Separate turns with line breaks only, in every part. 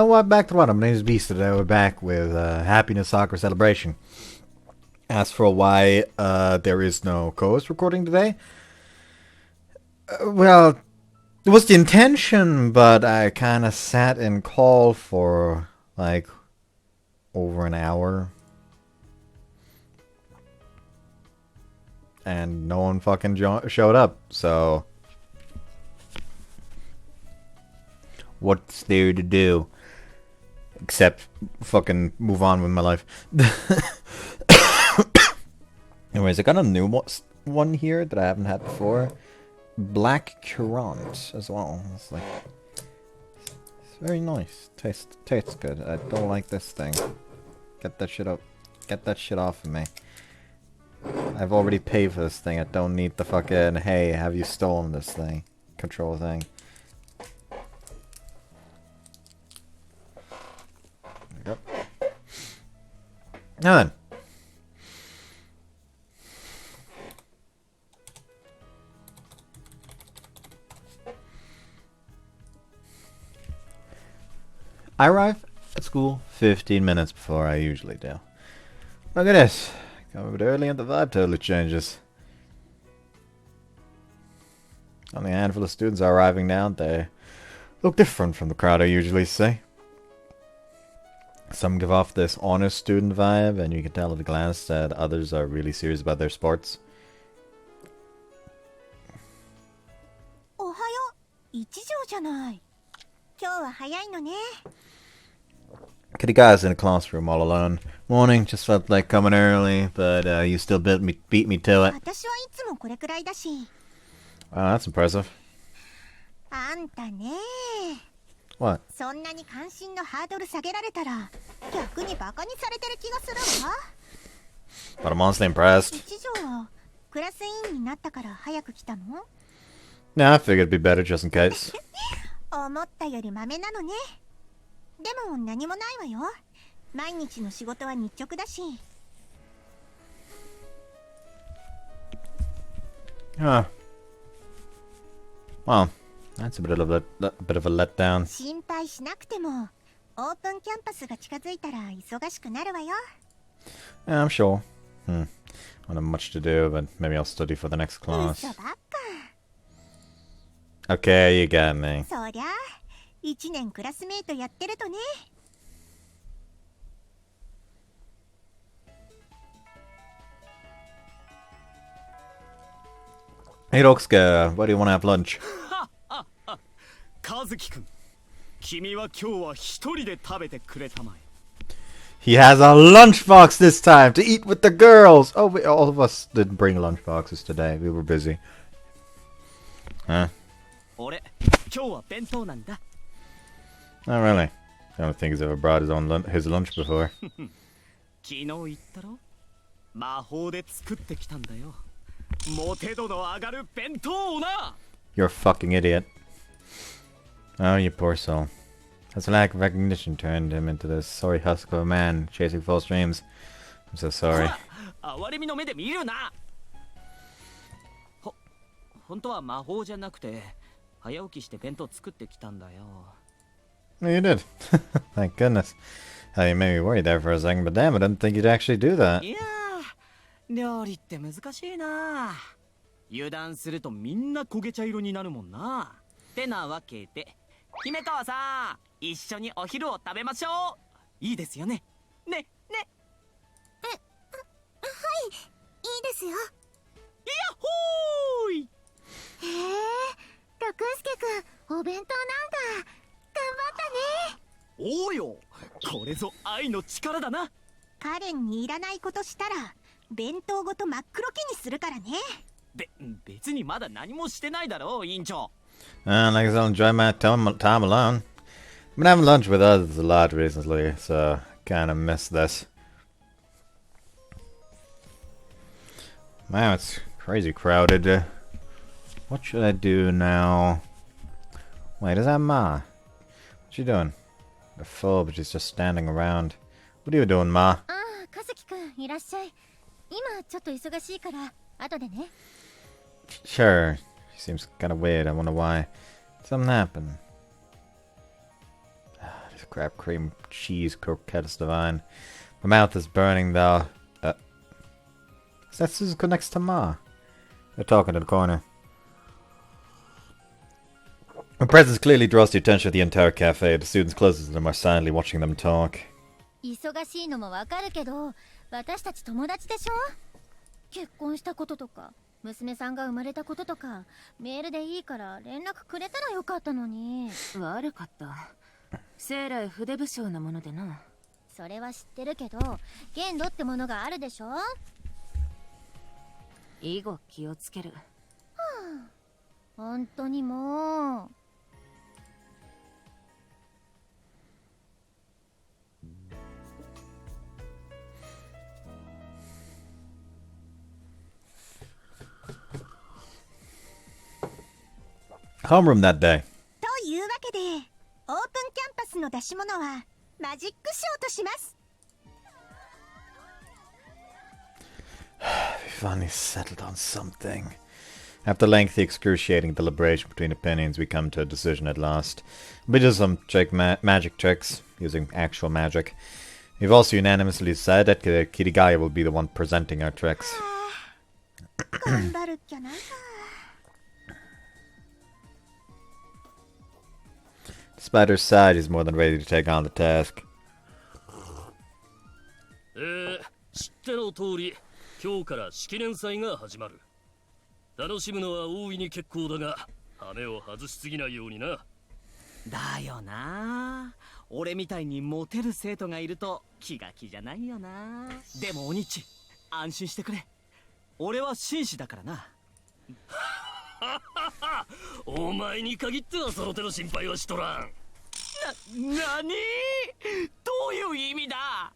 Hello, welcome back to what? My name is Beast. Today we're back with Happiness Sakura Celebration. As for why there is no co-host recording today, well, it was the intention, but I kind of sat in call for like over an hour. And no one fucking showed up, so what's there to do? Except fucking move on with my life. Anyways, I got a new one here that I haven't had before. Black currant as well. It's like, it's very nice. Tastes good. I don't like this thing. Get that shit up. Get that shit off of me. I've already paid for this thing. I don't need the fucking, hey, have you stolen this thing? Control thing. There we go. Now then. I arrive at school 15 minutes before I usually do. Look at this. Come a bit early and the vibe totally changes. Only a handful of students are arriving now. They look different from the crowd I usually see. Some give off this honest student vibe, and you can tell at a glance that others are really serious about their sports. Kitty guy's in a classroom all alone. Morning, just felt like coming early, but you still beat me to it. Wow, that's impressive. What? But I'm honestly impressed. Yeah, I figured it'd be better just in case. Huh. Well, that's a bit of a letdown. Yeah, I'm sure. I don't have much to do, but maybe I'll study for the next class. Okay, you got me. Hey Roxka, where do you want to have lunch? He has a lunchbox this time to eat with the girls! Oh, all of us didn't bring lunchboxes today. We were busy. Huh? Oh, really? I don't think he's ever brought his lunch before. You're a fucking idiot. Oh, you poor soul. His lack of recognition turned him into this sorry husk of a man chasing false dreams. I'm so sorry. No, you did. Thank goodness. You made me worried there for a second, but damn, I didn't think you'd actually do that. Like I said, I'll enjoy my time alone. I've been having lunch with others a lot recently, so kind of miss this. Wow, it's crazy crowded. What should I do now? Wait, is that Ma? What you doing? They're full, but she's just standing around. What are you doing, Ma? Sure. She seems kind of weird. I wonder why. Something happened. These crab cream cheese croquette is divine. My mouth is burning though. Is that Suzuko next to Ma? They're talking in the corner. Her presence clearly draws the attention of the entire cafe. The students closest to them are silently watching them talk.
忙しいのもわかるけど、私たち友達でしょ。結婚したこととか、娘さんが生まれたこととか、メールでいいから連絡くれたらよかったのに。
悪かった。生来筆武将なものでな。
それは知ってるけど、限度ってものがあるでしょ。
以後気をつける。
本当にもう。
Homeroom that day.
というわけで、オープンキャンパスの出し物はマジックショーとします。
We finally settled on something. After lengthy, excruciating deliberation between opinions, we come to a decision at last. We do some magic tricks, using actual magic. We've also unanimously decided that Kirigaya will be the one presenting our tricks.
頑張るっきゃな。
Despite her side, he's more than ready to take on the task.
知っての通り、今日から式年祭が始まる。楽しむのは大いに結構だが、羽目を外しすぎないようにな。
だよな。俺みたいにモテる生徒がいると気が気じゃないよな。でもおにち、安心してくれ。俺は紳士だからな。
お前に限ってはその手の心配はしとらん。
なに？どういう意味だ？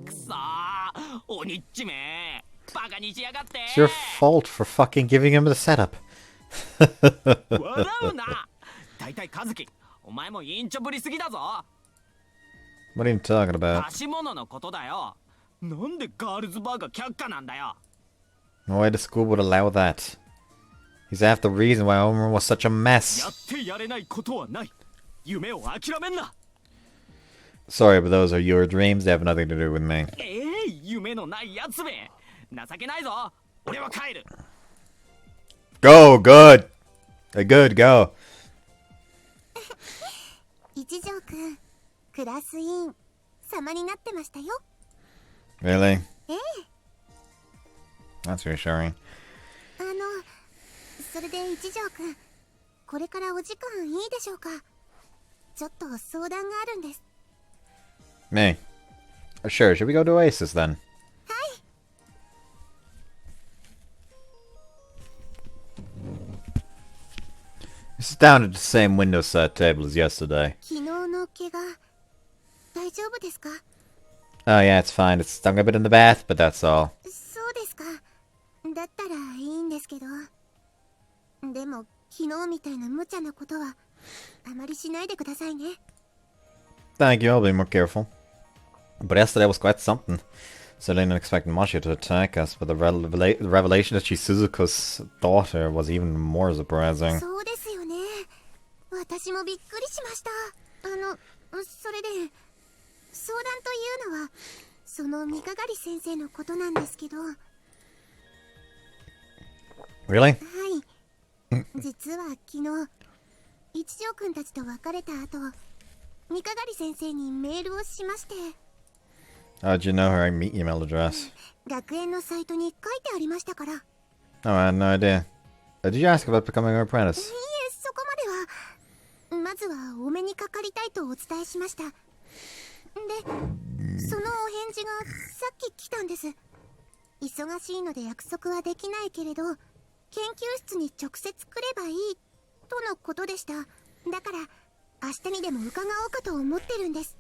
くそー、おにっちめ。バカにしやがって。
It's your fault for fucking giving him the setup.
笑うな。だいたい和樹、お前もインチョぶりすぎだぞ。
What are you talking about?
出し物のことだよ。なんでガールズバーが却下なんだよ。
No way the school would allow that. He's half the reason why Homeroom was such a mess.
やってやれないことはない。夢を諦めんな。
Sorry, but those are your dreams. They have nothing to do with me.
夢のないやつめ。情けないぞ。俺は帰る。
Go, good. Good, go.
一条くん、クラス委員様になってましたよ。
Really?
ええ。
That's reassuring.
それで一条くん、これからお時間いいでしょうか。ちょっと相談があるんです。
Me? Sure, should we go to Oasis then?
はい。
This is down at the same window side table as yesterday.
昨日の怪我、大丈夫ですか？
Oh yeah, it's fine. It's stung a bit in the bath, but that's all.
そうですか。だったらいいんですけど。でも昨日みたいな無茶なことはあまりしないでくださいね。
Thank you, I'll be more careful. But yesterday was quite something. Certainly not expecting Masha to attack us, but the revelation that she's Suzuko's daughter was even more surprising.
そうですよね。私もびっくりしました。それで相談というのはその三係先生のことなんですけど。
Really?
はい。実は昨日一条くんたちと別れた後、三係先生にメールをしまして。
How'd you know her email address?
学園のサイトに書いてありましたから。
Oh, I had no idea. Did you ask about becoming her apprentice?
いいえ、そこまでは。まずはお目にかかりたいとお伝えしました。で、そのお返事がさっき来たんです。忙しいので約束はできないけれど、研究室に直接来ればいいとのことでした。だから明日にでも伺おうかと思ってるんです。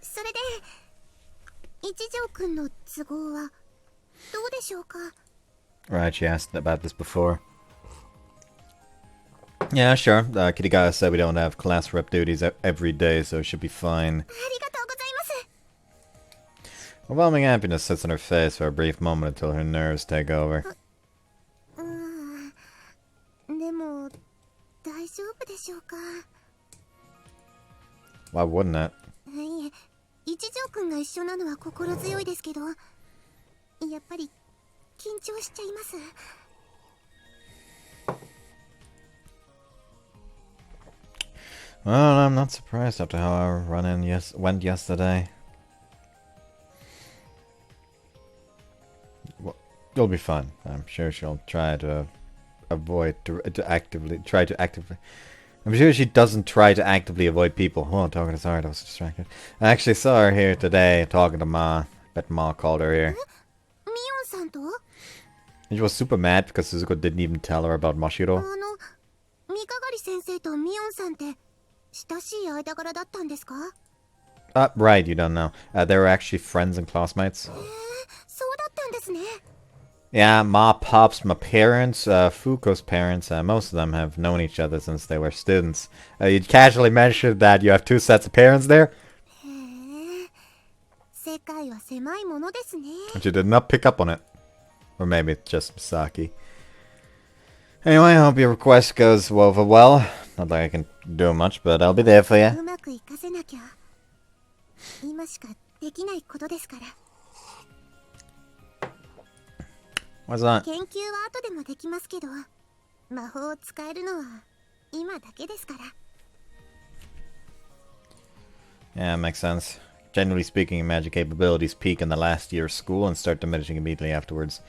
それで一条くんの都合はどうでしょうか？
Right, she asked about this before. Yeah, sure. Kirigaya said we don't have class rep duties every day, so it should be fine.
ありがとうございます。
Overwhelming happiness sits on her face for a brief moment until her nerves take over.
でも大丈夫でしょうか？
Why wouldn't it?
いえ、一条くんが一緒なのは心強いですけど、やっぱり緊張しちゃいます。
Well, I'm not surprised after how our run-in went yesterday. Well, it'll be fun. I'm sure she'll try to avoid I'm sure she doesn't try to actively avoid people. Oh, talking to sorry, I was distracted. I actually saw her here today talking to Ma. Bet Ma called her here.
ミオンさんと？
And she was super mad because Suzuko didn't even tell her about Mashiro.
三鏡先生とミオンさんって親しい間柄だったんですか？
Right, you don't know. They were actually friends and classmates.
そうだったんですね。
Yeah, Ma, Pops, my parents, Fuko's parents, most of them have known each other since they were students. You casually mentioned that you have two sets of parents there.
へえ、世界は狭いものですね。
But you did not pick up on it. Or maybe it's just Misaki. Anyway, I hope your request goes over well. Not like I can do much, but I'll be there for you.
うまくいかせなきゃ。今しかできないことですから。
What's that?
研究は後でもできますけど、魔法を使えるのは今だけですから。
Yeah, makes sense. Generally speaking, magic capabilities peak in the last year of school and start diminishing immediately afterwards.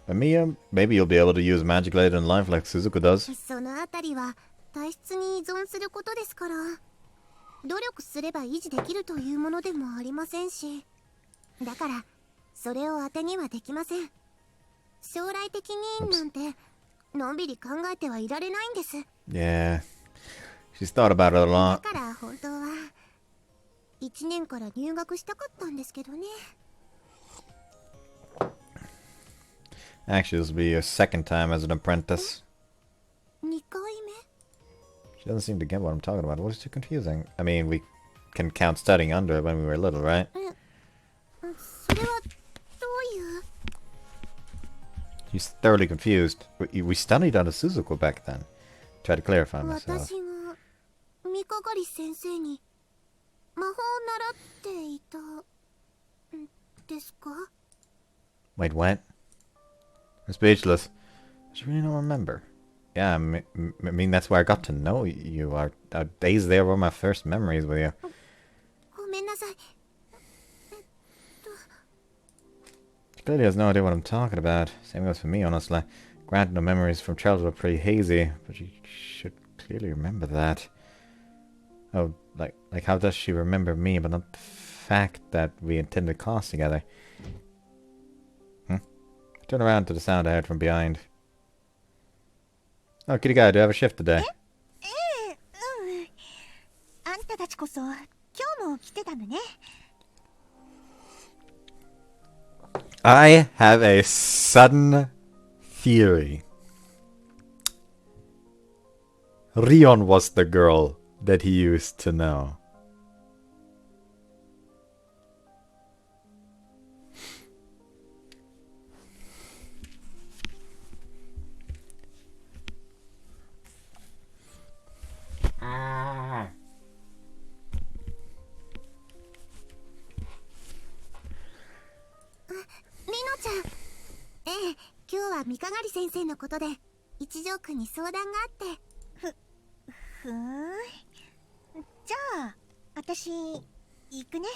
But Mia, maybe you'll be able to use magic later in life like Suzuko does.
そのあたりは体質に依存することですから、努力すれば維持できるというものでもありませんし、だからそれを当てにはできません。 将来的になんてのんびり考えてはいられないんです。
Yeah, she's thought about it a
だ
lot.
から本当は1年から入学したかったんですけどね。
Actually, this will be your second time as an apprentice.
2回目？
She doesn't seem to get what I'm talking about. What is too confusing? I mean, we can count studying under it when we were little, right?
それはどういう？
She's thoroughly confused. We studied under Suzuko back then. Try to clarify myself.
私が三鏡先生に魔法を習っていたんですか？
Wait, what? I'm speechless. I really don't remember. Yeah, I mean, that's where I got to know you. Our days there were my first memories with you.
ごめんなさい。
She clearly has no idea what I'm talking about. Same goes for me, honestly. Granted, the memories from childhood are pretty hazy, but she should clearly remember that. Oh, like how does she remember me, but not the fact that we attended class together? I turned around to the sound I heard from behind. Oh, kitty guy, do you have a shift today?
あんたたちこそ今日も来てたのね。
I have a sudden theory. Rion was the girl that he used to know.
ええ、今日は三鏡先生のことで一条くんに相談があって。ふーん。じゃあ私行くね。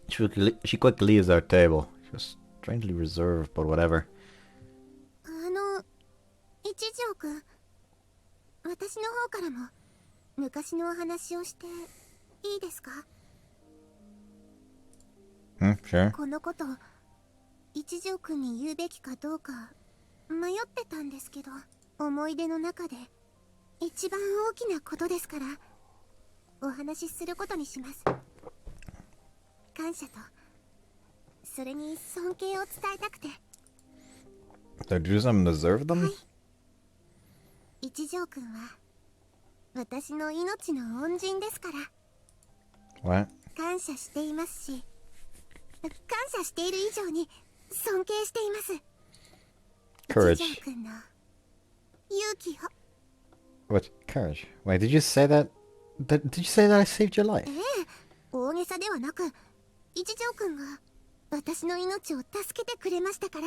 She quickly leaves our table. She was strangely reserved, but whatever.
一条くん、私の方からも昔のお話をしていいですか？
Sure.
このこと一条くんに言うべきかどうか迷ってたんですけど、思い出の中で一番大きなことですからお話しすることにします。感謝とそれに尊敬を伝えたくて。
Did I do something to deserve them?
はい。一条くんは私の命の恩人ですから。
What?
感謝していますし、感謝している以上に尊敬しています。
Courage.
一条くんの勇気を。
What? courage. Wait, did you say that? Did you say that I saved your life?
大げさではなく、一条くんが私の命を助けてくれましたから。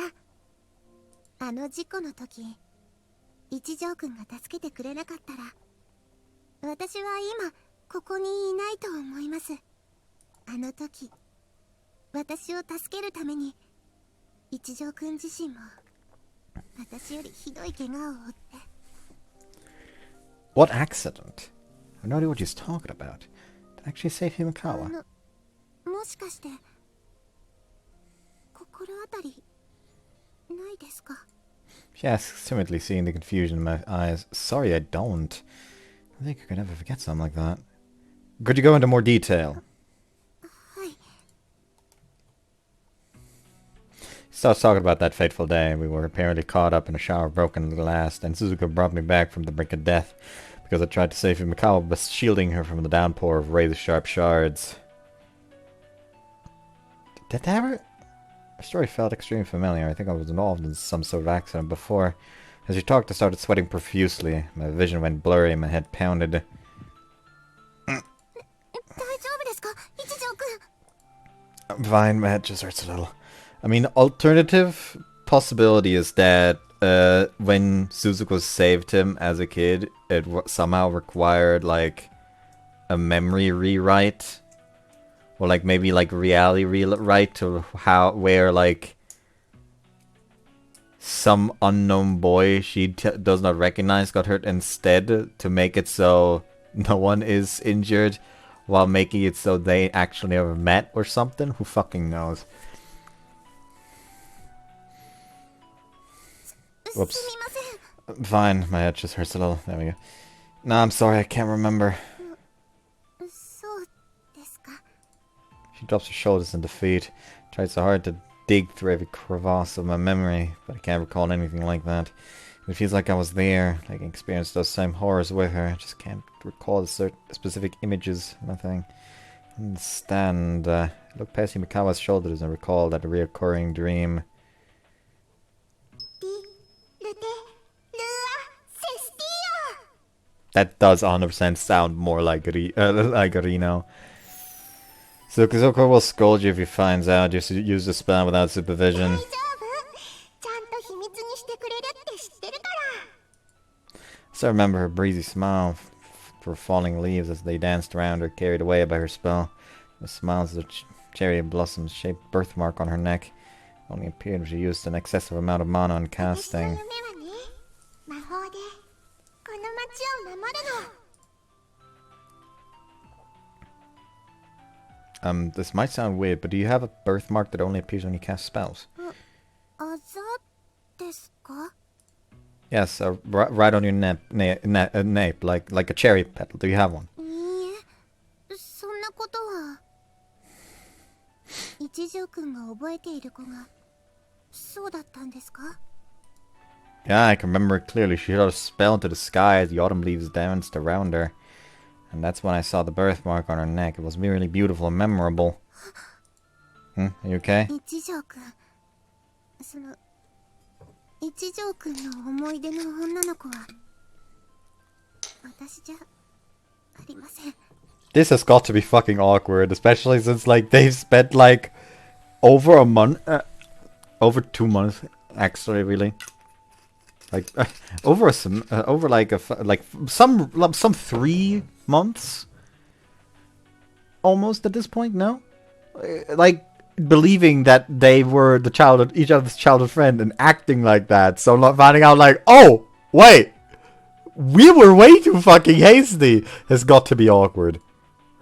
あの事故の時、一条くんが助けてくれなかったら、私は今ここにいないと思います。あの時、私を助けるために一条くん自身も私よりひどい怪我を負って。
What accident? I have no idea what he's talking about. Did I actually save Himikawa?
もしかして心当たりないですか?
She asks, timidly seeing the confusion in my eyes. Sorry, I don't. I think I could never forget something like that. Could you go into more detail?
はい。
Starts talking about that fateful day. We were apparently caught up in a shower of broken glass, and Suzuko brought me back from the brink of death because I tried to save Himikawa by shielding her from the downpour of razor-sharp shards. Did that ever? The story felt extremely familiar. I think I was involved in some sort of accident before. As she talked, I started sweating profusely. My vision went blurry and my head pounded.
大丈夫ですか、一条くん?
I'm fine, my head just hurts a little. I mean, alternative possibility is that when Suzuko saved him as a kid, it somehow required, like, a memory rewrite. Or, like, maybe, like, reality rewrite to where, like, some unknown boy she does not recognize got hurt instead to make it so no one is injured, while making it so they actually never met or something. Who fucking knows? Whoops. Fine, my head just hurts a little. There we go. No, I'm sorry, I can't remember.
そうですか。
She drops her shoulders in defeat. Tried so hard to dig through every crevice of my memory, but I can't recall anything like that. It feels like I was there, like I experienced those same horrors with her. I just can't recall the specific images, nothing. Understand. Look past Himikawa's shoulders and recall that reoccurring dream. That does 100% sound more like Rino. Suzuko will scold you if he finds out you use the spell without supervision.
大丈夫、ちゃんと秘密にしてくれるって知ってるから。
So I remember her breezy smile for falling leaves as they danced around her, carried away by her spell. The smiles of the cherry blossoms shaped birthmark on her neck. Only appeared when she used an excessive amount of mana on
私の
casting.
夢はね、魔法でこの街を守るの。
This might sound weird, but do you have a birthmark that only appears when you cast spells?
あざですか?
Yes, right on your nape, like a cherry petal. Do you have one?
いいえ、そんなことは。一条くんが覚えている子がそうだったんですか?
Yeah, I can remember it clearly. She shot a spell into the sky as the autumn leaves danced around her. And that's when I saw the birthmark on her neck. It was merely beautiful and memorable. Are you okay?
一条くん、その一条くんの思い出の女の子は私じゃありません。
This has got to be fucking awkward, especially since, like, they've spent, like, over a month, over 2 months, actually, really. Like, over some 3 months? Almost at this point, no? Like, believing that they were each other's childhood friend and acting like that. So not finding out, like, oh, wait, we were way too fucking hasty, has got to be awkward.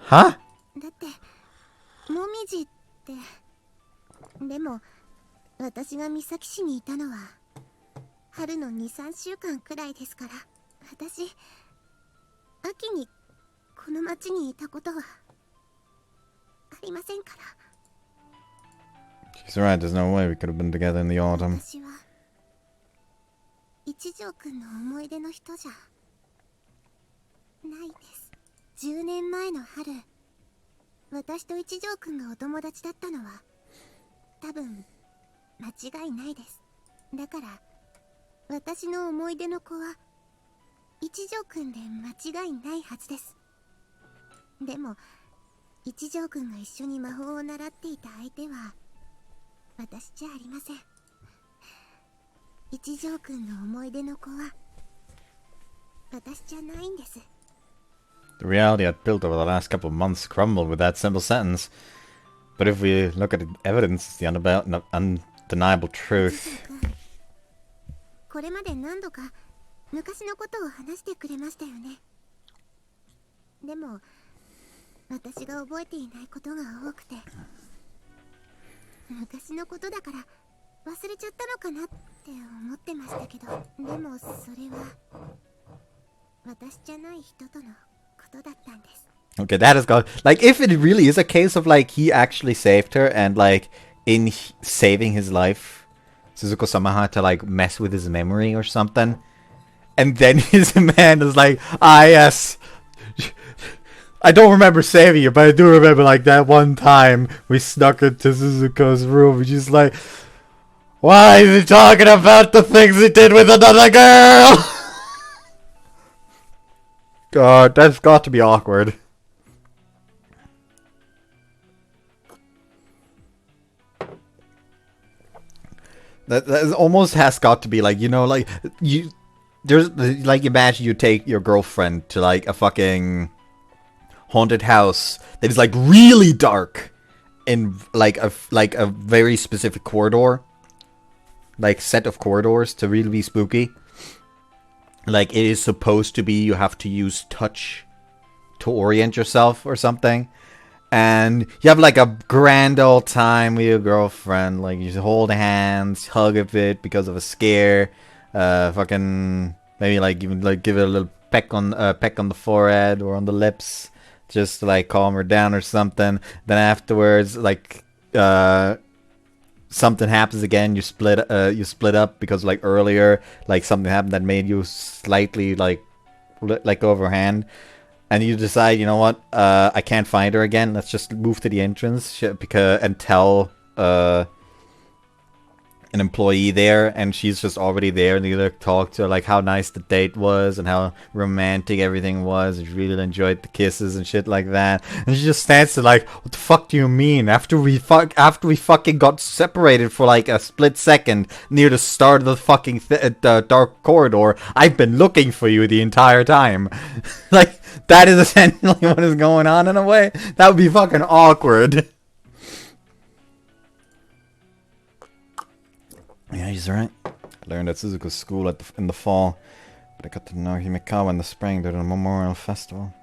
Huh?
だってもみじって、でも私が三崎市にいたのは春の 2,3 週間くらいですから、私秋にこの町にいたことはありませんから。
She's right, there's no way we could have been together in the autumn.
私は一条くんの思い出の人じゃないです。10年前の春、私と一条くんがお友達だったのは多分間違いないです。だから私の思い出の子は一条くんで間違いないはずです。でも一条くんが一緒に魔法を習っていた相手は私じゃありません。一条くんの思い出の子は私じゃないんです。
The reality I'd built over the last couple of months crumbled with that simple sentence. But if we look at the evidence, it's the undeniable truth.
これまで何度か昔のことを話してくれましたよね。でも私が覚えていないことが多くて、昔のことだから忘れちゃったのかなって思ってましたけど、でもそれは私じゃない人とのことだったんです。
Okay, that has got... Like, if it really is a case of, like, he actually saved her and, like, in saving his life, Suzuko somehow had to, like, mess with his memory or something. And then his man is like, ah, yes. I don't remember saving you, but I do remember, like, that one time we snuck into Suzuko's room and she's like, why is he talking about the things he did with another girl? God, that's got to be awkward. That almost has got to be like, you know, like, there's, like, imagine you take your girlfriend to, like, a fucking haunted house that is, like, really dark in, like, a very specific corridor. Like, set of corridors to really be spooky. Like, it is supposed to be you have to use touch to orient yourself or something. And you have, like, a grand old time with your girlfriend. Like, you hold hands, hug a bit because of a scare. Fucking, maybe, like, even, like, give it a little peck on the forehead or on the lips. Just to, like, calm her down or something. Then afterwards, like, something happens again. You split up because, like, earlier, like, something happened that made you slightly, like go over her hand. And you decide, you know what, I can't find her again. Let's just move to the entrance and tell an employee there, and she's just already there, and you talk to her like how nice the date was and how romantic everything was, and she really enjoyed the kisses and shit like that. And she just stands there like, what the fuck do you mean? After we fucking got separated for like a split second near the start of the fucking dark corridor, I've been looking for you the entire time. Like, that is essentially what is going on in a way. That would be fucking awkward. Yeah, he's right. I learned at Suzuko's school in the fall, but I got to know Himekawa in the spring during a memorial festival.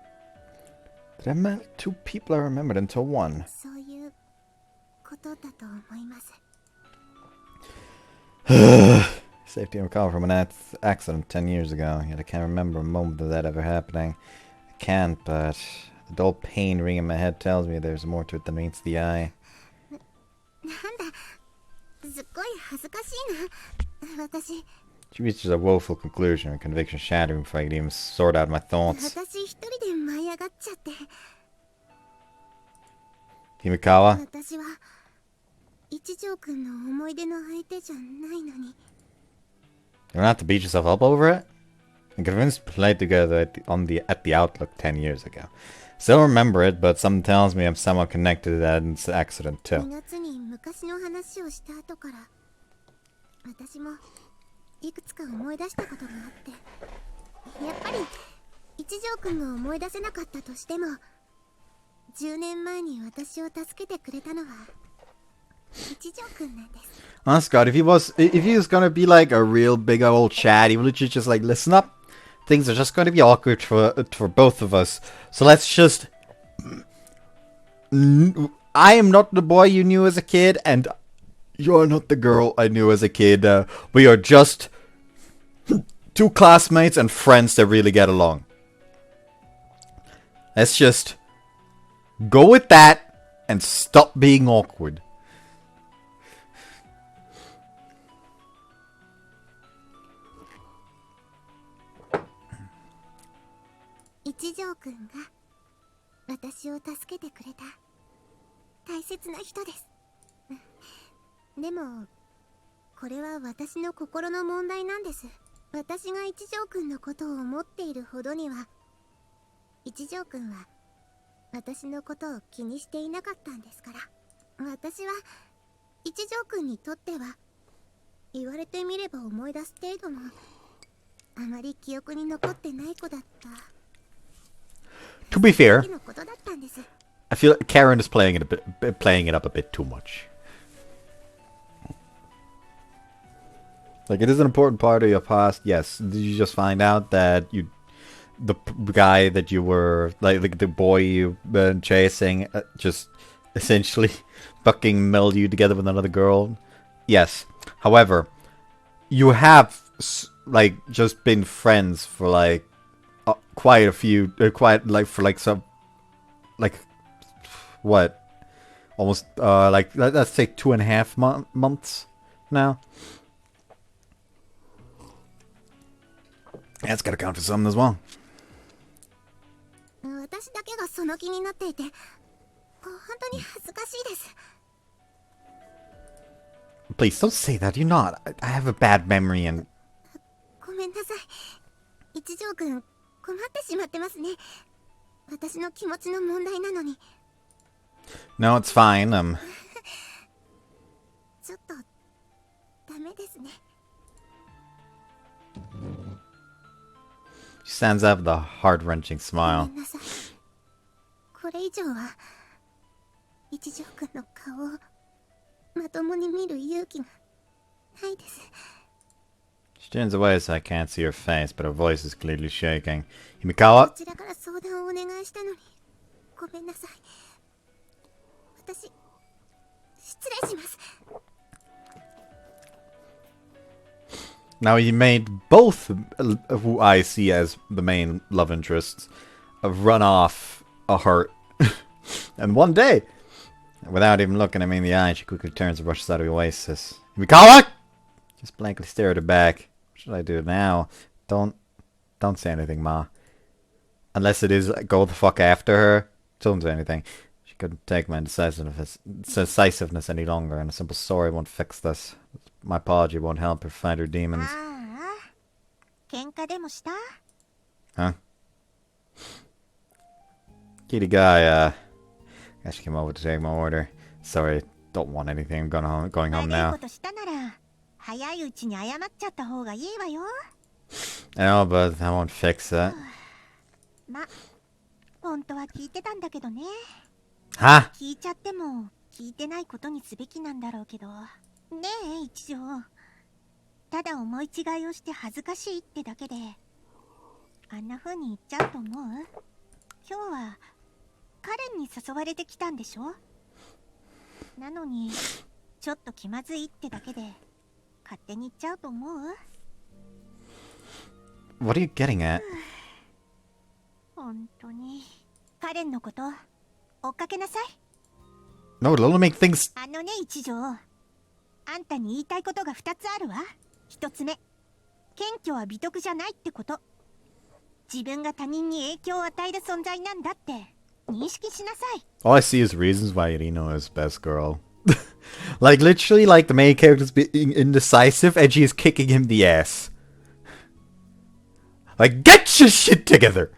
Did I met 2 people I remembered until 1? Saved Himekawa from an accident 10 years ago, yet I can't remember a moment of that ever happening. I can't, but the dull pain ringing in my head tells me there's more to it than meets the eye. She reaches a woeful conclusion, her conviction shattering before I can even sort out my thoughts. Himekawa? You don't have to beat yourself up over it? I'm convinced we played together at the Outlook 10 years ago. Still remember it, but something tells me I'm somehow connected to that accident too. Honest God, if he was gonna be like a real big old Chad, he would literally just like, listen up. Things are just going to be awkward for both of us. So let's just... I am not the boy you knew as a kid, and you're not the girl I knew as a kid. We are just 2 classmates and friends that really get along. Let's just go with that and stop being awkward.
私が一条くんのことを思っているほどには、一条くんは私のことを気にしていなかったんですから。私は一条くんにとっては言われてみれば思い出す程度のあまり記憶に残ってない子だった。
To be fair,
のことだったんです。
I feel like Karen is playing it up a bit too much. Like, it is an important part of your past. Yes, did you just find out that the guy that you were, like the boy you've been chasing, just essentially fucking meld you together with another girl? Yes. However, you have like just been friends for like quite a few, what? Almost like let's say 2.5 months now. That's gotta count for something as well.
私だけがその気になっていて、本当に恥ずかしいです。
Please don't say that. You're not. I have a bad memory and.
ごめんなさい。一条くん、困ってしまってますね。私の気持ちの問題なのに。
No, it's fine.
ちょっとダメですね。
She stands up with a heart-wrenching
ご
smile.
めんなさい。これ以上は一条くんの顔をまともに見る勇気がないです。
She turns away so I can't see her face, but her voice is clearly shaking.
こ
Himikawa?
ちらから相談をお願いしたのにごめんなさい。私失礼します。
Now he made both who I see as the main love interests run off a hurt. And one day, without even looking at me in the eye, she quickly turns and rushes out of the oasis. Himikawa! Just blankly stare at her back. What should I do now? Don't say anything, Ma. Unless it is go the fuck after her. Don't say anything. She couldn't take my indecisiveness any longer, and a simple story won't fix this. My apology won't help her find her demons.
喧嘩でもした？
Huh? Kitty guy, actually came over to take my order. Sorry, don't want anything. I'm going home now.
悪いことしたなら早いうちに謝っちゃった方がいいわよ。
I know, but that won't fix it.
ま、本当は聞いてたんだけどね。
Huh?
聞いちゃっても聞いてないことにすべきなんだろうけど。ねえ一条、ただ思い違いをして恥ずかしいってだけであんな風に言っちゃうと思う？今日はカレンに誘われてきたんでしょ？なのにちょっと気まずいってだけで勝手に言っちゃうと思う？
What are you getting at?
本当にカレンのこと追っかけなさい。
No, it'll only make things.
あのね一条、あんたに言いたいことが2つあるわ。1つ目、謙虚は美徳じゃないってこと。自分が他人に影響を与える存在なんだって認識しなさい。
All I see is reasons why Rino is best girl. Like, literally, like, the main character's being indecisive and she is kicking him the ass. Like, get your shit together!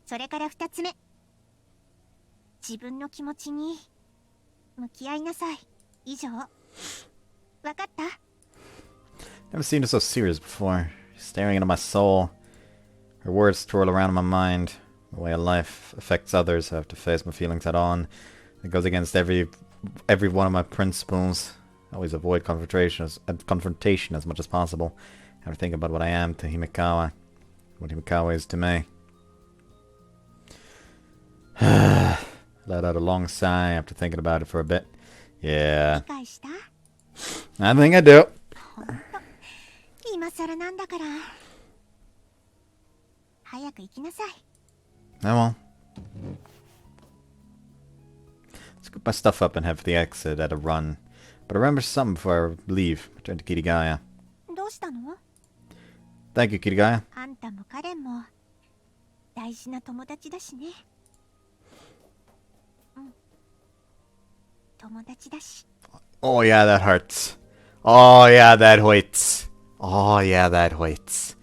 それから2つ目、自分の気持ちに向き合いなさい。以上。わかった？
Never seen her so serious before. She's staring into my soul. Her words twirl around in my mind. The way life affects others, I have to face my feelings head on. It goes against every one of my principles. I always avoid confrontation as much as possible. I have to think about what I am to Himikawa. What Himikawa is to me. Let out a long sigh after thinking about it for a bit. Yeah.
理解した？
I think I do.
今更なんだから。早く行きなさい。
I won't. Scoop my stuff up and head for the exit at a run. But I remember something before I leave. I turn to Kirigaya.
どうしたの？
Thank you, Kirigaya.
あんたもカレンも大事な友達だしね。うん。友達だし。
Oh yeah, that hurts. Oh yeah, that hurts. Oh yeah, that hurts.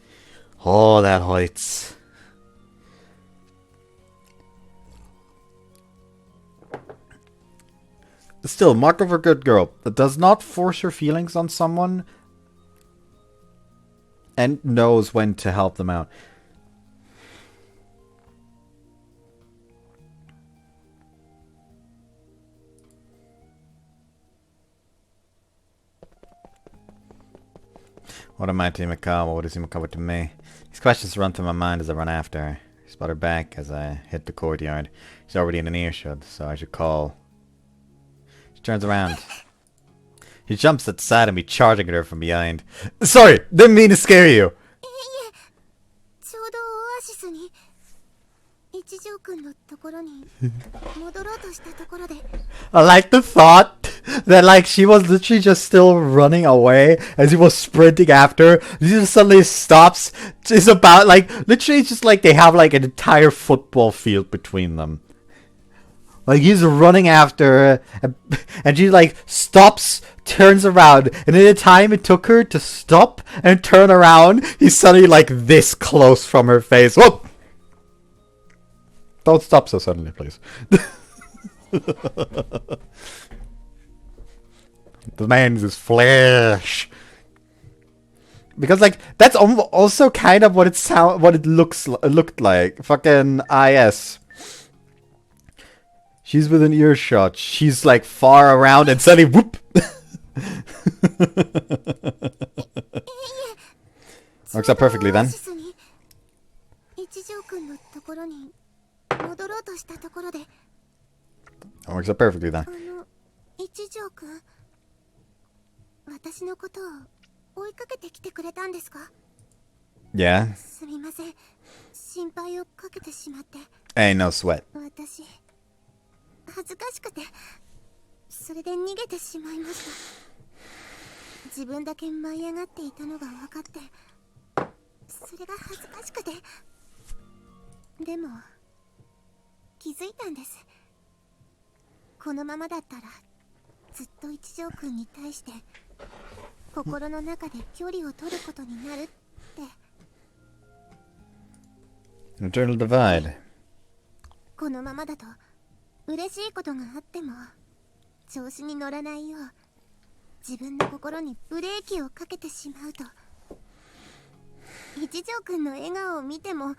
Oh, that hurts. Still, mark of a good girl that does not force her feelings on someone and knows when to help them out. What am I to Imakawa? What is Imakawa to me? These questions run through my mind as I run after her. I spot her back as I hit the courtyard. She's already in an earshot, so I should call. She turns around. He jumps at the side of me, charging at her from behind. Sorry, didn't mean to scare you.
ちょうどオアシスに一条くんのところに戻ろうとしたところで
I like the thought that like she was literally just still running away as he was sprinting after her. He just suddenly stops. It's about like literally just like they have like an entire football field between them. Like he's running after her and she like stops, turns around, and in the time it took her to stop and turn around, he's suddenly like this close from her face. Whoa! Don't stop so suddenly, please. The man's his flesh. Because like that's also kind of what it looked like. Fucking IS. She's within earshot. She's like far around and suddenly whoop. Works out perfectly then.
一条くんのところに戻ろうとしたところで
Works out perfectly then.
一条くん私のことを追いかけてきてくれたんですか
Yeah.
すみません心配をかけてしまって
Ain't no sweat.
私恥ずかしくてそれで逃げてしまいました自分だけ舞い上がっていたのが分かってそれが恥ずかしくてでも気づいたんですこのままだったらずっと一条くんに対して心の中で距離を取ることになるって
Eternal divide.
このままだと嬉しいことがあっても調子に乗らないよう自分の心にブレーキをかけてしまうと一条くんの笑顔を見ても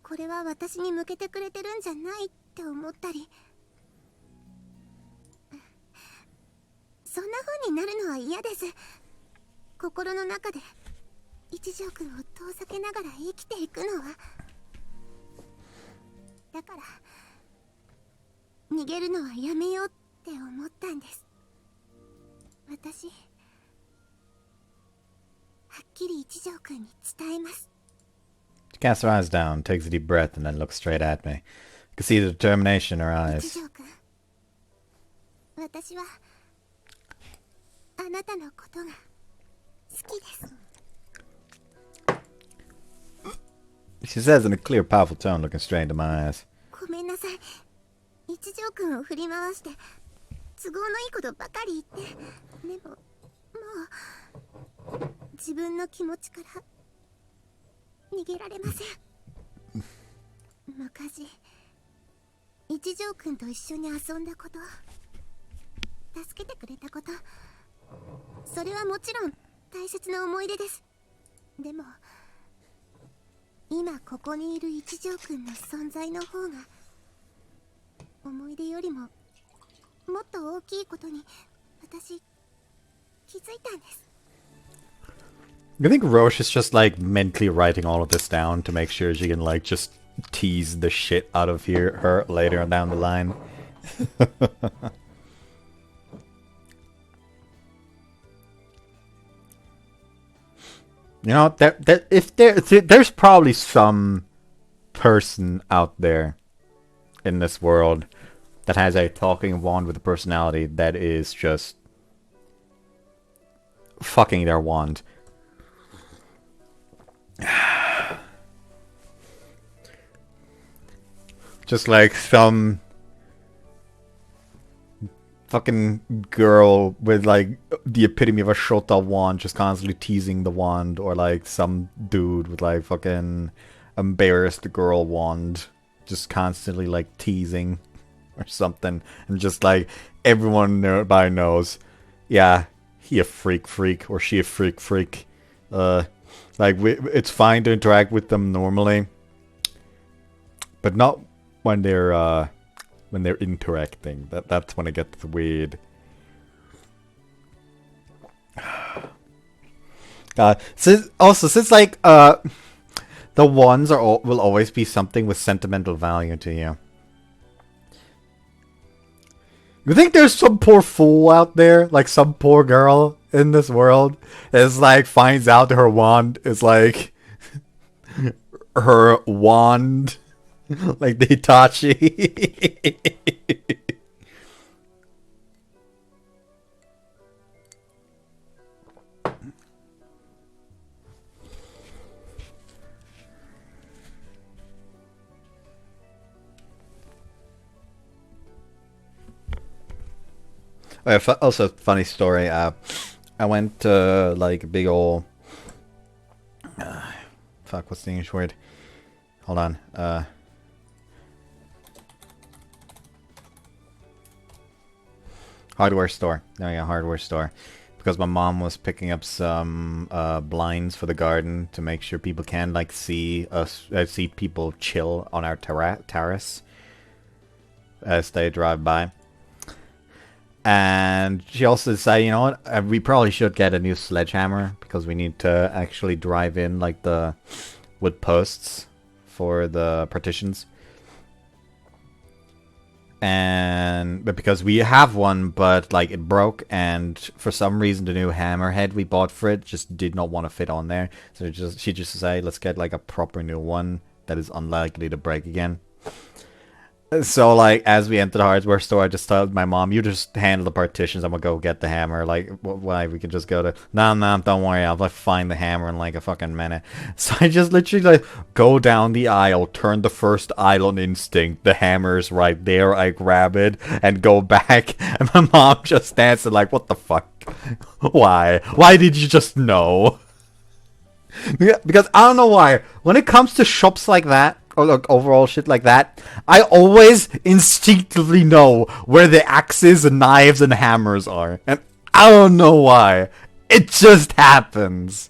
これは私に向けてくれてるんじゃないって思ったりそんな風になるのは嫌です心の中で一条くんを遠ざけながら生きていくのはだから逃げるのはやめようって思ったんです私はっきり一条くんに伝えます
She casts her eyes down, takes a deep breath, and then looks straight at me. I can see the determination in her
一
eyes.
条くん私はあなたのことが好きです
She says in a clear, powerful tone, looking straight into my eyes.
ごめんなさい一条くんを振り回して都合のいいことばかり言ってでももう自分の気持ちから逃げられません昔一条くんと一緒に遊んだこと助けてくれたことそれはもちろん大切な思い出ですでも今ここにいる一条くんの存在の方が思い出よりももっと大きいことに私気づいたんです
You think Roche is just like mentally writing all of this down to make sure she can like just tease the shit out of her later down the line? You know, there's probably some person out there in this world that has a talking wand with a personality that is just fucking their wand. Just like some fucking girl with like the epitome of a Shota wand, just constantly teasing the wand, or like some dude with like fucking embarrassed girl wand, just constantly like teasing or something, and just like everyone nearby knows, yeah, he a freak or she a freak. Like it's fine to interact with them normally, but not when they're interacting. That's when it gets weird. Since like the ones will always be something with sentimental value to you. You think there's some poor fool out there, like some poor girl in this world, is like finds out her wand is like her wand, like the Itachi. Also, funny story. I went to like a big ol' fuck. What's the English word? Hold on. Hardware store. There we go. Hardware store. Because my mom was picking up some blinds for the garden to make sure people can like see us, see people chill on our terrace as they drive by. And she also decided, you know what, we probably should get a new sledgehammer, because we need to actually drive in like the wood posts for the partitions. But because we have one, but like it broke, and for some reason the new hammerhead we bought for it just did not want to fit on there. So she just decided, let's get like a proper new one that is unlikely to break again. So, like, as we entered the hardware store, I just told my mom, you just handle the partitions, I'm gonna go get the hammer. Like, why? We can just go to... No, don't worry, I'll like, find the hammer in, like, a fucking minute. So I just literally, like, go down the aisle, turn the first aisle on instinct, the hammer's right there, I grab it, and go back, and my mom just stands there like, what the fuck? Why? Why did you just know? Because I don't know why. When it comes to shops like that, or like overall shit like that, I always instinctively know where the axes and knives and hammers are. And I don't know why. It just happens.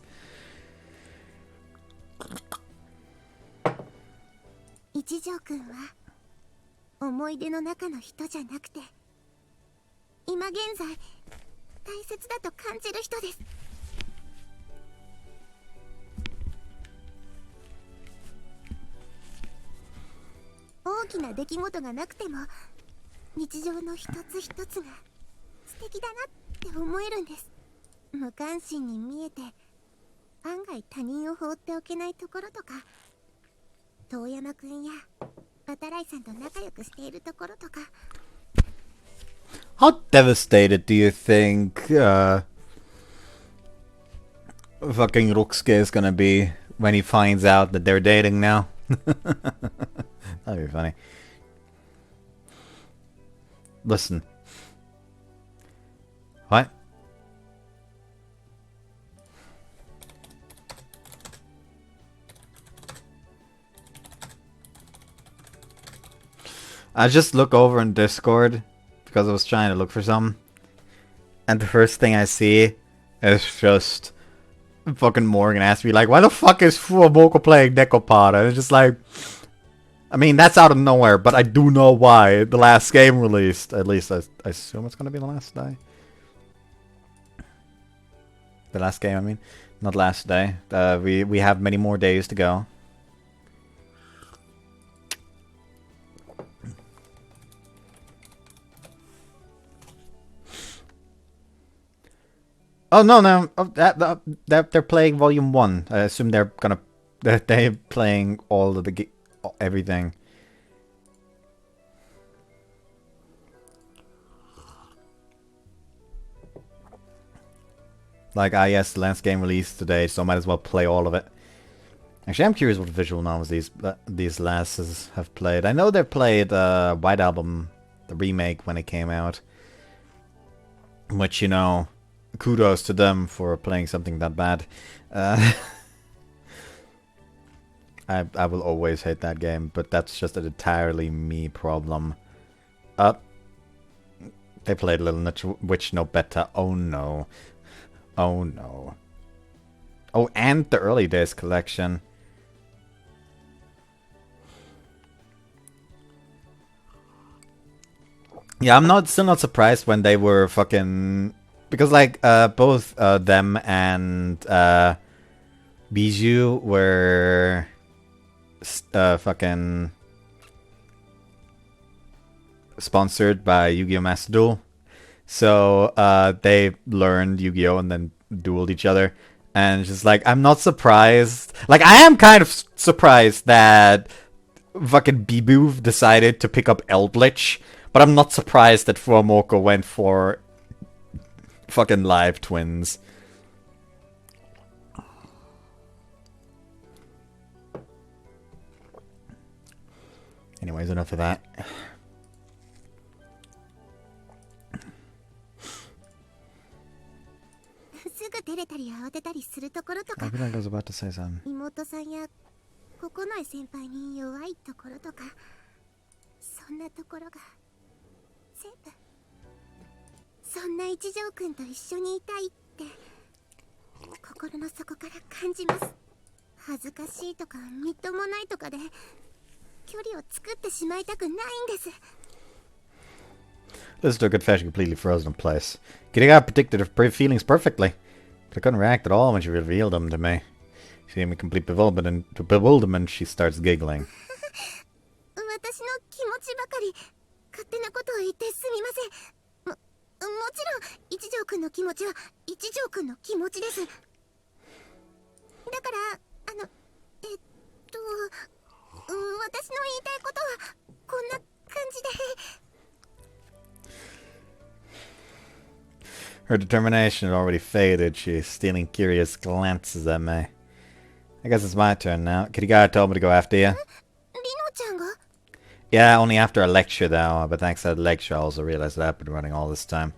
一条くんは思い出の中の人じゃなくて、今現在大切だと感じる人です。大きな出来事がなくても日常の一つ一つが素敵だなって思えるんです。無関心に見えて案外他人を放っておけないところとか、遠山くんや渡来さんと仲良くしているところとか。
How devastated do you think fucking Ruxke is gonna be when he finds out that they're dating now? That'd be funny. Listen. What? I just look over in Discord because I was trying to look for something, and the first thing I see is just fucking Morgan asked me like, why the fuck is Fuaboko playing Nekopata? And it's just like, I mean, that's out of nowhere, but I do know why. The last game released. At least I assume it's gonna be the last day. The last game, I mean. Not last day. We have many more days to go. Oh no! Oh, that they're playing Volume 1. I assume they're playing all of the everything. Like, yes, the last game released today, so I might as well play all of it. Actually, I'm curious what visual novels these lasses have played. I know they played White Album, the remake, when it came out. Which, you know, kudos to them for playing something that bad. Uh, I will always hate that game, but that's just an entirely me problem. They played Little Witch no better. Oh no. Oh no. Oh, and the early days collection. Yeah, I'm still not surprised when they were fucking, because like both them and Bijou were fucking sponsored by Yu-Gi-Oh! Master Duel. So they learned Yu-Gi-Oh! And then dueled each other. And just like, I'm not surprised. Like, I am kind of surprised that fucking Bibu decided to pick up Eldritch. But I'm not surprised that Fuamoko went for fucking live twins. Anyways, enough of that. I feel like I was about to say something.
妹さんや九重先輩に弱いところとかそんなところが全部そんな一条くんと一緒にいたいって心の底から感じます。恥ずかしいとかみっともないとかで距離を作ってしまいたくないんです。
This is a confession completely frozen in place. Kiriga predicted her feelings perfectly, but I couldn't react at all when she revealed them to me. Seeing me complete bewilderment, she starts giggling.
私の気持ちばかり勝手なことを言ってすみません。もちろん一条くんの気持ちは一条くんの気持ちです。だから私の言いたいことはこんな感じで。
Her determination had already faded. She's stealing curious glances at me. I guess it's my turn now. Kirigara told me to go after you.
Rino-chan ga?
Yeah, only after a lecture though. But thanks to that lecture I also realized that I've been running all this time.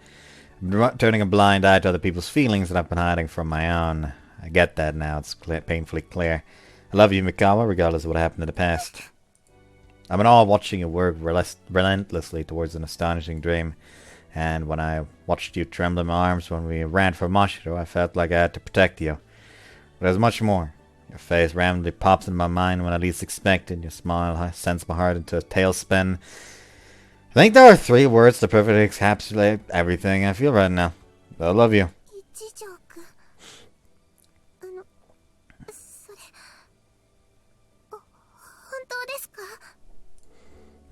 I've been turning a blind eye to other people's feelings that I've been hiding from my own. I get that now. It's painfully clear. I love you, Mikawa, regardless of what happened in the past. I'm in awe watching you work relentlessly towards an astonishing dream. And when I watched you tremble in my arms when we ran for Mashiro, I felt like I had to protect you. But there's much more. Your face randomly pops in my mind when I least expect it. Your smile sends my heart into a tailspin. I think there are 3 words that perfectly encapsulate everything I feel right now. I love you.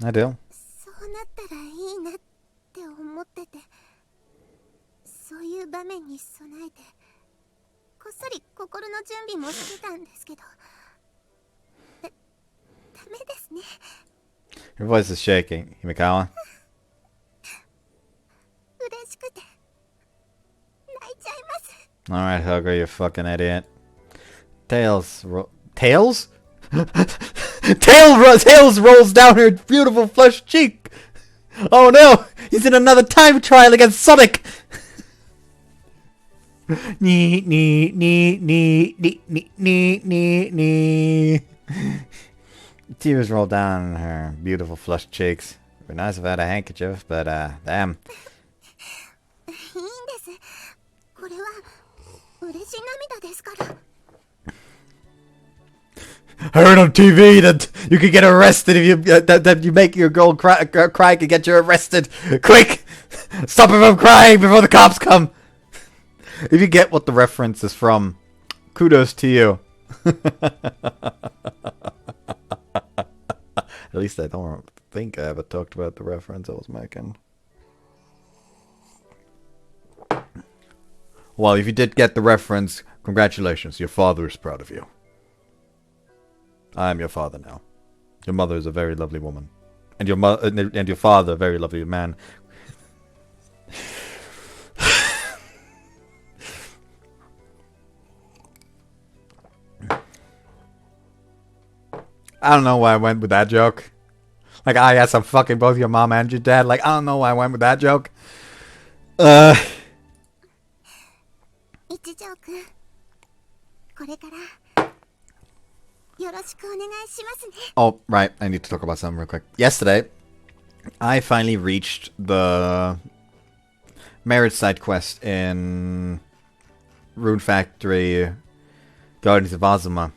I do.
思っててそういう場面に備えてこっそり心の準備もしてたんですけどダメですね。
Your voice is shaking, Himikawa.
嬉しくて泣いちゃいます。
Alright, Hugger, you fucking idiot. Tails Tails rolls down her beautiful flushed cheek. Oh no! He's in another time trial against Sonic! Nee, nee, nee, nee, nee, nee, nee, nee. Tears roll down her beautiful flushed cheeks. It'd be nice if I had a handkerchief, but damn.
いいんです。これは嬉し涙ですから。
I heard on TV that you could get arrested if you that you make your girl cry could get you arrested. Quick, stop her from crying before the cops come. If you get what the reference is from, kudos to you. At least I don't think I ever talked about the reference I was making. Well, if you did get the reference, congratulations. Your father is proud of you. I am your father now. Your mother is a very lovely woman, and your father a very lovely man. I don't know why I went with that joke. Like, yes, I'm fucking both your mom and your dad. Like, I don't know why I went with that joke.
一条くん、これからよろしくお願いしますね。
Oh, right. I need to talk about something real quick. Yesterday, I finally reached the marriage side quest in Rune Factory Guardians of Azuma.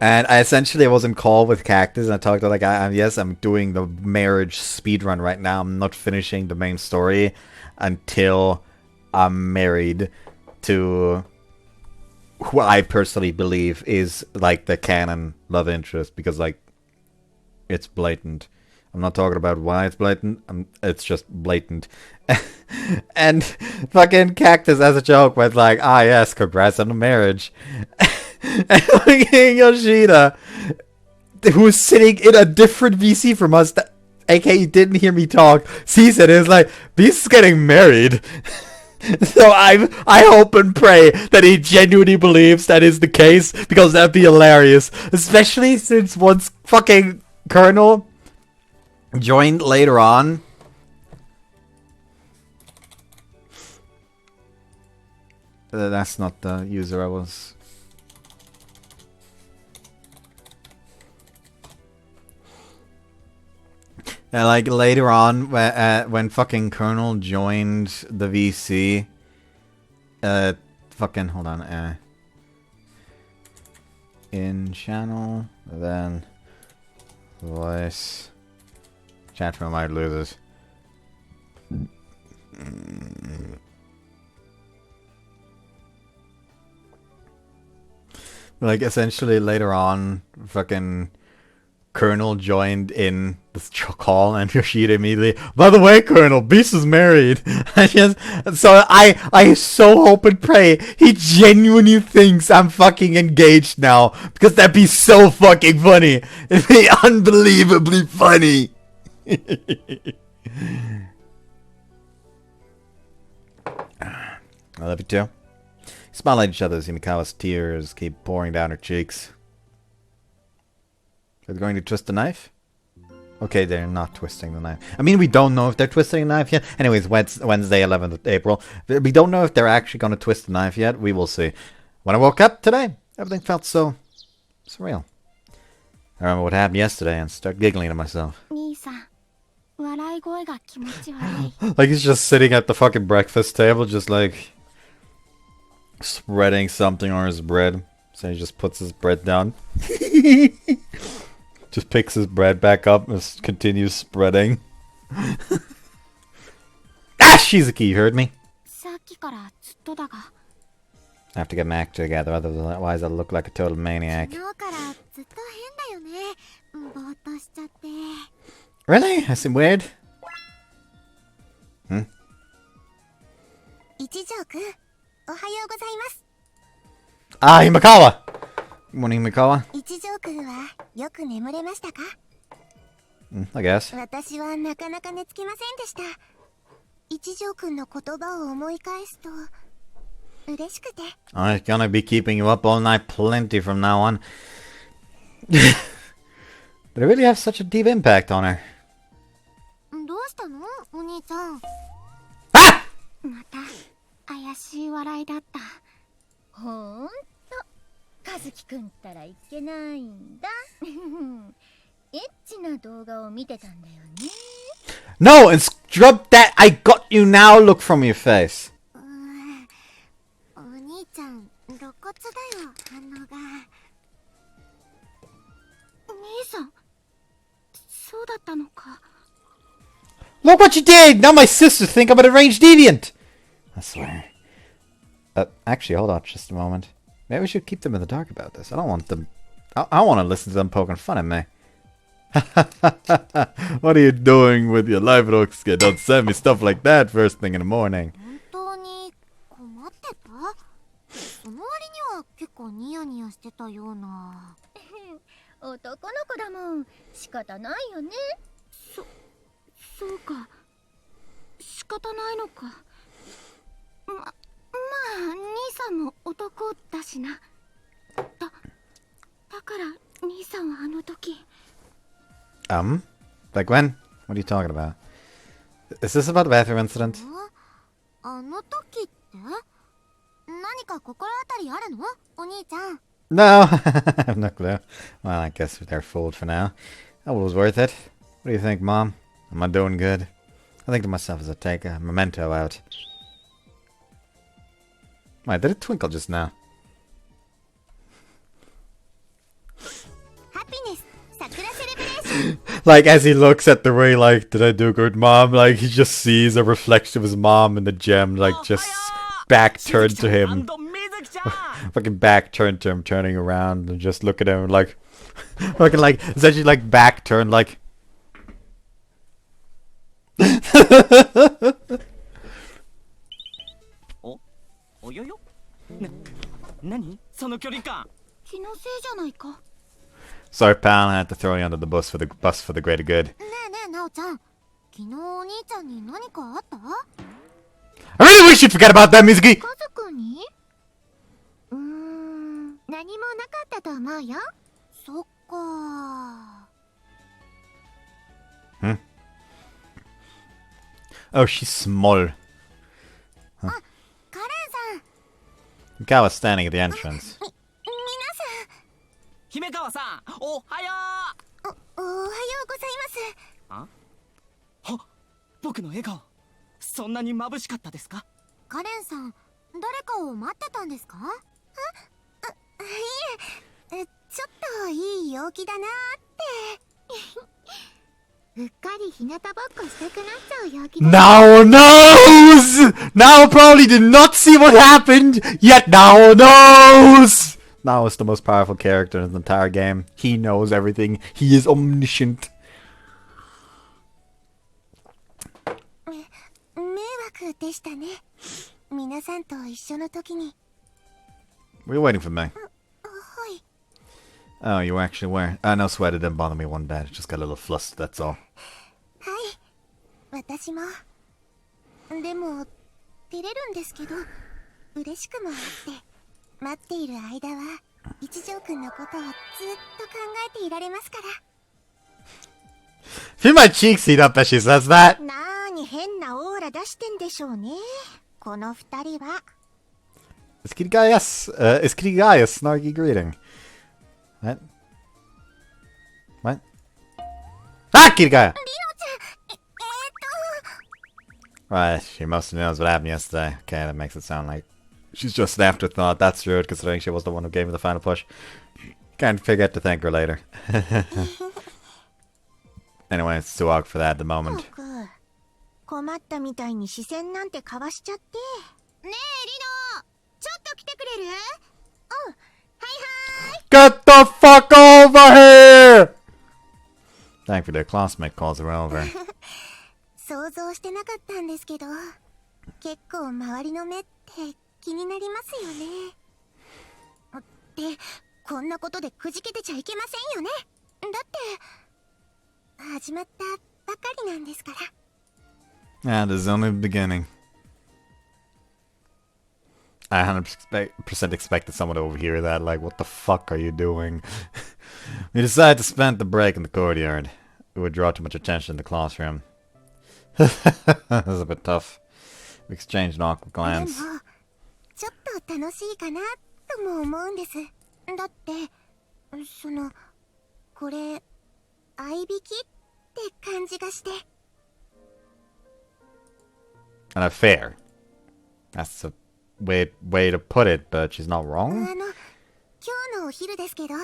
And I essentially was in call with Cactus and I talked to like, yes, I'm doing the marriage speedrun right now. I'm not finishing the main story until I'm married to who I personally believe is like the canon love interest, because like it's blatant. I'm not talking about why it's blatant. It's just blatant. And fucking Cactus as a joke went like, yes, congrats on the marriage. And fucking Yoshida, who's sitting in a different VC from us, aka didn't hear me talk, sees it and is like, this is getting married. So I hope and pray that he genuinely believes that is the case, because that'd be hilarious. Especially since once fucking Colonel joined later on. That's not the user I was... like later on, when fucking Colonel joined the VC, fucking hold on, in channel, then voice, chat room, I'd lose it. Like essentially later on, fucking Colonel joined in this call and Yoshida immediately, by the way, Colonel, Beast is married. So I so hope and pray he genuinely thinks I'm fucking engaged now, because that'd be so fucking funny. It'd be unbelievably funny. I love you too. Smile at each other as Himikawa's tears keep pouring down her cheeks. Are they going to twist the knife? Okay, they're not twisting the knife. I mean, we don't know if they're twisting the knife yet. Anyways, Wednesday, 11th of April. We don't know if they're actually going to twist the knife yet. We will see. When I woke up today, everything felt so surreal. I remember what happened yesterday and start giggling to myself. Like he's just sitting at the fucking breakfast table, just like spreading something on his bread. So he just puts his bread down. Just picks his bread back up and continues spreading. Shizuki, you heard me? I have to get my act together, otherwise I'll look like a total maniac. Really? I seem weird? Hmm? Himikawa! Good morning, Himikawa. I guess. I'm gonna be keeping you up all night plenty from now on. Did it really have such a deep impact on her? Ah!
ほんと和樹くんったらいけないんだエッチな動画を見てたんだよね
No! And drop that I got you now look from your face!
お兄ちゃん露骨だよ反応が兄さんそうだったのか
Look what you did! Now my sisters think I'm an arranged deviant! I swear. Actually, hold on just a moment. Maybe we should keep them in the dark about this. I don't want them... I want to listen to them poking fun at me. What are you doing with your life, Rokusuke? Don't send me stuff like that first thing in the morning.
本当に困ってた？その割には結構ニヤニヤしてたような。
男の子だもん仕方ないよね
そうか仕方ないのかまあ兄さんも男だしなだから兄さんはあの時
Like when? What are you talking about? Is this about the bathroom incident?
あの時って何か心当たりあるのお兄ちゃん。
No, I have no clue. Well, I guess they're fooled for now. That was worth it. What do you think, Mom? Am I doing good? I think to myself as I take a memento out. Wait, did it twinkle just now?
Happiness Sakura celebration.
Like, as he looks at the ray, like, did I do good, Mom? Like, he just sees a reflection of his mom in the gem, like, just back turned to him. Fucking back turned to him, turning around and just look at him, like, fucking, like, essentially, like, back turned, like.
およよ何その距離感。
気のせいじゃないか。
Sorry, pal, I had to throw you under the bus for the greater good.
ねえねえなおちゃん、昨日お兄ちゃんに何かあった？
I really wish you'd forget about that, Mizuki!
家族に？何もなかったと思うよ。そっか。
Oh, she's small.
カレンさん。
Mikawa was standing at the entrance.
皆さん。
姫川さん、おはよ
おはようございます。
う。は、僕の笑顔、そんなに眩しかったですか？
カレンさん、誰かを待ってたんですか？いえ、ちょっといい陽気だなーって。うっかり日向ぼっこしたくなっちゃう陽気だ。
Now knows! Now probably did not see what happened, yet now knows! Now is the most powerful character in the entire game. He knows everything. He is omniscient.
迷惑でしたね。皆さんと一緒の時に。
Were you waiting for me?
はい。
Oh, you actually were. No sweat, it didn't bother me one bit. It just got a little flustered, that's all.
はい。私も。でも、照れるんですけど、嬉しくもあって、待っている間は、一条くんのことをずっと考えていられますから。
Feel my cheeks heat up as she says that.
なーに変なオーラ出してんでしょうね。この二人は。
Is Kirigaya snarky greeting? What? What? Ah, Kirigaya! Right, she mostly knows what happened yesterday. Okay, that makes it sound like she's just an afterthought. That's rude, considering she was the one who gave me the final push. Can't forget to thank her later. Anyway, it's too awkward for that at the moment.
困ったみたいに視線なんてかわしちゃって。ねえ、リノ、ちょっと来てくれる？うん、はいはい。
Get the fuck over here! Thankfully, their classmate calls her over.
想像してなかったんですけど、結構周りの目って気になりますよね。で、こんなことでくじけてちゃいけませんよね。だって始まったばかりなんですから。
Yeah, this is only the beginning. I 100% expected someone to overhear that, like, what the fuck are you doing? We decided to spend the break in the courtyard. It would draw too much attention in the classroom. That was a bit tough. We exchanged an awkward
で
glance.
も、ちょっと楽しいかなとも思うんです。だって、これ、合いびきって感じがして。
And a fair. That's a way to put it, but she's not wrong.
今日のお昼ですけど、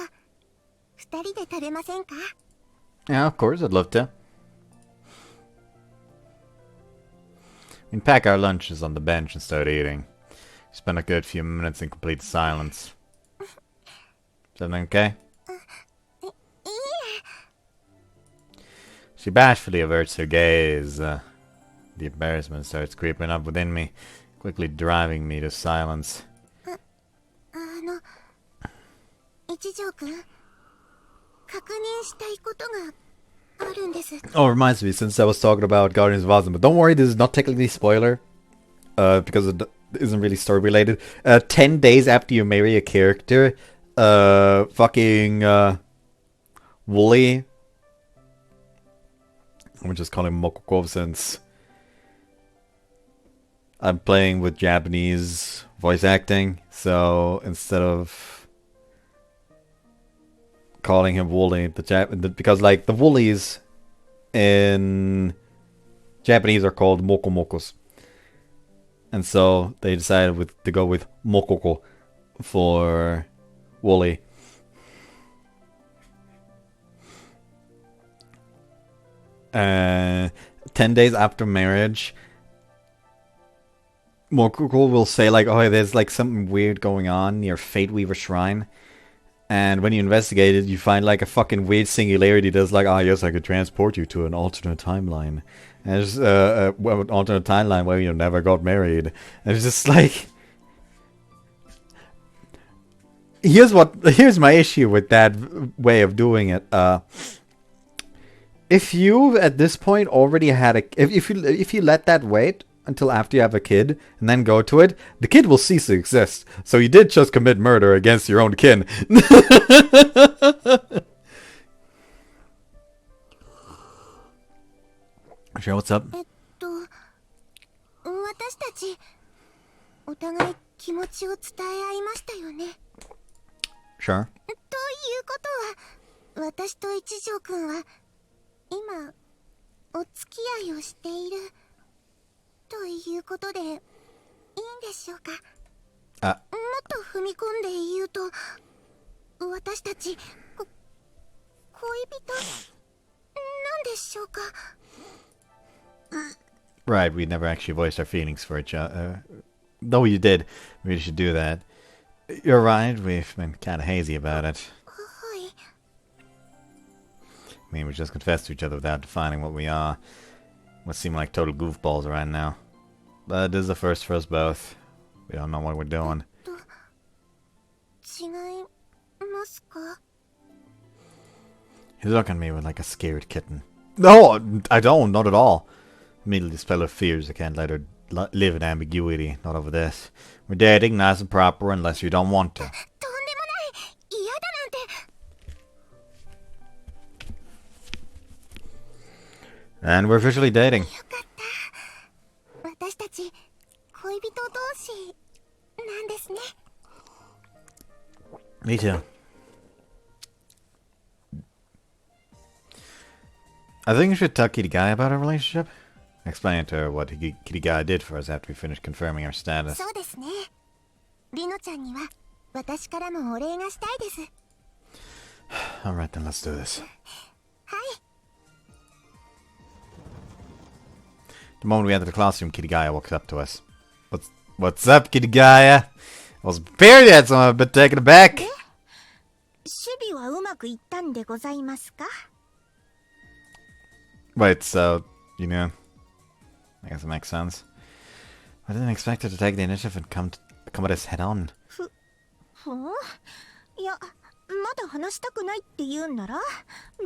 二人で食べませんか？
Yeah, of course, I'd love to. We pack our lunches on the bench and start eating. Spend a good few minutes in complete silence. Is everything okay? She bashfully averts her gaze. The embarrassment starts creeping up within me, quickly driving me to silence.
一条くん、確認したいことがあるんです。
Oh, it reminds me, since I was talking about Guardians of Oz, but don't worry, this is not technically spoiler, because it isn't really story related. 10 days after you marry a character, fucking, Wooly, I'm just calling him Mokoko since I'm playing with Japanese voice acting, so instead of calling him Wooly, because like the Woolies in Japanese are called Mokomokos, and so they decided to go with Mokoko for Wooly. 10 days after marriage, Mokoko will say like, oh, there's like something weird going on near Fate Weaver Shrine. And when you investigate it, you find like a fucking weird singularity that's like, ah, yes, I could transport you to an alternate timeline. And it's an alternate timeline where you never got married. And it's just like... Here's my issue with that way of doing it. If you at this point already had if you let that wait until after you have a kid and then go to it, the kid will cease to exist. So you did just commit murder against your own kin. Sure, what's up?
私たちお互い気持ちを伝え合いましたよね。
Sure.
ということは、私と一条くんは今お付き合いをしているということでいいんでしょうか。もっと踏み込んで言うと、私たち恋人なんでしょうか。
Right, we never actually voiced our feelings for each other. Though you did, we should do that. You're right, we've been kind of hazy about it. I mean, we just confessed to each other without defining what we are. We seem like total goofballs right now. But this is the first for us both. We don't know what we're doing.
違いますか?
He's looking at me with like a scared kitten. No, I don't, not at all. Immediately spell of fears. I can't let her live in ambiguity. Not over this. We're dating nice and proper unless you don't want to.
とんでもない。嫌だなんて。
And we're officially dating.
よかった。私たち恋人同士なんですね。
Me too. I think you should tell Kitty Guy about our relationship. Explain to her what Kitty Guy did for us after we finished confirming our status.
そうですね。リノちゃんには私からもお礼がしたいです。
Alright then, let's do this.
はい。
The moment we entered the classroom, Kitty Gaia walks up to us. What's up, Kitty Gaia? I wasn't prepared yet, so I'm a bit taken aback.
守備はうまくいったんでございますか?
Wait, so, you know, I guess it makes sense. I didn't expect her to take the initiative and come at us head on.
いや、まだ話したくないって言うんなら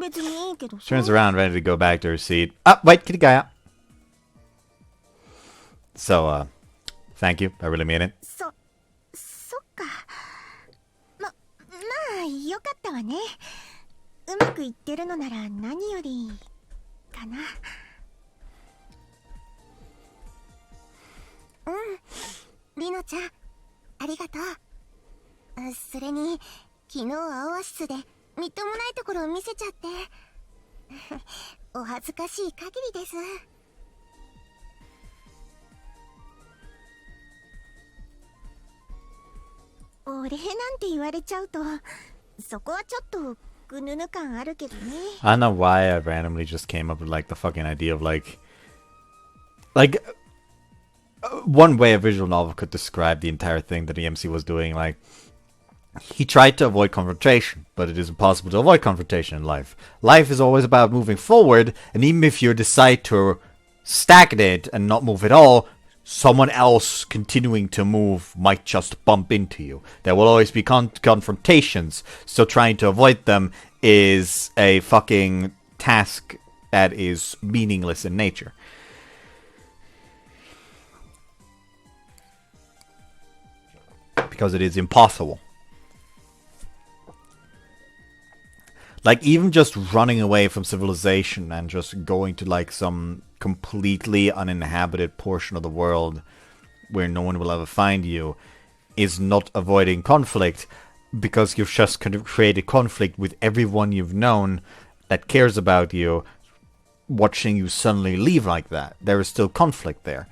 別にいいけど。
Turns around, ready to go back to her seat. Ah, wait, Kitty Gaia. So, thank you. I really mean it.
そっか。まあ、よかったわね。うまくいってるのなら何よりかな。リノちゃん、ありがとう。それに、昨日はオアシスでみっともないところを見せちゃって。お恥ずかしい限りです。 お礼なんて言われちゃうと、そこはちょっとぐぬぬ感あるけどね。
I don't know why I randomly just came up with like the fucking idea of like one way a visual novel could describe the entire thing that the MC was doing. Like, he tried to avoid confrontation, but it is impossible to avoid confrontation in life. Life is always about moving forward, and even if you decide to stagnate and not move at all, someone else continuing to move might just bump into you. There will always be confrontations, so trying to avoid them is a fucking task that is meaningless in nature. Because it is impossible. Like, even just running away from civilization and just going to like some completely uninhabited portion of the world where no one will ever find you is not avoiding conflict, because you've just created conflict with everyone you've known that cares about you, watching you suddenly leave like that. There is still conflict there.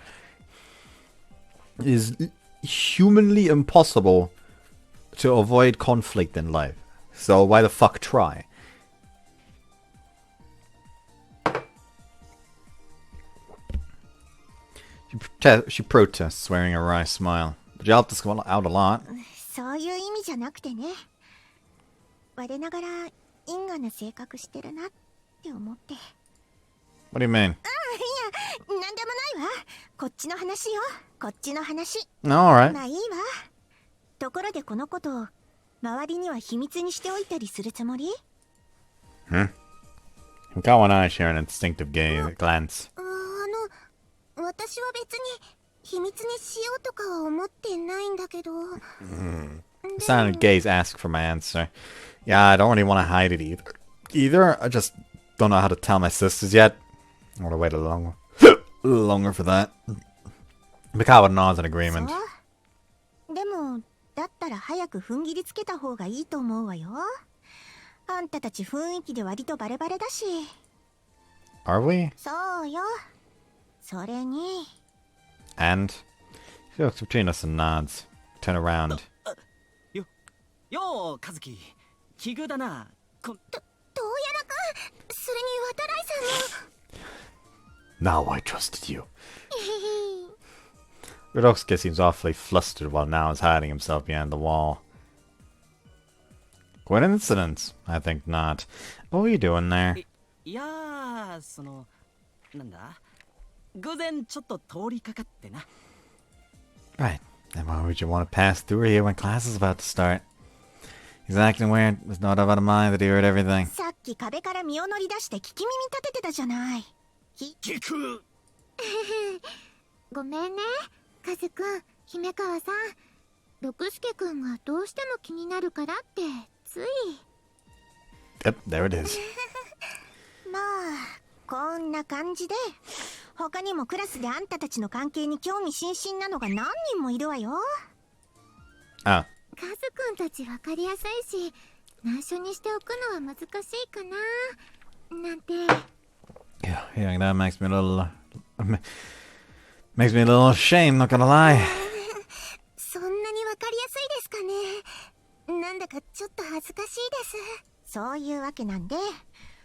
It is humanly impossible to avoid conflict in life. So why the fuck try? She protests, wearing a wry smile. The job has gone out a lot.
そういう意味じゃなくてね。我ながら因果な性格してるなって思って。
What do you mean?
いや、なんでもないわ。こっちの話よ。こっちの話。
Alright.
まあいいわ。ところでこのことを周りには秘密にしておいたりするつもり
Mikawa and I share an instinctive glance.
私は別に秘密にしようとかは思ってないんだけど。
Silent gaze asked for my answer. Yeah, I don't really want to hide it either. I just don't know how to tell my sisters yet. I want to wait a little longer for that. Mikawa nods in agreement.
でもだったら早く踏ん切りつけた方がいいと思うわよ。あんたたち雰囲気で割とバレバレだし。
Are we?
そうよ。それに。
And she looks between us and nods. Turn around.
よう、和樹。奇遇だな。
どうやらか。それに渡来さんも。
Now I trusted you. Rodowski seems awfully flustered while Now is hiding himself behind the wall. Coincidence? I think not. What were you doing there?
いやー、その、なんだ偶然ちょっと通りかかってな。
Right. And why would you want to pass through here when class is about to start? He's acting weird. There's no doubt in mind that he heard everything.
さっき壁から身を乗り出して聞き耳立ててたじゃない。
聞く。
ごめんね、カズくん、姫川さん。六助くんがどうしても気になるからってつい。
Yep, there it is.
まあこんな感じで、他にもクラスであんたたちの関係に興味津々なのが何人もいるわよ。
Ah.
カズくんたち分かりやすいし、内緒にしておくのは難しいかななんて。
Yeah, that makes me a little ashamed, not gonna lie.
そんなに分かりやすいですかね。なんだかちょっと恥ずかしいです。そういうわけなんで、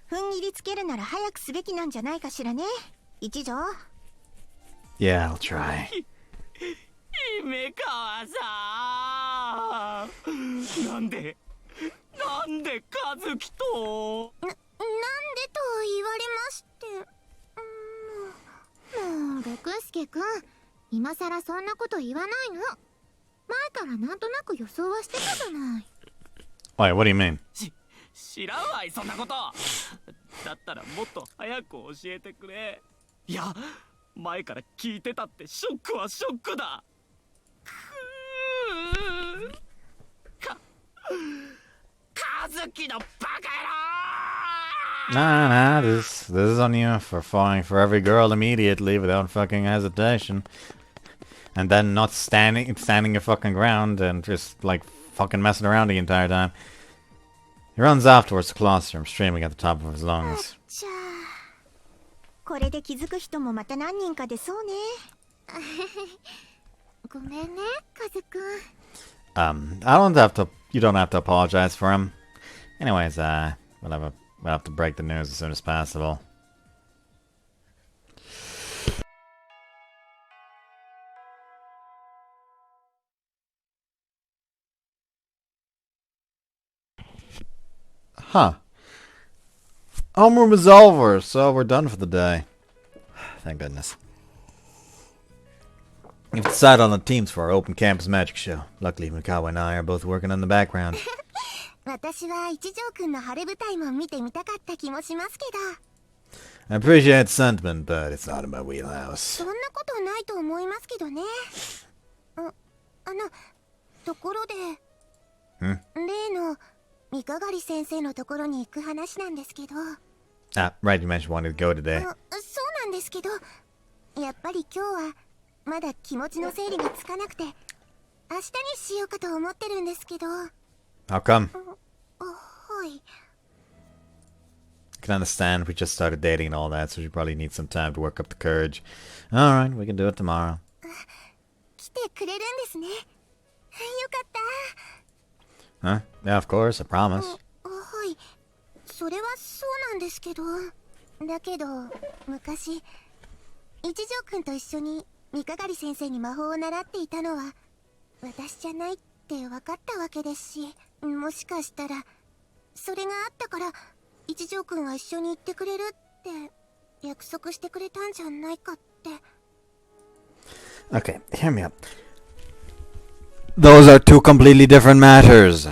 踏ん切りつけるなら早くすべきなんじゃないかしらね、一条。
Yeah, I'll try.
姫川さん、なんで和樹と
なんでと言われまして。もう六助くん、今さらそんなこと言わないの。前からなんとなく予想はしてたじゃない。
Wait, what do you mean?
知らんわい、そんなこと。だったらもっと早く教えてくれ。いや、前から聞いてたって。ショックはショックだ。和樹のバカ野郎。
Nah, this is on you for falling for every girl immediately without fucking hesitation. And then not standing your fucking ground and just like fucking messing around the entire time. He runs off towards the classroom, streaming at the top of his lungs.
じゃあこれで気づく人もまた何人か出そうね。ごめんね、カズくん。
You don't have to apologize for him. Anyways, we'll have to break the news as soon as possible. Huh. Homeroom is over, so we're done for the day. Thank goodness. We've decided on the teams for our open campus magic show. Luckily, Mikawa and I are both working in the background.
私は一条くんの晴れ舞台も見てみたかった気もしますけど。
I appreciate sentiment, but it's not in my wheelhouse.
そんなことないと思いますけどね。ところで、例の三鏡先生のところに行く話なんですけど。
Ah, right, you mentioned wanting to go today.
そうなんですけど、やっぱり今日はまだ気持ちの整理がつかなくて、明日にしようかと思ってるんですけど。
How come?
はい。
I can understand we just started dating and all that, so you probably need some time to work up the courage. Alright, we can do it tomorrow.
来てくれるんですね。よかった。
Huh? Yeah, of course, I promise.
はい。それはそうなんですけど。だけど、昔、一条くんと一緒に三係先生に魔法を習っていたのは、私じゃないって分かったわけですし、もしかしたら、それがあったから、一条くんは一緒に行ってくれるって約束してくれたんじゃないかって。
Okay, hear me out. Those are two completely different matters.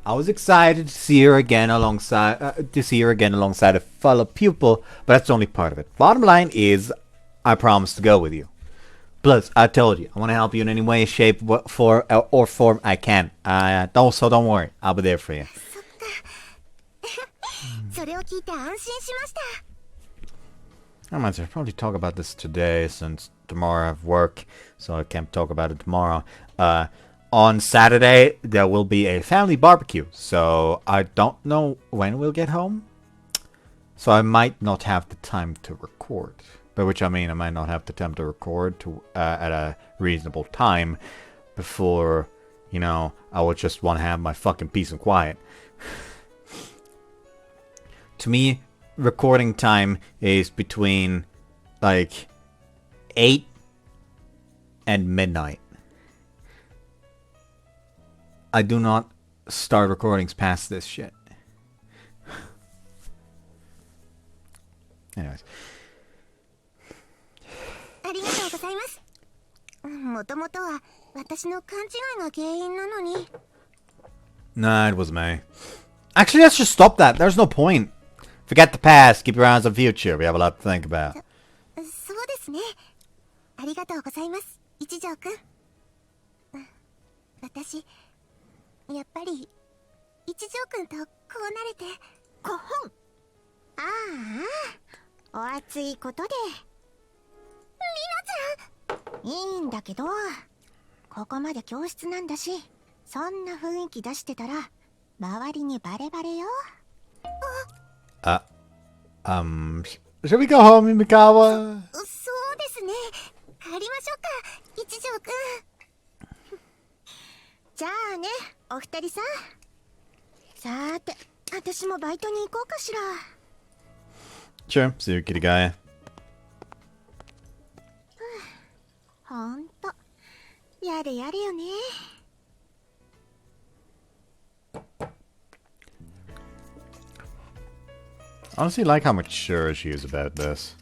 I was excited to see her again alongside a fellow pupil, but that's only part of it. Bottom line is, I promised to go with you. Plus, I told you I want to help you in any way, shape, or form I can. Don't worry, I'll be there for you.
それを聞いて安心しました。
I might probably talk about this today since tomorrow I have work, so I can't talk about it tomorrow. On Saturday, there will be a family barbecue, so I don't know when we'll get home. So I might not have the time to record. By which I mean I might not have the time to record at a reasonable time before, you know, I would just want to have my fucking peace and quiet. To me, recording time is between, like, 8 and midnight. I do not start recordings past this shit. Anyways.
ありがとうございます。もともとは私の勘違いが原因なのに。
Nah, it was me. Actually, let's just stop that. There's no point. Forget the past. Keep your eyes on the future. We have a lot to think about.
そうですね。ありがとうございます、一条くん。私、やっぱり一条くんとこうなれて。こほん。ああ、お熱いことで。リナちゃん。いいんだけど、ここまで教室なんだし、そんな雰囲気出してたら周りにバレバレよ。
Should we go home, Mimikawa?
そうですね。帰りましょうか、一条くん。じゃあね、お二人さん。さーて、私もバイトに行こうかしら。
Sure. See you, kitty guy.
ほんと、やれやれよね。
Honestly, like how mature she is about this.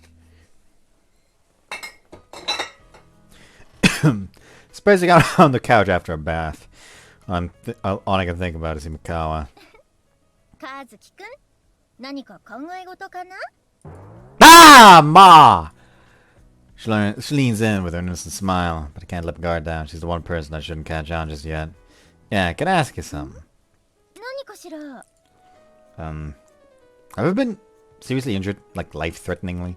Spacing out on the couch after a bath. All I can think about is Himikawa.
和樹くん、何か考え事かな？
Ah, Ma! She leans in with her innocent smile, but I can't let my guard down. She's the one person I shouldn't catch on just yet. Yeah, can I ask you something?
何かしら？
Have you been seriously injured, like life-threateningly?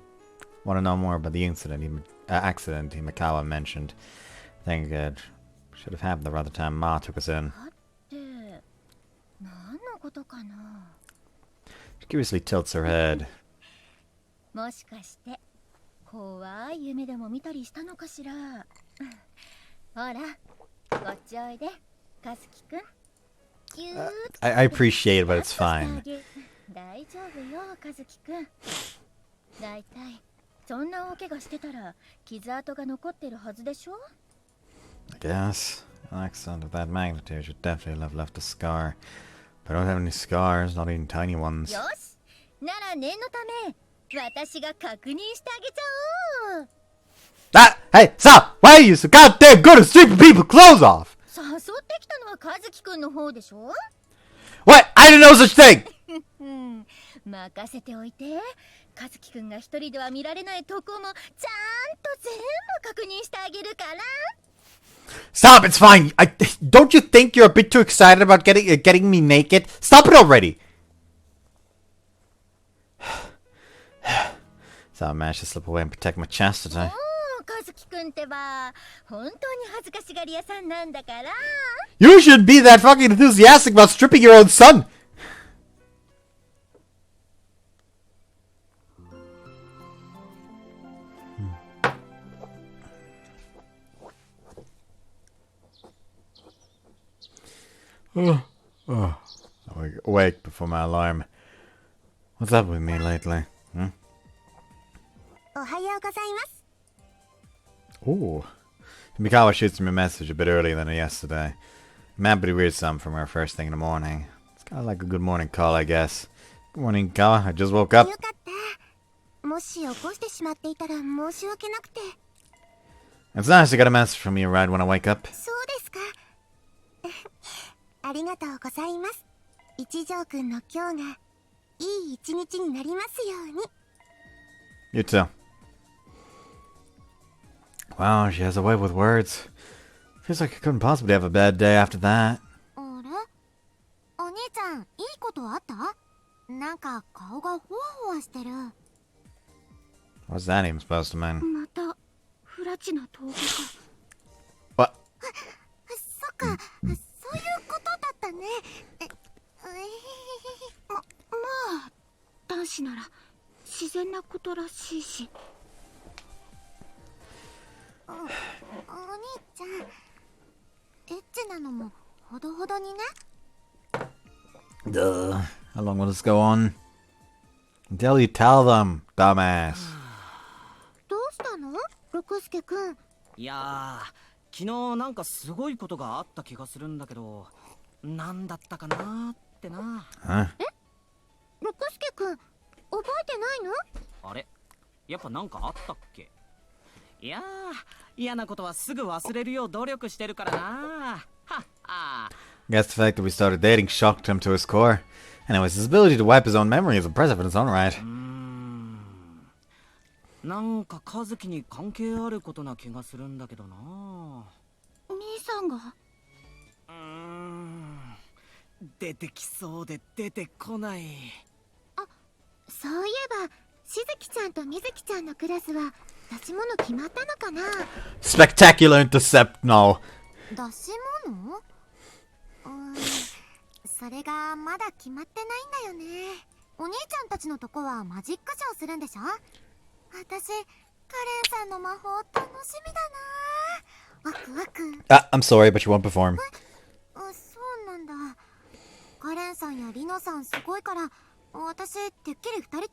Want to know more about the accident Himikawa mentioned? I think it should have happened around the time Ma took us in.
って何のことかな？
She curiously tilts her head.
もしかして怖い夢でも見たりしたのかしら？ほら、こっちおいで、和樹くん。
I appreciate it, but it's fine.
大丈夫よ、和樹くん。だいたいそんな大怪我してたら傷跡が残ってるはずでしょ？
I guess an accident of that magnitude should definitely have left a scar. But I don't have any scars, not even tiny ones.
よし、なら念のため私が確認してあげちゃおう。
Hey, stop! Why are you so goddamn good at stripping people's clothes off?
誘ってきたのは和樹くんの方でしょ？
What? I didn't know such thing!
任せておいて。和樹くんが一人では見られないとこもちゃんと全部確認してあげるから。
Stop! It's fine. Don't you think you're a bit too excited about getting me naked? Stop it already! So I managed to slip away and protect my chastity.
和樹くくんってば本当に恥ずかしがり屋さんなんだから。
You should be that fucking enthusiastic about stripping your own son! Oh, I'm awake before my alarm. What's up with me lately?
おはようございます。
Ooh. Mikawa shoots me a message a bit earlier than yesterday. I'm happy to read some from her first thing in the morning. It's kind of like a good morning call, I guess. Good morning, Mikawa. I just woke up.
よかった。もし起こしてしまっていたら申し訳なくて。
It's nice to get a message from you right when I wake up.
そうですか。ありがとうございます。一条くんの今日がいい一日になりますように。
You too. Wow, she has a way with words. Feels like I couldn't possibly have a bad day after that.
あれ？お兄ちゃん、いいことあった？なんか顔がほわほわしてる。
What's that even supposed to mean?
また不埒な動画か。
What?
そっか、そういうことだったね。
まあ男子なら自然なことらしいし。
お兄ちゃん、エッチなのもほどほどにね。
Duh. How long will this go on? Until you tell them, dumbass.
どうしたの？六助くん。
いやー、昨日なんかすごいことがあった気がするんだけど、なんだったかなーってな。
Huh?
六助くん、覚えてないの？
あれ、やっぱなんかあったっけ？いやー、嫌なことはすぐ忘れるよう努力してるからな。はっは。
Guess the fact that we started dating shocked him to his core. Anyways, his ability to wipe his own memory is impressive in its own right.
なんか和樹に関係あることな気がするんだけどな。
兄さんが？
出てきそうで出てこない。
そういえば、しずきちゃんとみずきちゃんのクラスは出し物決まったのかな？
Spectacular intercept, no.
出し物？それがまだ決まってないんだよね。お兄ちゃんたちのとこはマジックショーするんでしょ？私、カレンさんの魔法楽しみだな。ワクワク。
I'm sorry, but you won't perform.
そうなんだ。カレンさんやリノさんすごいから、私てっきり二人ともやる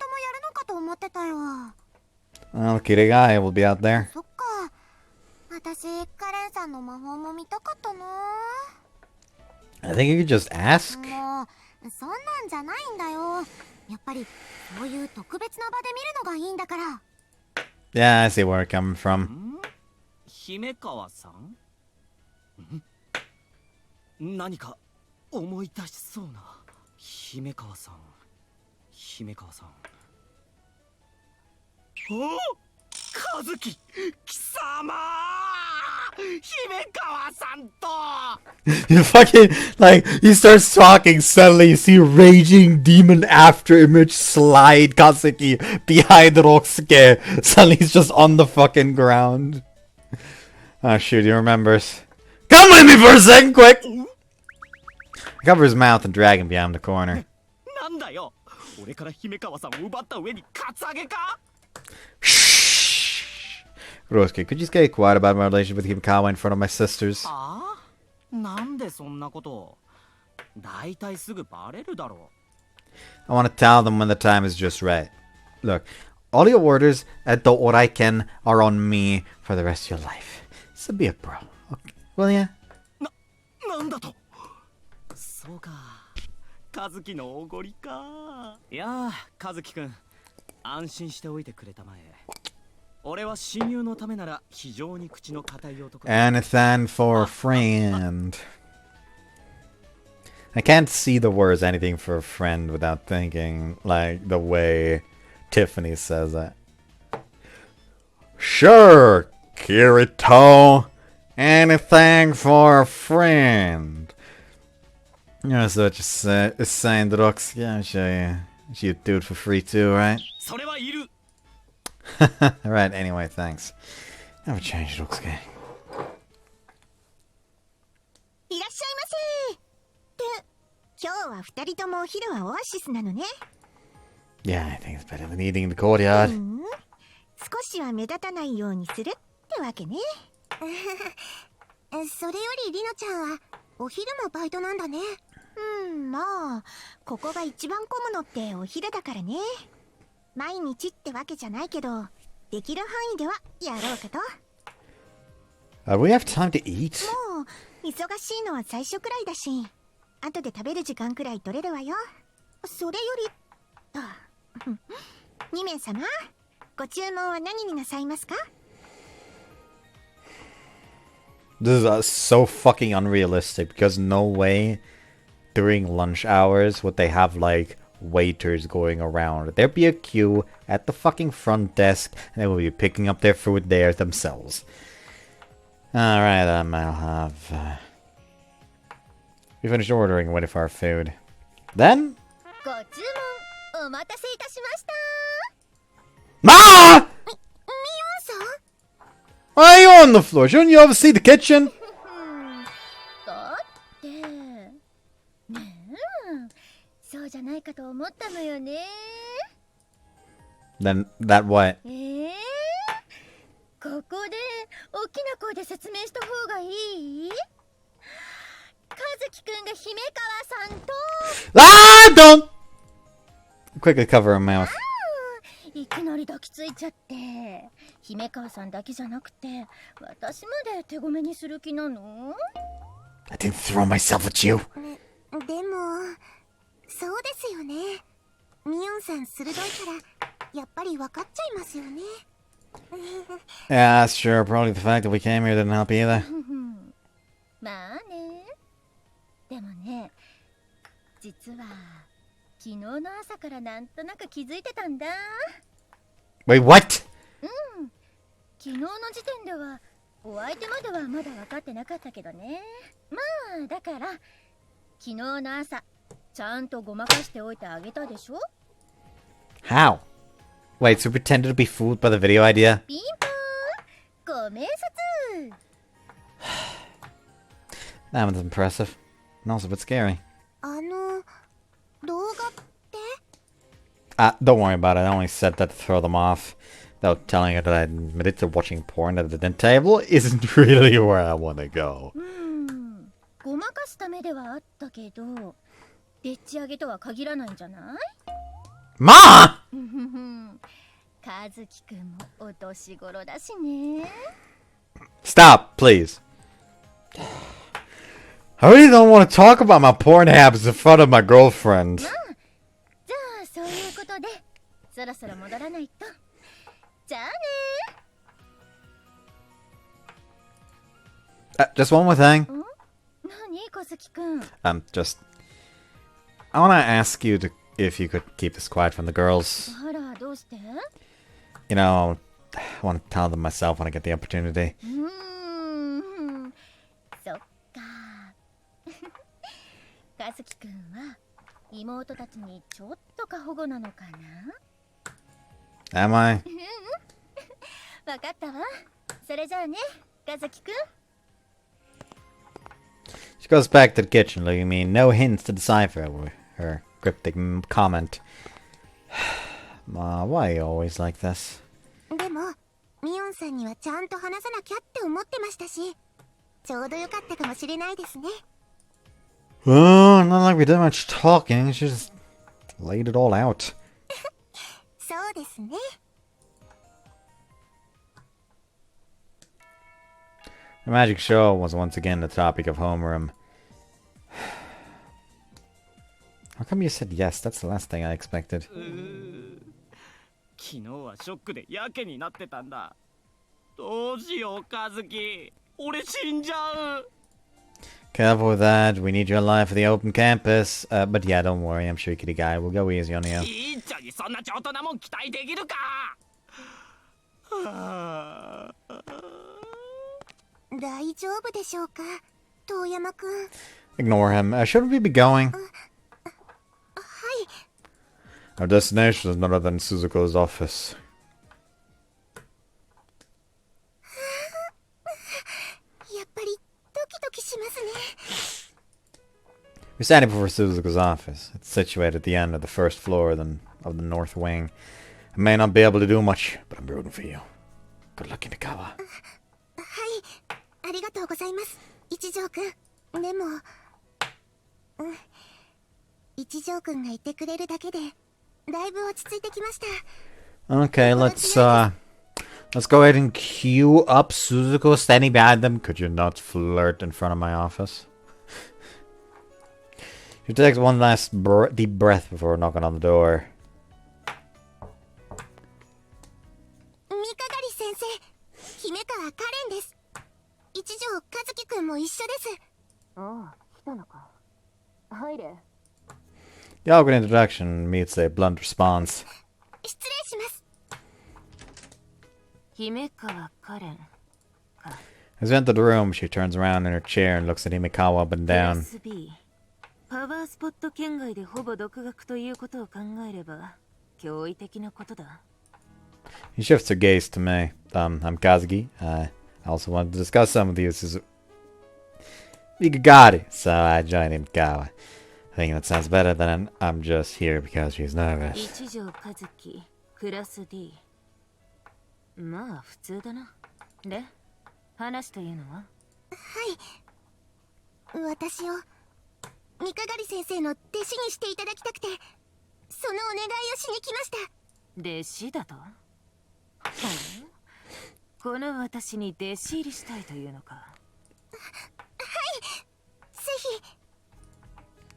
のかと思ってたよ。
Well, Kirigai will be out there.
そっか。私、カレンさんの魔法も見たかったな。
I think you could just ask.
もう、そんなんじゃないんだよ。やっぱり、そういう特別な場で見るのがいいんだから。
Yeah, I see where it's coming from.
姫川さん？何か思い出しそうな。姫川さん。姫川さん。お！和樹！貴様！姫川さんと！
You fucking, like, he starts talking, suddenly you see raging demon after image slide Kazuki behind Rokusuke. Suddenly he's just on the fucking ground. Oh shoot, he remembers. Come with me for a second, quick! Cover his mouth and drag him behind the corner.
なんだよ！俺から姫川さんを奪った上にカツアゲか？
Shh! Rosuke, could you just get quiet about my relationship with Himikawa in front of my sisters?
ああ？なんでそんなこと？だいたいすぐバレるだろう。
I want to tell them when the time is just right. Look, all your orders at the Oraiken are on me for the rest of your life. So be a bro, okay? Will ya?
なんだと？そうか。和樹のおごりか。いやー、和樹くん、安心しておいてくれたまえ。俺は親友のためなら非常に口の固い男だ。
Anything for a friend. I can't see the words anything for a friend without thinking like the way Tiffany says it. Sure, Kirito. Anything for a friend. You know, so what you're saying, Drox. Yeah, she do it for free too, right?
それはいる。
Alright, anyway, thanks. Have a change, looks okay.
いらっしゃいませ。って今日は二人ともお昼はオアシスなのね。
Yeah, I think it's better than eating in the courtyard.
少しは目立たないようにするってわけね。それよりリノちゃんはお昼もバイトなんだね。まあここが一番混むのってお昼だからね。毎日ってわけじゃないけど、できる範囲ではやろうかと。
We have time to eat?
もう忙しいのは最初くらいだし、後で食べる時間くらい取れるわよ。それより2名様、ご注文は何になさいますか？
This is so fucking unrealistic because no way during lunch hours would they have like waiters going around. There'd be a queue at the fucking front desk and they will be picking up their food there themselves. Alright, I'll have... We finished ordering and waiting for our food. Then...
ご注文お待たせいたしました。
Ma!
ミオンさん？
Why are you on the floor? Shouldn't you oversee the kitchen?
だってねえ、そうじゃないかと思ったのよね。
Then that what?
ここで大きな声で説明した方がいい？和樹くんが姫川さんと
Ah! Don't! Quickly cover her mouth.
いきなり抱きついちゃって、姫川さんだけじゃなくて私まで手ごめにする気なの？
I didn't throw myself at you.
でもそうですよね。ミオンさん鋭いからやっぱり分かっちゃいますよね。
Yeah, sure. Probably the fact that we came here didn't help either.
まあね。でもね、実は昨日の朝からなんとなく気づいてたんだ。
Wait, what?
昨日の時点ではお相手まではまだ分かってなかったけどね。まあだから昨日の朝ちゃんとごまかしておいてあげたでしょ。
How? Wait, so we pretended to be fooled by the video idea?
ピンポーン、ご明察。
That one's impressive. And also a bit scary.
動画って？
Don't worry about it. I only said that to throw them off. Though telling her that I admitted to watching porn at the dinner table isn't really where I want to go.
ごまかすためではあったけど、でっち上げとは限らないんじゃない？
Ma!
和樹くんもお年頃だしね。
Stop, please. I really don't want to talk about my porn habits in front of my girlfriend.
じゃあそういうことでそろそろ戻らないと。じゃあね。
Just one more thing.
何、和樹くん。
Just... I want to ask you if you could keep this quiet from the girls.
あら、どうして？
You know, I want to tell them myself when I get the opportunity.
そっか。和樹くんは妹たちにちょっと過保護なのかな？
Am I?
わかったわ。それじゃあね、和樹くん。
She goes back to the kitchen, leaving me no hints to decipher her cryptic comment. Ma, why are you always like this?
でもミオンさんにはちゃんと話さなきゃって思ってましたし、ちょうどよかったかもしれないですね。
Oh, not like we did much talking. She just laid it all out.
そうですね。
The magic show was once again the topic of homeroom. How come you said yes? That's the last thing I expected.
昨日はショックでやけになってたんだ。どうしよう、和樹。俺死んじゃう。
Careful with that. We need your life for the open campus. But yeah, don't worry. I'm sure Kitty Guy will go easy on you.
いいっちゃにそんな上等なもん期待できるか。はあ。
大丈夫でしょうか、遠山くん。
Ignore him. Shouldn't we be going?
はい。
Our destination is none other than Suzuko's office. You're standing before Suzuko's office. It's situated at the end of the first floor of the north wing. I may not be able to do much, but I'm rooting for you. Good luck, Himekawa.
はい、ありがとうございます、一条くん。でも、一条くんがいてくれるだけで、だいぶ落ち着いてきました。
Okay, let's go ahead and queue up Suzuko standing behind them. Could you not flirt in front of my office? She takes one last deep breath before knocking on the door.
三係先生、姫川カレンです。一条和樹くんも一緒です。
ああ、来たのか。入れ。
The awkward introduction meets a blunt response.
失礼します。
姫川カレン。
As we enter the room, she turns around in her chair and looks at Himekawa up and
クラ
down.
ス B。パワースポット圏外でほぼ独学ということを考えれば驚異的なことだ。
He shifts her gaze to me. I'm Kazuki. I also wanted to discuss some of these Mikagari, so I joined Himekawa. I think that sounds better than I'm just here because she's nervous.
一条和樹、クラス D。まあ普通だな。で、話というのは？
私を三係先生の弟子にしていただきたくて、そのお願いをしに来ました。
弟子だと？この私に弟子入りしたいというのか？
はい、ぜ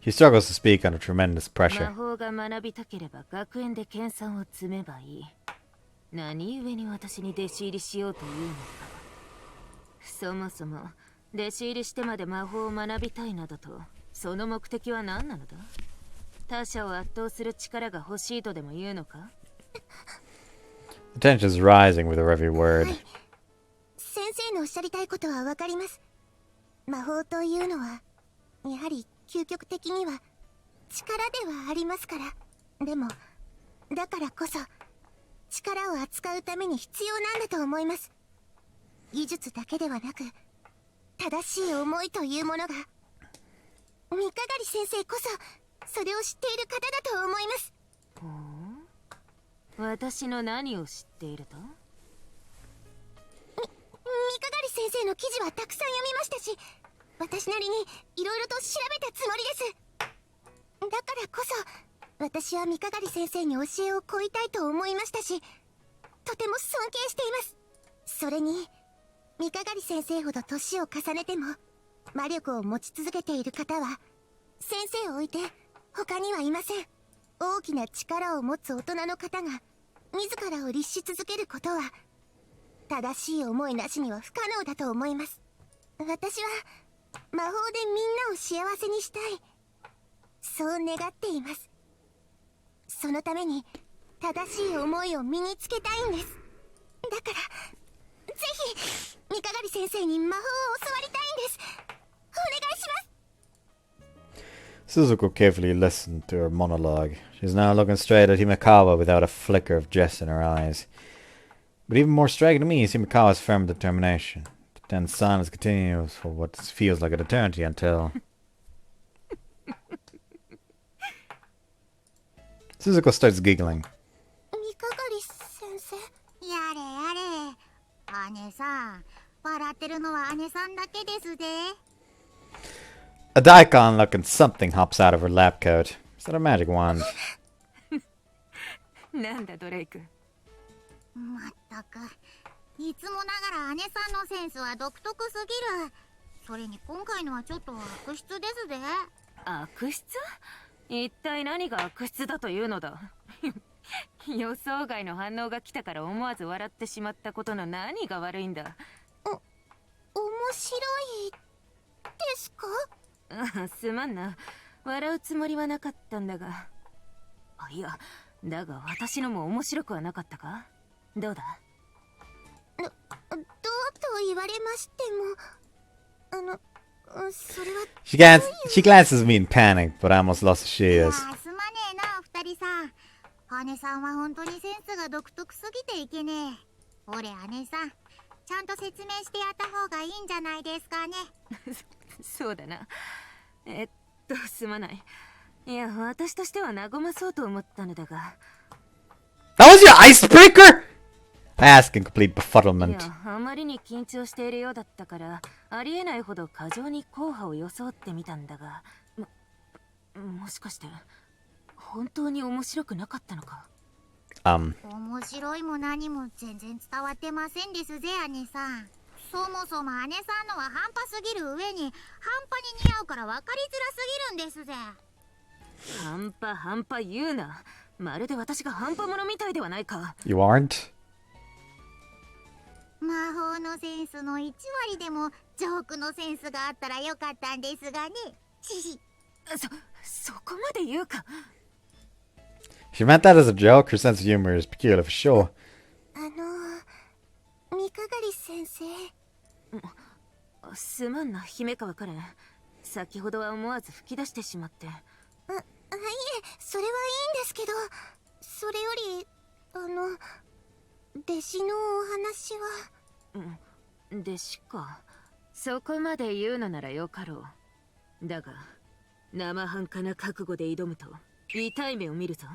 ひ。
She struggles to speak under tremendous
魔
pressure.
法が学びたければ学園で研鑽を積めばいい。何故に私に弟子入りしようというのか。そもそも弟子入りしてまで魔法を学びたいなどと、その目的は何なのだ？他者を圧倒する力が欲しいとでも言うのか？
The tension is rising with her every word.
先生のおっしゃりたいことはわかります。魔法というのはやはり究極的には力ではありますから。でもだからこそ力を扱うために必要なんだと思います。技術だけではなく正しい思いというものが。三係先生こそそれを知っている方だと思います。
私の何を知っていると？
三係先生の記事はたくさん読みましたし、私なりにいろいろと調べたつもりです。だからこそ私は三係先生に教えを請いたいと思いましたし、とても尊敬しています。それに三係先生ほど年を重ねても魔力を持ち続けている方は先生を置いて他にはいません。大きな力を持つ大人の方が自らを律し続けることは正しい思いなしには不可能だと思います。私は魔法でみんなを幸せにしたい、そう願っています。そのために正しい思いを身につけたいんです。だからぜひ三係先生に魔法を教わりたいんです。お願いします。
Suzuko carefully listened to her monologue. She's now looking straight at Himekawa without a flicker of jest in her eyes. But even more striking to me is Himekawa's firm determination. The tense silence continues for what feels like an eternity until... Suzuko starts giggling.
三係先生。
やれやれ、姉さん、笑ってるのは姉さんだけですで。
A daikon looking something hops out of her lab coat. Is that a magic wand?
なんだドレイク。
まったく、いつもながら姉さんのセンスは独特すぎる。それに今回のはちょっと悪質ですで。
悪質？一体何が悪質だというのだ？予想外の反応が来たから思わず笑ってしまったことの何が悪いんだ？
面白いですか？
すまんな。笑うつもりはなかったんだが。いや、だが私のも面白くはなかったか？どうだ？
どうと言われましても、それは。
She glances at me in panic, but I almost lost as she
いや
is.
すまねえな、二人さん。姉さんは本当にセンスが独特すぎていけねえ。俺姉さん、ちゃんと説明してやった方がいいんじゃないですかね。
そうだな。とすまない。いや、私としては和まそうと思ったのだが。
That was your icebreaker? I ask in complete
い
befuddlement.
や、あまりに緊張しているようだったから、ありえないほど過剰に硬派を装ってみたんだが、もしかして、本当に面白くなかったのか。
面白いも何も全然伝わってませんですぜ、姉さん。そもそも姉さんのは半端すぎる上に半端に似合うから分かりづらすぎるんですぜ。
半端言うな。まるで私が半端者みたいではないか。
You aren't?
魔法のセンスの1割でもジョークのセンスがあったらよかったんですがね。
そこまで言うか。
She meant that as a joke. Her sense of humor is peculiar for sure.
三係先生。
すまんな、姫川カレン。先ほどは思わず吹き出してしまって。
いえ、それはいいんですけど、それより、弟子のお話は。
弟子か。そこまで言うのならよかろう。だが、生半可な覚悟で挑むと、痛い目を見るぞ。
望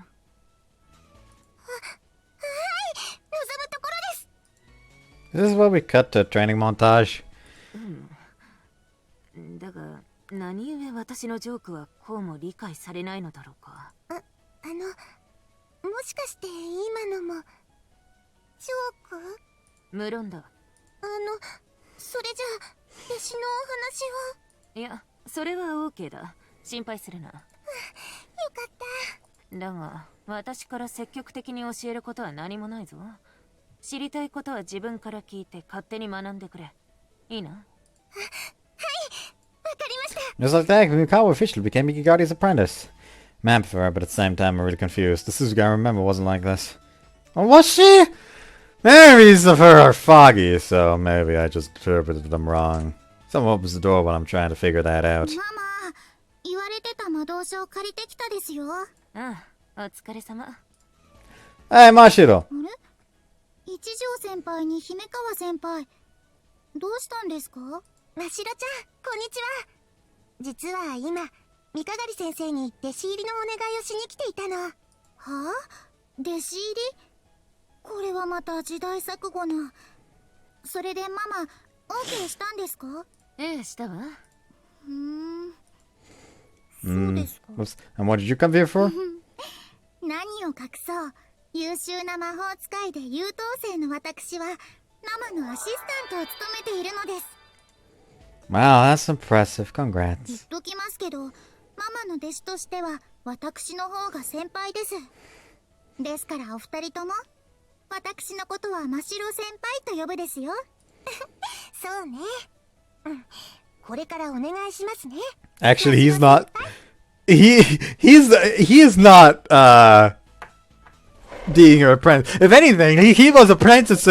むところです。
This is where we cut to training montage.
だが、何故私のジョークはこうも理解されないのだろうか。
もしかして今のも、ジョーク？
無論だ。
それじゃあ、弟子のお話は？
いや、それは OK だ。心配するな。
よかった。
だが、私から積極的に教えることは何もないぞ。知りたいことは自分から聞いて勝手に学んでくれ。いいな？はい、
わかりました。
Just like that, Mikawa officially became Mikigari's apprentice. Man for her, but at the same time I'm really confused. The Suzuko I remember wasn't like this. Oh, was she? Memories of her are foggy, so maybe I just interpreted them wrong. Someone opens the door while I'm trying to figure that out.
ママ、言われてた魔導書を借りてきたですよ。
ああ、お疲れ様。
Hey, Mashiro!
あれ、一条先輩に姫川先輩、どうしたんですか？
ましろちゃん、こんにちは。実は今、三係先生に弟子入りのお願いをしに来ていたの。
はあ？弟子入り？これはまた時代錯誤な。それでママ、OK したんですか？
ええ、したわ。
そうですか。
And what did you come here for?
何を隠そう。優秀な魔法使いで優等生の私は、ママのアシスタントを務めているのです。
Wow, that's impressive. Congrats.
言っときますけど、ママの弟子としては私の方が先輩です。ですからお二人とも、私のことは真白先輩と呼ぶですよ。
そうね。これからお願いしますね。
Actually, he's not. He is not being her apprentice. If anything, he was apprentice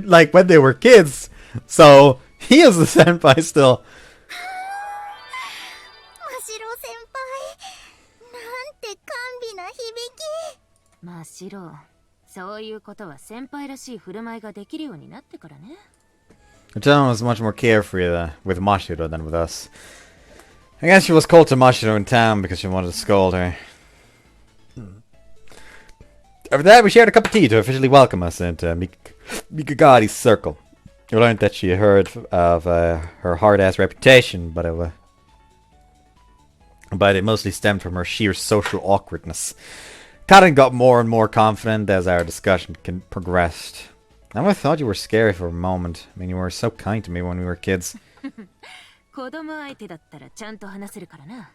like when they were kids. So he is the senpai still.
真白先輩、なんて甘美な響き。
まあしろ、そういうことは先輩らしい振る舞いができるようになってからね。
Her tone was much more carefree with Mashiro than with us. I guess she was cold to Mashiro in town because she wanted to scold her. After that, we shared a cup of tea to officially welcome us into Mikagari's circle. We learned that she had heard of her hard-ass reputation, but it mostly stemmed from her sheer social awkwardness. Karen got more and more confident as our discussion progressed. I never thought you were scary for a moment. I mean, you were so kind to me when we were kids.
子供相手だったらちゃんと話せるからな。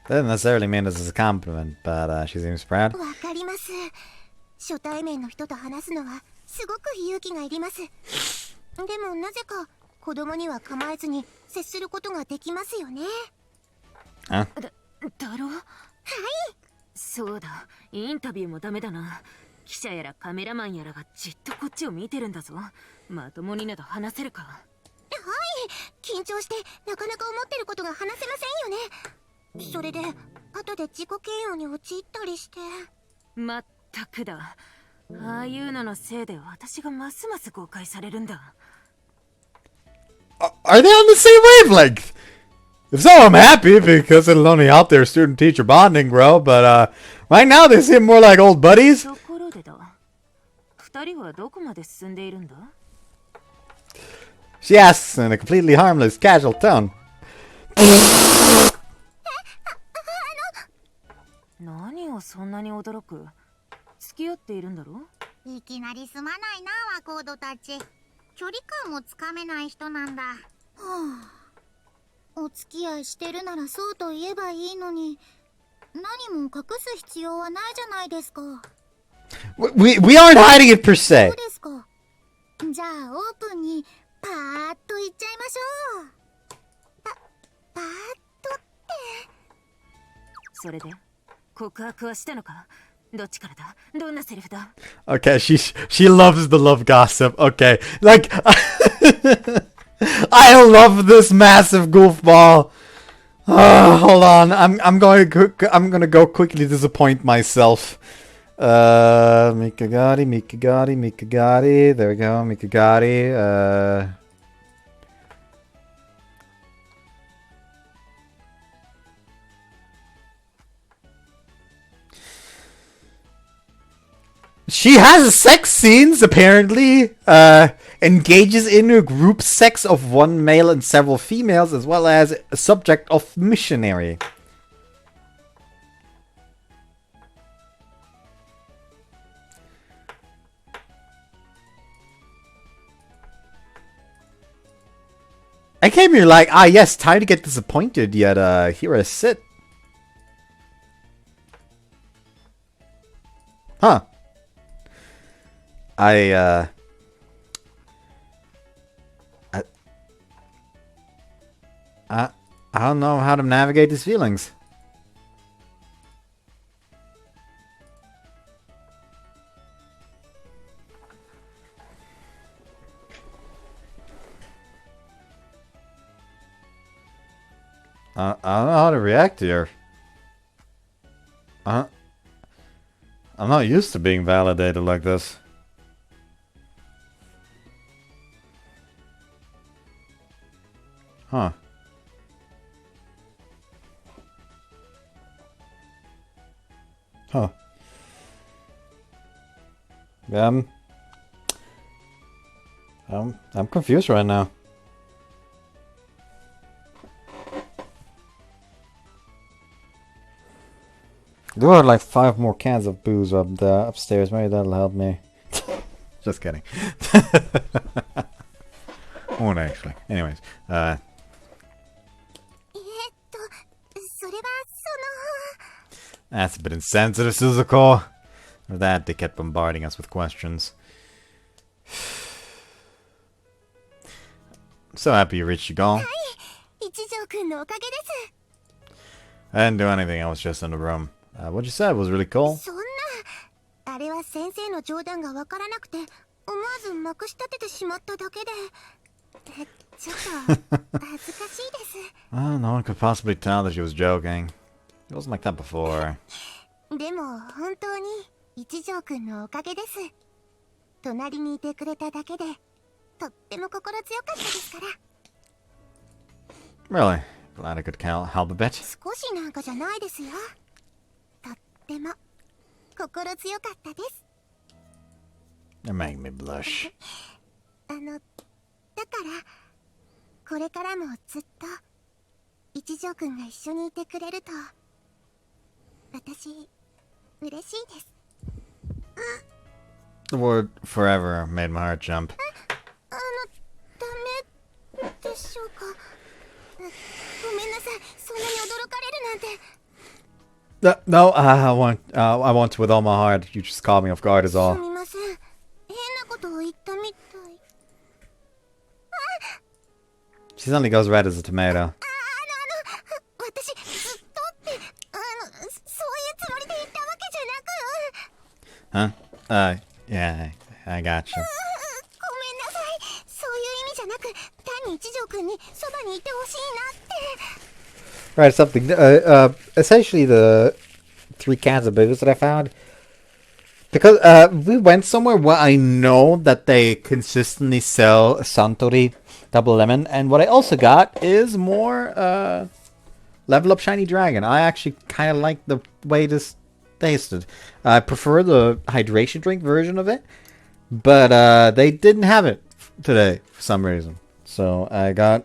That didn't necessarily mean this as a compliment, but she seems proud.
わかります。初対面の人と話すのはすごく勇気がいります。でもなぜか子供には構えずに接することができますよね。
だろ？はい。そうだ、インタビューもダメだな。記者やらカメラマンやらがじっとこっちを見てるんだぞ。まともになど話せるか？
はい、緊張してなかなか思ってることが話せませんよね。それで後で自己嫌悪に陥ったりして。
まったくだ。ああいうののせいで私がますます誤解されるんだ。
Are they on the same wavelength?
If so, I'm happy because it'll only help their student-teacher bonding grow, but right now they seem more like old buddies.
ところでだ。二人はどこまで進んでいるんだ？
She asks in a completely harmless, casual tone.
何をそんなに驚く？付き合っているんだろ？
いきなりすまないな、ワコードたち。距離感もつかめない人なんだ。はあ、お付き合いしてるならそうと言えばいいのに、何も隠す必要はないじゃないですか。
We aren't hiding it per
そう
se.
ですか。じゃあオープンにパーッと言っちゃいましょう。パーッとって。
それで告白はしたのか？どっちからだ？どんなセリフだ？
Okay, she loves the love gossip. Okay, like I love this massive goofball. Hold on, I'm gonna go quickly disappoint myself. Mikagati. There we go, Mikagati. She has sex scenes, apparently. Engages in a group sex of one male and several females, as well as a subject of missionary. I came here like, yes, time to get disappointed, yet here I sit. Huh. I don't know how to navigate these feelings. I don't know how to react here. I'm not used to being validated like this. Huh. Huh. I'm confused right now. There are like 5 more cans of booze up there upstairs. Maybe that'll help me. Just kidding. Won't actually. Anyways, that's a bit insensitive, Suzuko. For that, they kept bombarding us with questions. So happy you reached your goal. I didn't do anything, I was just in the room. What you said was really cool.
そんな、あれは先生の冗談がわからなくて、思わずまくし立ててしまっただけで、ちょっと恥ずかしいです。
No one could possibly tell that she was joking. It wasn't like that before.
でも本当に一条くんのおかげです。隣にいてくれただけで、とっても心強かったですから。
Really? Glad I could help a bit.
少しなんかじゃないですよ。とっても心強かったです。
You make me blush.
だからこれからもずっと一条くんが一緒にいてくれると私嬉しいです。
The word forever made my heart jump.
ダメでしょうか。ごめんなさい、そんなに驚かれるなんて。
No, I want to with all my heart. You just caught me off guard is
す
all.
みません、変なことを言ったみたい。
She suddenly goes red as a tomato.
私ずっとってそういうつもりで言ったわけじゃなく。
Huh? Yeah, I gotcha.
ごめんなさい、そういう意味じゃなく、単に一条くんにそばにいてほしいなって。
Right, something. Essentially, the 3 cans of booze that I found, Because we went somewhere where I know that they consistently sell Suntory Double Lemon, and what I also got is more Level Up Shiny Dragon. I actually kind of like the way this tasted. I prefer the hydration drink version of it, but they didn't have it today for some reason. So I got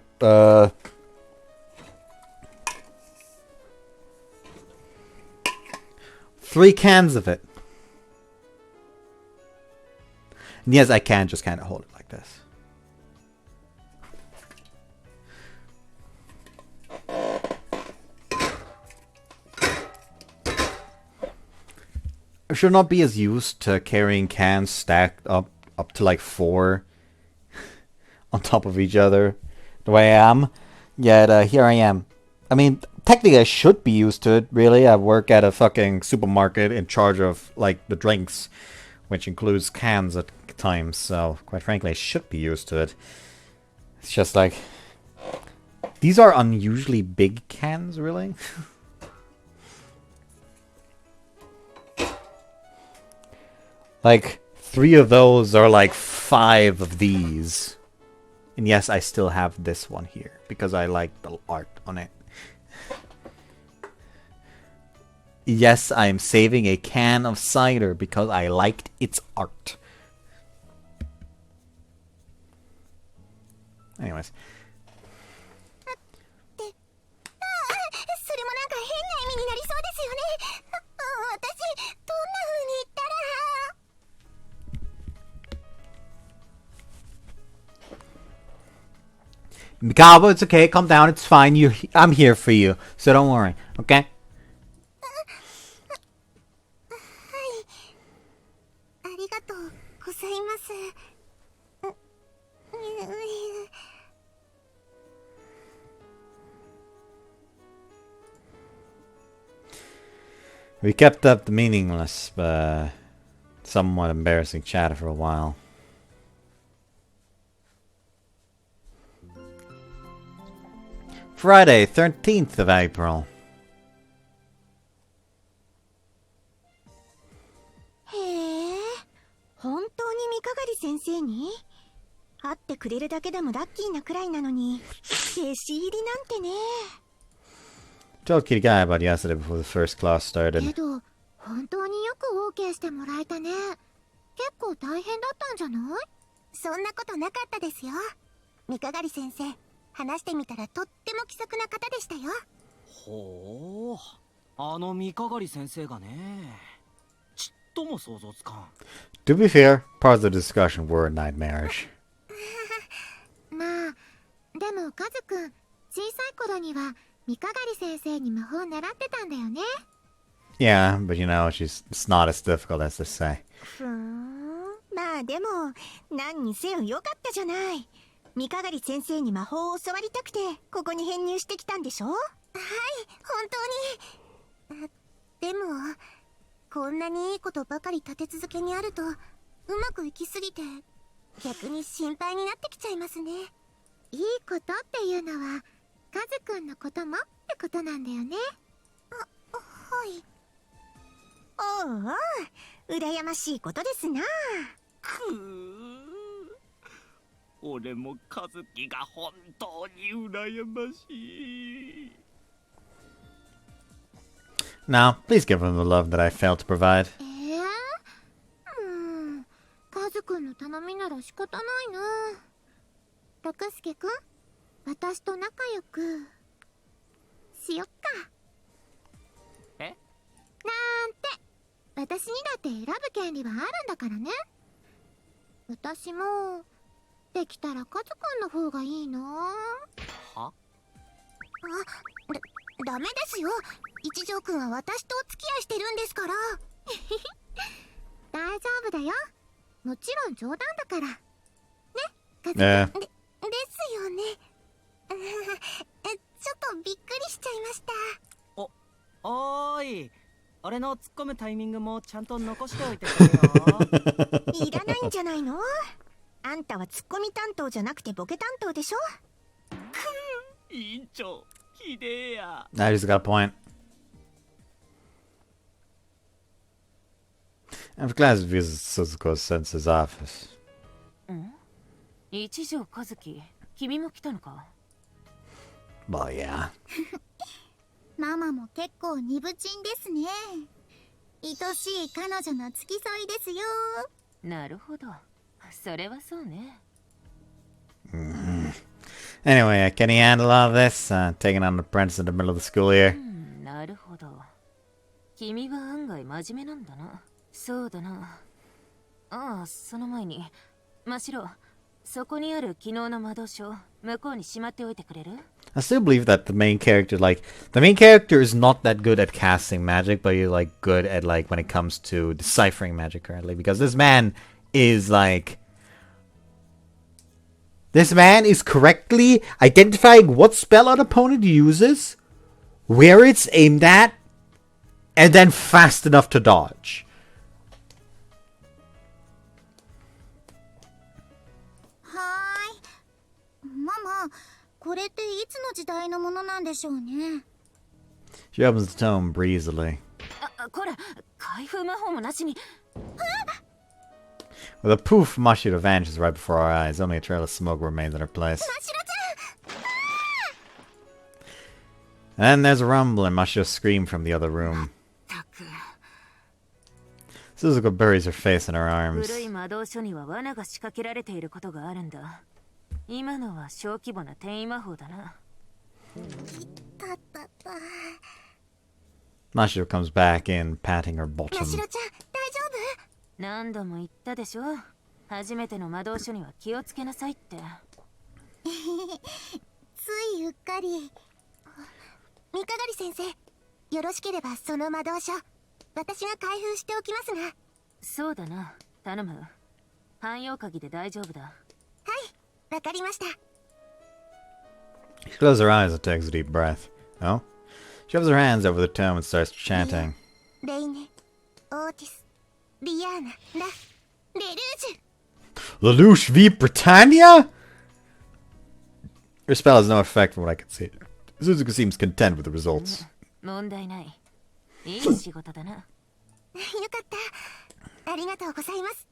3 cans of it. And yes, I can just kind of hold it like this. I should not be as used to carrying cans stacked up to like 4 on top of each other the way I am. Yet here I am. I mean, technically I should be used to it, really. I work at a fucking supermarket in charge of like the drinks, which includes cans at times, so quite frankly I should be used to it. It's just like, these are unusually big cans, really. Like 3 of those are like 5 of these. And yes, I still have this one here because I like the art on it. Yes, I am saving a can of cider because I liked its art. Anyways.
それもなんか変な意味になりそうですよね。私どんな風に言ったら。
Mikaba, it's okay. Calm down. It's fine. I'm here for you, so don't worry. Okay?
ありがとうございます。
We kept up the meaningless, but somewhat embarrassing chatter for a while. Friday, 13th of April.
へえ、本当に三鏡先生に会ってくれるだけでもラッキーなくらいなのに、弟子入りなんてね。
Told Kitty Guy about yesterday before the first class started.
けど本当によく OK してもらえたね。結構大変だったんじゃない？そんなことなかったですよ。三鏡先生、話してみたらとっても気さくな方でしたよ。
ほう、あの三鏡先生がね、ちっとも想像つかん。
To be fair, parts of the discussion were nightmarish.
まあでもカズくん、小さい頃には三鏡先生に魔法習ってたんだよね。
Yeah, but you know, it's not as difficult as they say.
ふーん、まあでも何にせよよかったじゃない。三鏡先生に魔法を教わりたくてここに編入してきたんでしょ？はい、
本当に。でもこんなにいいことばかり立て続けにあるとうまくいきすぎて逆に心配になってきちゃいますね。いいことっていうのはカズくんのこともってことなんだよね。はい。
おうおう、羨ましいことですな。
くー、俺も和樹が本当に羨ましい。
Now, please give him the love that I failed to provide.
カズくんの頼みなら仕方ないな。六助くん、私と仲良くしよっか。
え？
なんて私にだって選ぶ権利はあるんだからね。私もできたらカズくんの方がいいな。
は？
ダメですよ。一条くんは私とお付き合いしてるんですから。大丈夫だよ。もちろん冗談だから。ね、カズくん。ですよね。ちょっとびっくりしちゃいました。
おーい、俺の突っ込むタイミングもちゃんと残しておいてくれよ。
いらないんじゃないの？あんたはツッコミ担当じゃなくてボケ担当でしょ？
委員長、ひでえや。
I just got a point. I'm glad to visit Suzuko's sensei's office.
一条和樹、君も来たのか？
Well, yeah.
ママも結構ニブチンですね。愛しい彼女の付き添いですよ。
なるほど。それはそうね。
Anyway, can he handle all this? Taking on an apprentice in the middle of the school year?
なるほど。君は案外真面目なんだな。そうだな。ああ、その前に。真白、そこにある昨日の魔導書、向こうにしまっておいてくれる？
I still believe that the main character, the main character is not that good at casting magic, but he's, good at, when it comes to deciphering magic currently. Because this man is, this man is correctly identifying what spell an opponent uses, where it's aimed at, and then fast enough to dodge.
ママ、これっていつの時代のものなんでしょうね。
She opens the tome breezily.
こら、開封魔法もなしに。
With a poof, Mashiro vanishes right before our eyes. Only a trail of smoke remains in her place. And there's a rumble and Mashiro screams from the other room. Suzuko buries her face in her arms.
古い魔導書には罠が仕掛けられていることがあるんだ。今のは小規模な転移魔法だな。
Mashiro comes back in, patting her bottom.
ましろちゃん、大丈
何度も言ったでしょ。初めての魔導書には気をつけなさいって。
夫？ついうっかり。三鏡先生、よろしければその魔導書、私が開封しておきますが。
そうだな、頼む。汎用鍵で大丈夫だ。
はい、わかりました。
She closes her eyes and takes a deep breath. Oh? She shoves her hands over the tome and starts chanting.
レイネ、オーティス、リアーナ、ラ、レルージュ。
Lelouch v Britannia? Her spell has no effect from what I can see. Suzuko seems content with the results.
問題ない。いい仕事だな。
よかった。ありがとうございます。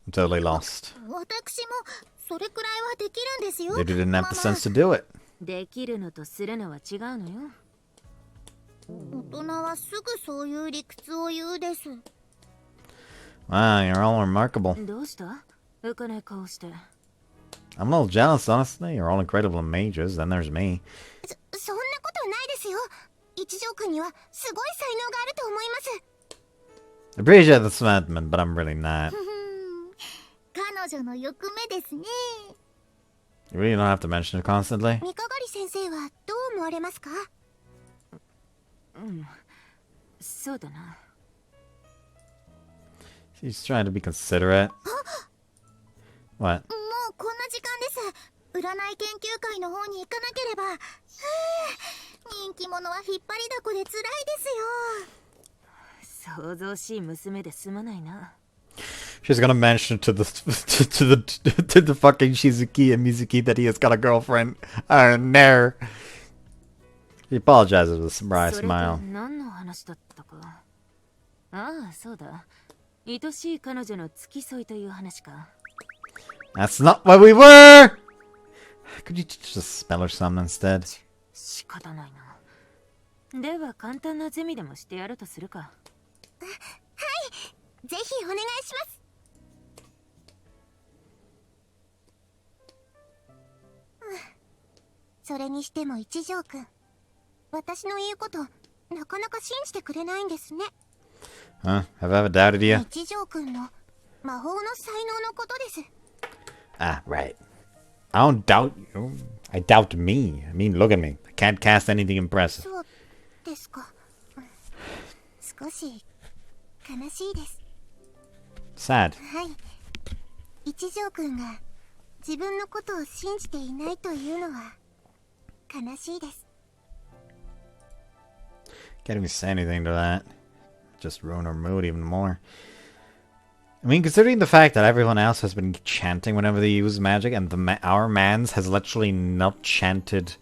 I'm totally lost.
私もそれくらいはできるんですよ。
They didn't have the sense to do it.
できるのとするのは違うのよ。
大人はすぐそういう理屈を言うです。
Wow, you're all remarkable.
どうした？浮かない顔して。
I'm a little jealous, honestly. You're all incredible mages, then there's me.
そんなことないですよ。一条くんにはすごい才能があると思います。
I appreciate the sentiment, but I'm really not.
彼女の欲目ですね。
You really don't have to mention it constantly.
三鏡先生はどう思われますか？
そうだな。
She's trying to be considerate. What?
もうこんな時間です。占い研究会の方に行かなければ。人気者は引っ張りだこで辛いですよ。
想像しい娘ですまないな。
She's gonna mention to the to the fucking Shizuki and Mizuki that he has got a girlfriend. No. He apologizes with a surprised
それと
smile.
何の話だったか。ああ、そうだ。愛しい彼女の付き添いという話か。
That's not what we were! Could you just spell her something instead?
仕方ないな。では簡単なゼミでもしてやるとするか。
ぜひお願いします。それにしても一条くん、私の言うことなかなか信じてくれないんですね。
Huh? Have I ever doubted you?
一条くんの魔法の才能のことです。
Ah, right. I don't doubt you. I doubt me. I mean, look at me. I can't cast anything impressive.
そうですか。少し悲しいです。
Sad.
はい。一条くんが自分のことを信じていないというのは悲しいです。
Can't even say anything to that. Just ruin her mood even more. I mean, considering the fact that everyone else has been chanting whenever they use magic, and our man's has literally not chanted.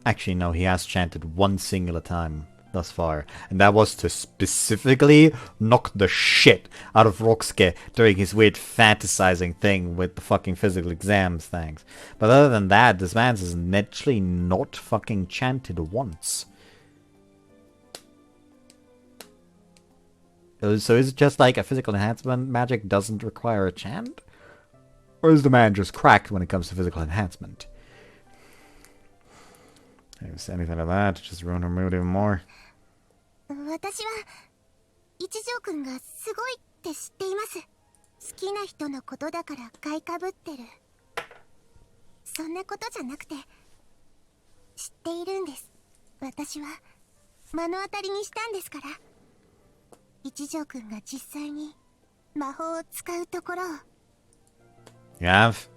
Actually, no, he has chanted one singular time. thus far, and that was to specifically knock the shit out of Roxke during his weird fantasizing thing with the fucking physical exams things. But other than that, this man's is literally not fucking chanted once. So is it just like a physical enhancement magic doesn't require a chant? Or is the man just cracked when it comes to physical enhancement? I didn't say anything like that, just ruin her mood even more.
私は一条くんがすごいって知っています。好きな人のことだから買いかぶってる。そんなことじゃなくて知っているんです。私は目の当たりにしたんですから。一条くんが実際に魔法を使うところを。
You have?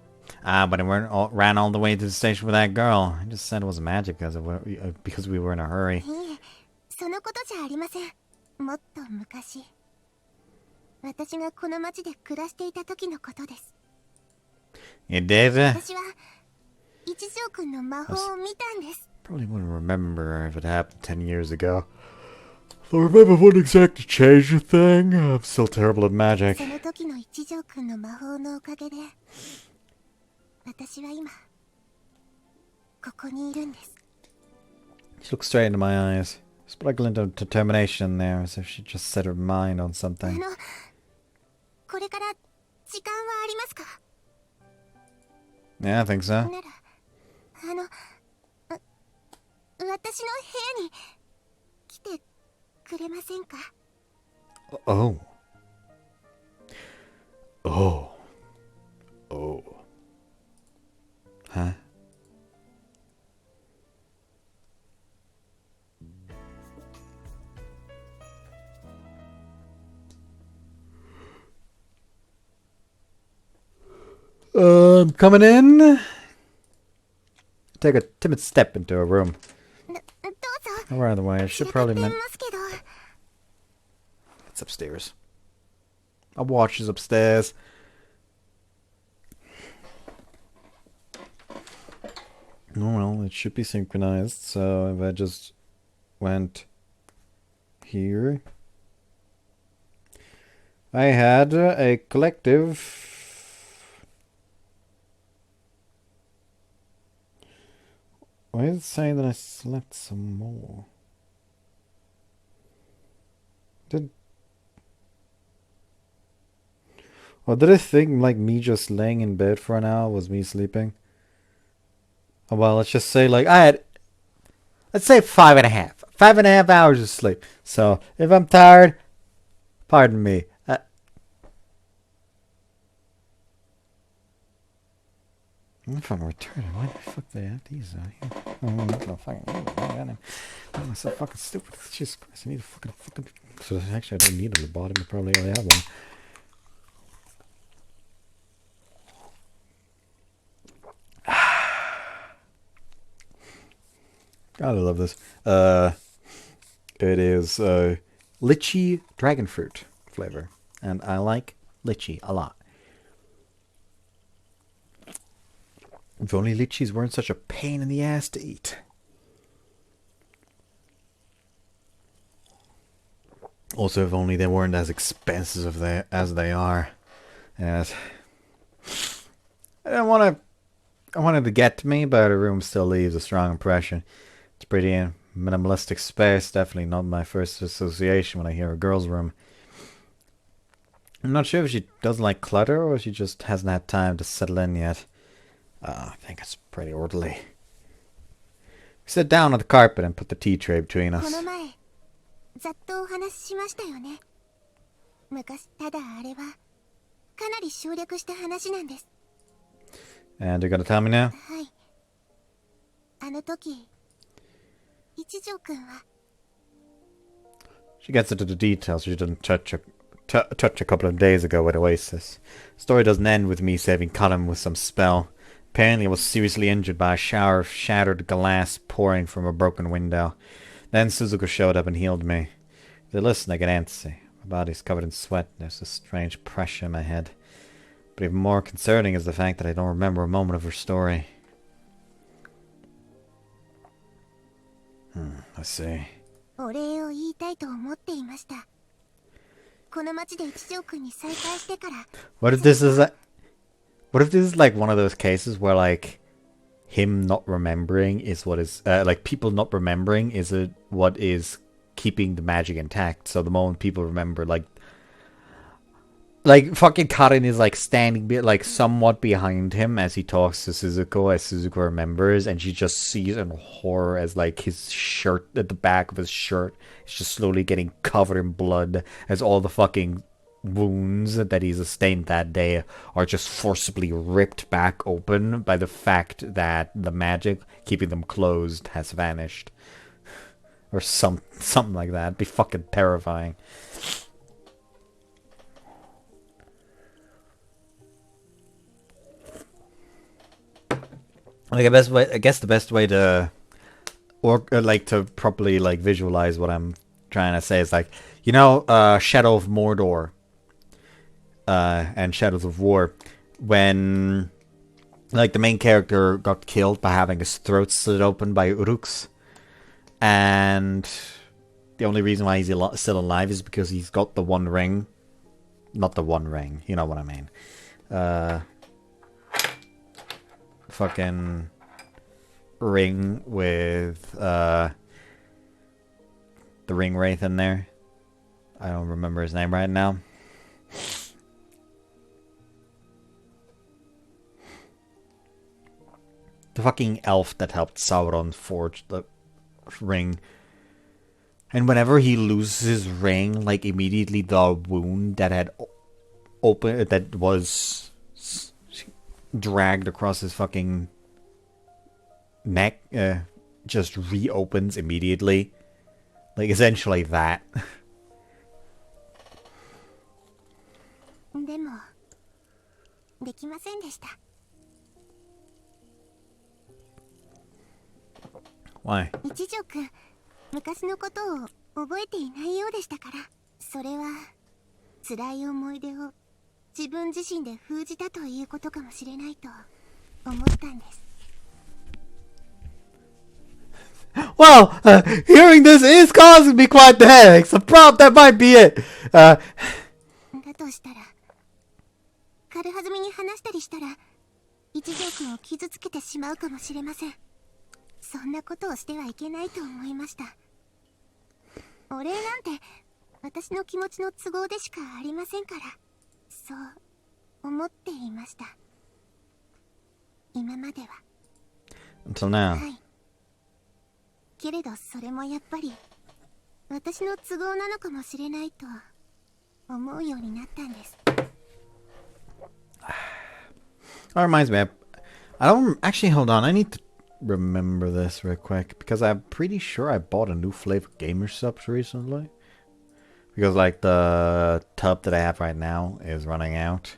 But I ran all the way to the station with that girl. I just said it was magic because we were in a hurry.
いえ、そのことじゃありません。もっと昔。私がこの町で暮らしていた時のことです。
You did?
私は一条くんの魔法を見たんです。
Probably wouldn't remember if it happened 10 years ago. I remember it wouldn't exactly change a thing. I'm still terrible at magic.
その時の一条くんの魔法のおかげで私は今ここにいるんです。
She looked straight into my eyes. There's a glint of determination there, as if she just set her mind on something.
これから時間はありますか？
Yeah, I think so.
なら私の部屋に来てくれませんか？
Oh. Oh. Oh. Huh? Coming in. Take a timid step into her room.
どうぞ。
Oh, by the way, I should probably
知ら
mention
せますけど。
it's upstairs. Our watch is upstairs. Oh well, it should be synchronized. So if I just went here, I had a collective. Why is it saying that I slept some more? Did I think like me just laying in bed for an hour was me sleeping? Oh, well, let's just say like let's say 5.5. 5.5 hours of sleep. So if I'm tired, pardon me. If I'm retarded, why the fuck they have these out here? Oh, I'm not gonna fucking. I'm so fucking stupid. Jesus Christ, I need a fucking. So actually, I don't need them. The bottom, I probably already have one. God, I love this. It is lychee dragon fruit flavor, and I like lychee a lot. If only lychees weren't such a pain in the ass to eat. Also, if only they weren't as expensive as they are. Yes. I wanted to get to me, but the room still leaves a strong impression. It's pretty minimalistic space. Definitely not my first association when I hear a girl's room. I'm not sure if she doesn't like clutter or she just hasn't had time to settle in yet. I think it's pretty orderly. We sit down on the carpet and put the tea tray between us.
この前ざっとお話ししましたよね。昔ただあれはかなり省略した話なんです。
And you're gonna tell me now?
はい。あの時一条くんは
She gets into the details she didn't touch a couple of days ago with Oasis. Story doesn't end with me saving Colin with some spell. Apparently I was seriously injured by a shower of shattered glass pouring from a broken window. Then Suzuko showed up and healed me. As I listen, I get antsy. My body's covered in sweat. There's a strange pressure in my head. But even more concerning is the fact that I don't remember a moment of her story. I see.
お礼を言いたいと思っていました。この町で一条くんに再会してから。
What if this is what if this is like one of those cases where like him not remembering is what is like people not remembering is it what is keeping the magic intact. So the moment people remember, like fucking Karin is like standing like somewhat behind him as he talks to Suzuko, as Suzuko remembers, and she just sees in horror as like his shirt at the back of his shirt is just slowly getting covered in blood as all the fucking wounds that he sustained that day are just forcibly ripped back open by the fact that the magic keeping them closed has vanished. Or something like that. It'd be fucking terrifying. Like I guess the best way to to properly like visualize what I'm trying to say is like, you know, Shadow of Mordor and Shadows of War, when like the main character got killed by having his throat slit open by Uruks, and the only reason why he's still alive is because he's got the one ring. Not the one ring, you know what I mean. Fucking ring with the ring wraith in there. I don't remember his name right now. The fucking elf that helped Sauron forge the ring. And whenever he loses his ring, like immediately the wound that had opened, that was dragged across his fucking neck, just reopens immediately. Like essentially that.
でもできませんでした。
Why?
一条くん、昔のことを覚えていないようでしたから。それは辛い思い出を自分自身で封じたということかもしれないと思ったんです。
Well, hearing this is causing me quite the headache, so probably that might be it.
だとしたら、軽はずみに話したりしたら、一条くんを傷つけてしまうかもしれません。そんなことをしてはいけないと思いました。お礼なんて私の気持ちの都合でしかありませんから、そう思っていました。今までは。
Until now.
はい。けれどそれもやっぱり私の都合なのかもしれないと思うようになったんです。
That reminds me, I don't actually, hold on, I need to remember this real quick, because I'm pretty sure I bought a new flavor gamer subs recently, because like the tub that I have right now is running out.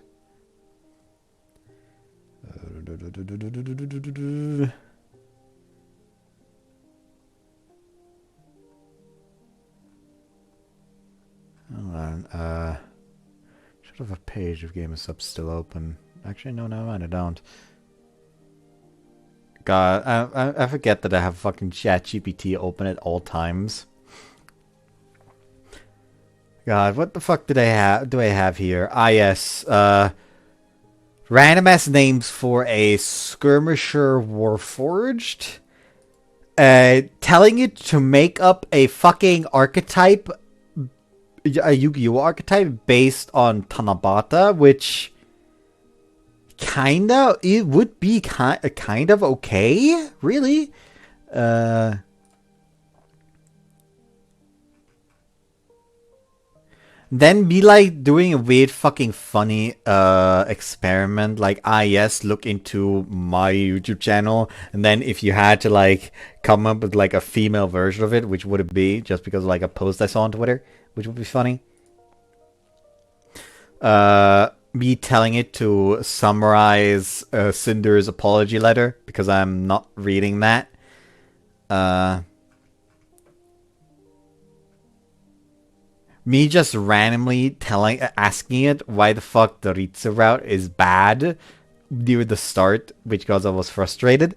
Hold on, should have a page of gamer subs still open. Actually, no, never mind, I don't. God, I forget that I have fucking ChatGPT open at all times. God, what the fuck do I have here? Ah, yes. Random ass names for a skirmisher warforged. Telling it to make up a fucking archetype, a Yu-Gi-Oh archetype based on Tanabata, which kinda, it would be kind of okay, really. Then be like doing a weird fucking funny experiment, like, ah yes, look into my YouTube channel, and then if you had to like come up with like a female version of it, which would it be? Just because of, like, a post I saw on Twitter, which would be funny. Me telling it to summarize Cinder's apology letter, because I'm not reading that. Me just randomly asking it why the fuck the Ritsu route is bad near the start, because I was frustrated.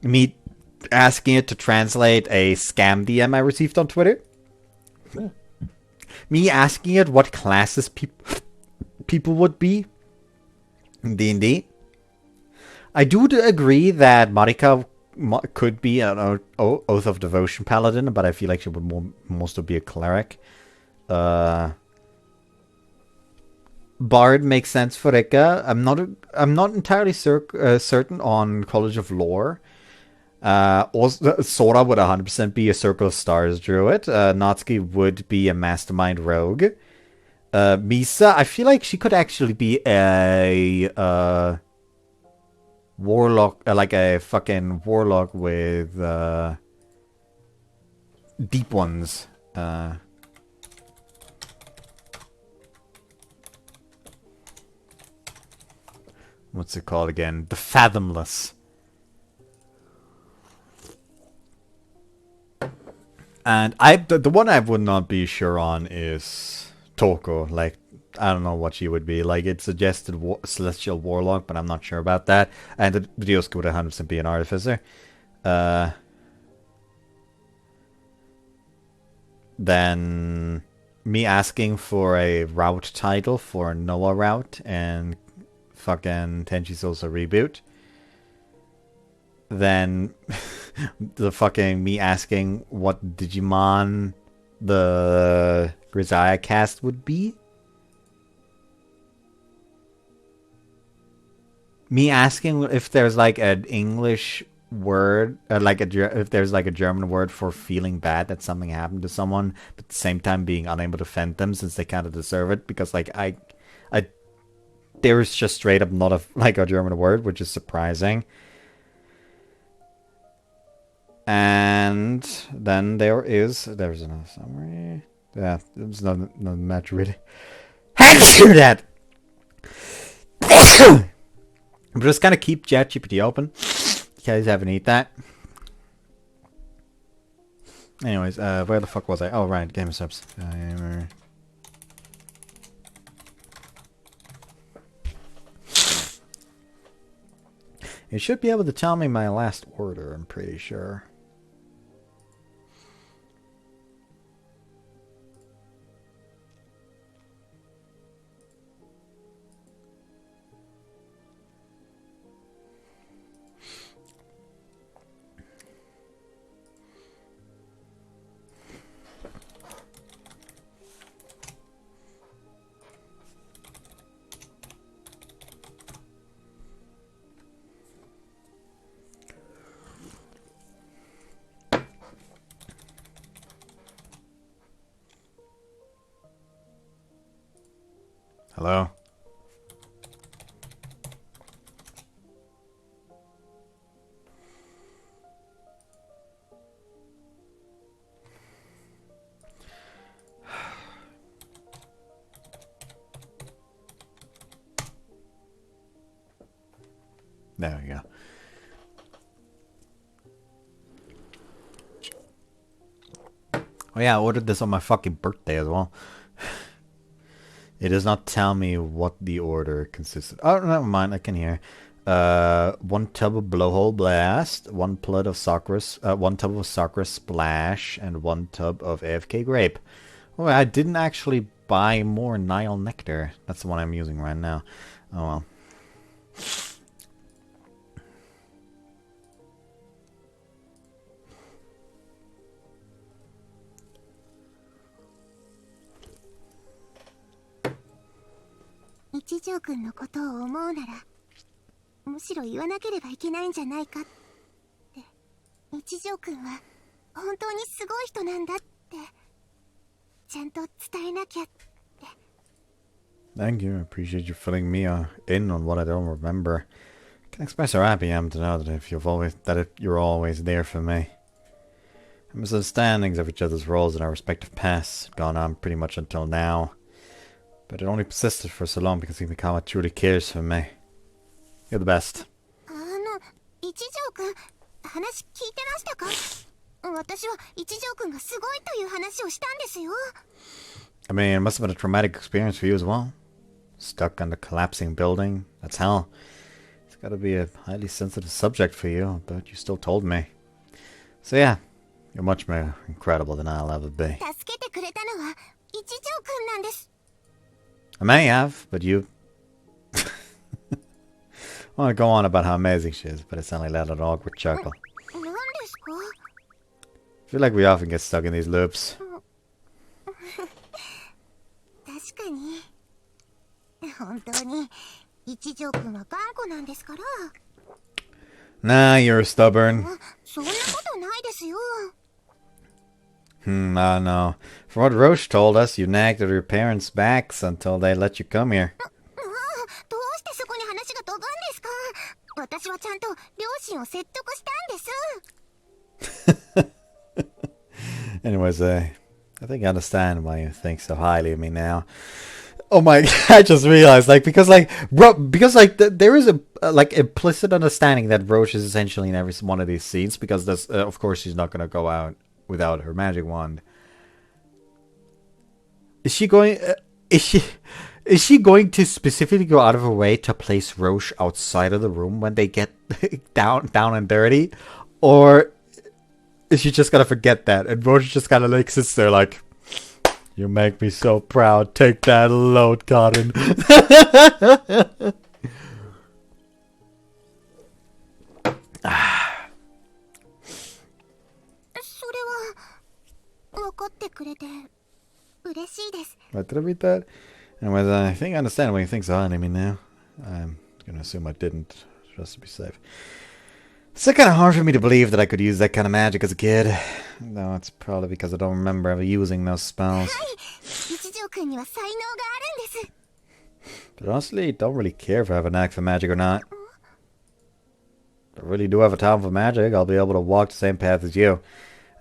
Me asking it to translate a scam DM I received on Twitter. Me asking it what classes people would be in D&D. I do agree that Marika could be an Oath of Devotion paladin, but I feel like she would mostly be a cleric. Bard makes sense for Rika. I'm not entirely certain on College of Lore. Also, Sora would 100% be a Circle of Stars druid. Natsuki would be a mastermind rogue. Misa, I feel like she could actually be a warlock, like a fucking warlock with deep ones. What's it called again? The Fathomless. And the one I would not be sure on is Toko. Like, I don't know what she would be. Like, it suggested Celestial Warlock, but I'm not sure about that. And the Ryosuke would 100% be an Artificer. Then me asking for a route title for Noah route and fucking Tenchi Sosa reboot. Then the fucking me asking what Digimon the Grisaya cast would be. Me asking if there's like an English word, if there's like a German word for feeling bad that something happened to someone, but at the same time being unable to defend them since they kind of deserve it, because like there's just straight up not a German word, which is surprising. And then there's another summary. Yeah, there's no match really. How do you do that? But just kind of keep ChatGPT open. You guys haven't eat that. Anyways, where the fuck was I? Oh, right, Game of Subs. It should be able to tell me my last order, I'm pretty sure. Hello? There we go. Oh yeah, I ordered this on my fucking birthday as well. It does not tell me what the order consisted. Oh, never mind. I can hear. 1 tub of Blowhole Blast, 1 tub of Sakura Splash, and 1 tub of AFK Grape. Oh, I didn't actually buy more Nile Nectar. That's the one I'm using right now. Oh well.
一条くんのことを思うならむしろ言わなければいけないんじゃないかって。一条くんは本当にすごい人なんだってちゃんと伝えなきゃって。
Thank you. I appreciate you filling me in on what I don't remember. I can express how happy I am to know that you're always there for me. Our misunderstandings of each other's roles in our respective pasts had gone on pretty much until now. But it only persisted for so long because Himikawa truly cares for me. You're the best.
一条くん、話聞いてましたか？私は一条くんがすごいという話をしたんですよ。
I mean, it must have been a traumatic experience for you as well. Stuck on the collapsing building. That's hell. It's gotta be a highly sensitive subject for you, but you still told me. So yeah, you're much more incredible than I'll ever be.
助けてくれたのは一条くんなんです。
I may have, but you... I want to go on about how amazing she is, but it's only let an awkward chuckle.
何ですか?
I feel like we often get stuck in these loops.
確かに。本当に一条くんは頑固なんですから。
Nah, you're stubborn.
そんなことないですよ。
I don't know. From what Roche told us, you nagged at your parents' backs until they let you come here.
どうしてそこに話が飛ぶんですか? 私はちゃんと両親を説得したんです。
Anyways, I think I understand why you think so highly of me now. Oh my god, I just realized, like, because there is a, like, implicit understanding that Roche is essentially in every one of these scenes, because there's, of course she's not going to go out without her magic wand. Is she going to specifically go out of her way to place Roche outside of the room when they get down and dirty? Or is she just gonna forget that, and Roche just kind of like sits there like, you make me so proud, take that load, Cotton.
それは分かってくれて嬉しいです。
Right, did I read that? Anyways, I think I understand why you think so highly of me now. I'm gonna assume I didn't, just to be safe. It's kind of hard for me to believe that I could use that kind of magic as a kid. No, it's probably because I don't remember ever using those spells.
一条くんには才能があるんです。
But honestly, don't really care if I have a knack for magic or not. If I really do have a talent for magic, I'll be able to walk the same path as you.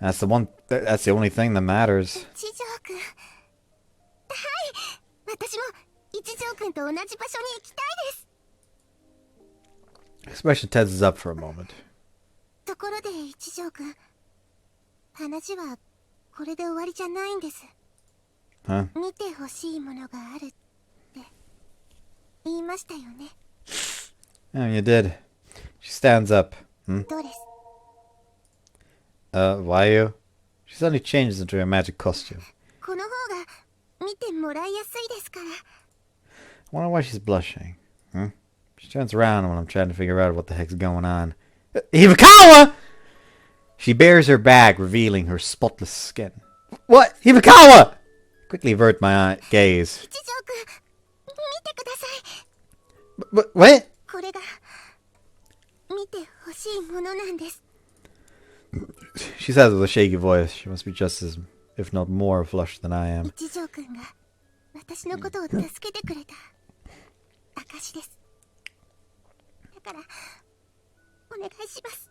That's the only thing that matters.
一条くん。はい。私も一条くんと同じ場所に行きたいです。
Expression tenses up for a moment.
ところで一条くん、話はこれで終わりじゃないんです。
Huh?
見てほしいものがあるって言いましたよね。
Oh, you did. She stands up.
どうです？
Why you? She suddenly changes into a magic costume.
この方が見てもらいやすいですから。
I wonder why she's blushing. She turns around when I'm trying to figure out what the heck's going on. Hibikawa! She bares her back, revealing her spotless skin. What? Hibikawa! Quickly avert my gaze.
一条くん、見てください。
What?
これが見てほしいものなんです。
She says with a shaky voice. She must be just as, if not more, flushed than I am.
一条くんが私のことを助けてくれた証です。だからお願いします。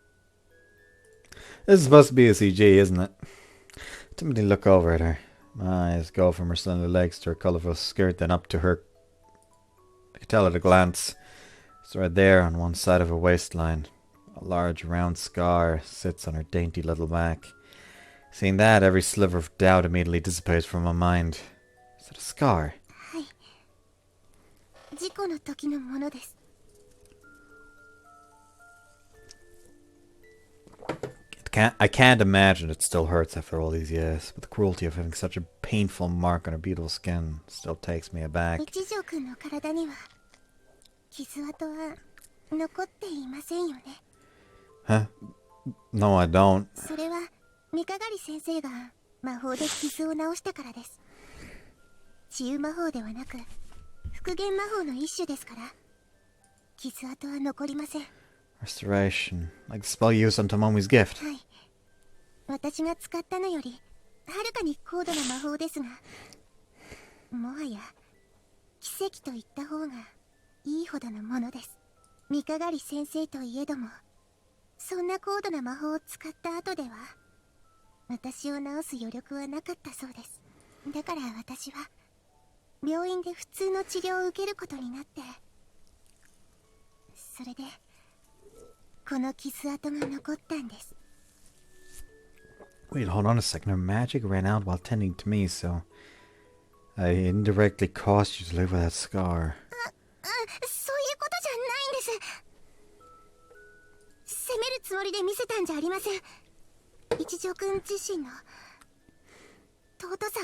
This is supposed to be a CG, isn't it? Timothy look over at her. My eyes go from her slender legs to her colourful skirt, then up to her. I can tell at a glance. It's right there on one side of her waistline. A large round scar sits on her dainty little back. Seeing that, every sliver of doubt immediately dissipates from my mind. Is it a scar?
はい。事故の時のものです。
I can't imagine it still hurts after all these years, but the cruelty of having such a painful mark on her beautiful skin still takes me aback.
一条くんの体には傷跡は残っていませんよね。
Huh? No, I don't.
それは三鏡先生が魔法で傷を治したからです。治癒魔法ではなく復元魔法の一種ですから、傷跡は残りません。
Restoration, like the spell used on Tomomi's gift.
はい。私が使ったのよりはるかに高度な魔法ですが、もはや奇跡と言った方がいいほどのものです。三鏡先生といえども、そんな高度な魔法を使った後では私を治す余力はなかったそうです。だから私は病院で普通の治療を受けることになって、それでこの傷跡が残ったんです。
Wait, hold on a second. Her magic ran out while tending to me, so I indirectly caused you to live with that scar.
そういうことじゃないんです。責めるつもりで見せたんじゃありません。一条くん自身の尊さ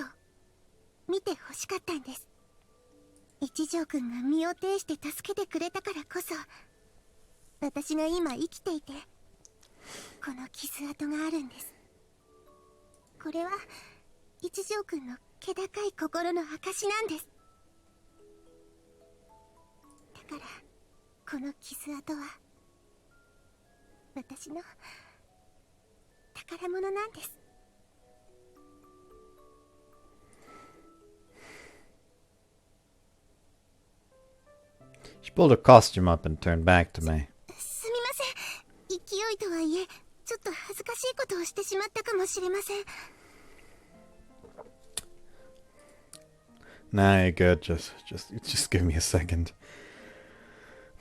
を見てほしかったんです。一条くんが身を挺して助けてくれたからこそ、私が今生きていて、この傷跡があるんです。これは一条くんの気高い心の証なんです。だからこの傷跡は私の宝物なんです。
She pulled her costume up and turned back to me.
すみません。勢いとはいえ、ちょっと恥ずかしいことをしてしまったかもしれません。
Nah, you're good. Just give me a second.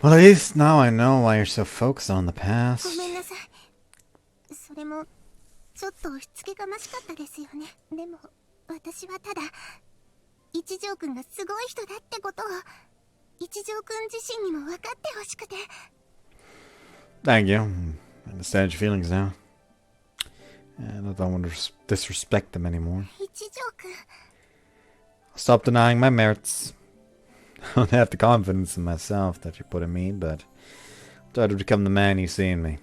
Well, at least now I know why you're so focused on the
ご
past.
めんなさい。それもちょっと押し付けがましかったですよね。でも私はただ一条くんがすごい人だってことを一条くん自身にも分かってほしくて。
Thank you. I understand your feelings now. And I don't want to disrespect them anymore.
一条くん
I'll stop denying my merits. I don't have the confidence in myself that you put in me, but I'll try to become the man you see in me.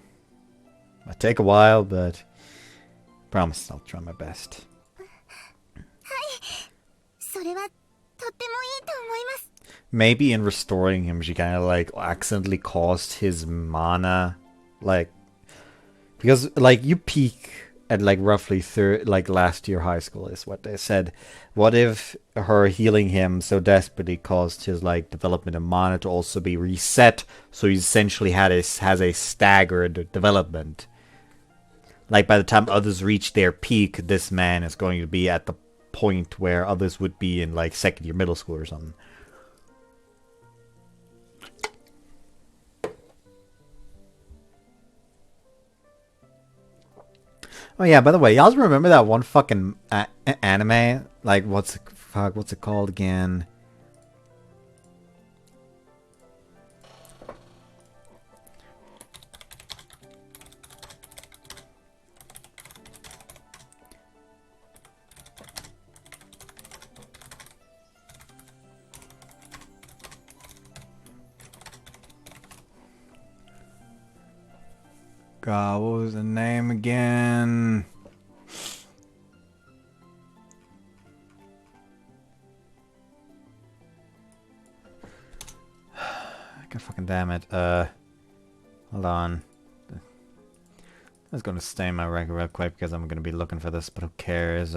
Might take a while, but I promise I'll try my best.
それはとってもいいと思います。
Maybe in restoring him, she kind of like accidentally caused his mana, like, because like you peak at like roughly like last year high school is what they said. What if her healing him so desperately caused his like development of mana to also be reset, so he essentially has a staggered development. Like by the time others reach their peak, this man is going to be at the point where others would be in like second year middle school or something. Oh yeah, by the way, y'all remember that one fucking anime? Like, what's it called again? God, what was the name again? God fucking damn it. Hold on. I was gonna stay in my record real quick because I'm gonna be looking for this, but who cares?